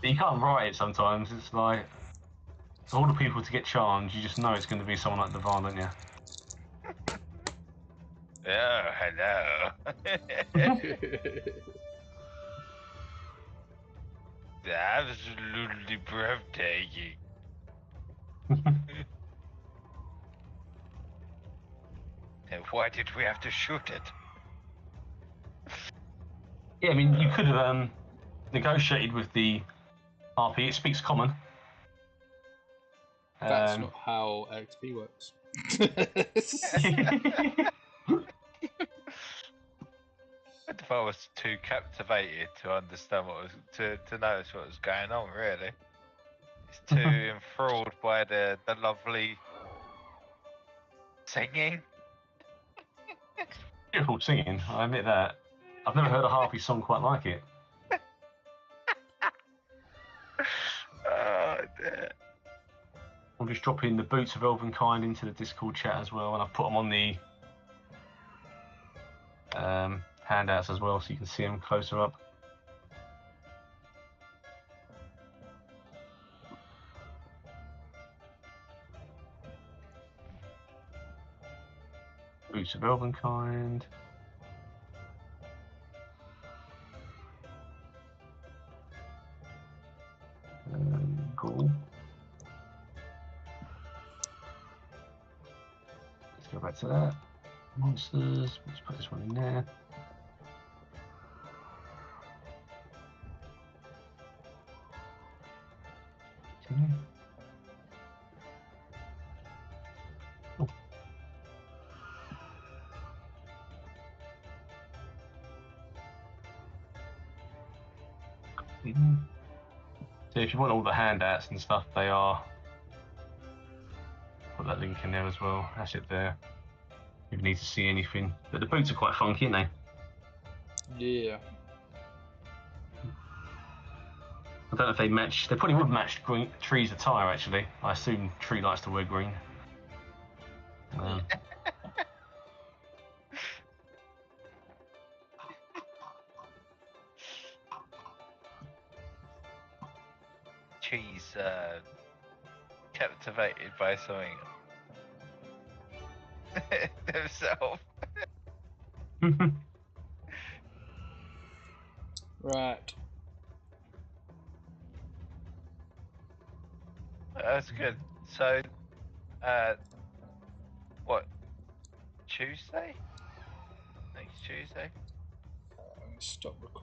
You can't write it sometimes. It's like all the people to get charmed, you just know it's going to be someone like Dewahn, don't you? Oh, hello. Absolutely breathtaking. And why did we have to shoot it? Yeah, I mean, you could have negotiated with the RP. It speaks common. That's not how XP works. If I was too captivated to understand what was to notice what was going on, really. It's too enthralled by the lovely singing. Beautiful singing, I admit that. I've never heard a Harpy song quite like it. I'm just dropping the boots of Elvenkind into the Discord chat as well, and I've put them on the handouts as well, so you can see them closer up. Boots of Elvenkind. Cool. Let's go back to that. Monsters. Let's put this one in there. Continue. Oh. So if you want all the handouts and stuff, they are. Put that link in there as well. That's it there. If you need to see anything. But the boots are quite funky, aren't they? Yeah. I don't know if they match. They probably would match green, Tree's attire, actually. I assume Tree likes to wear green. Tree's captivated by something himself. Right. That's good. So, what? Tuesday? Next Tuesday? Stop recording.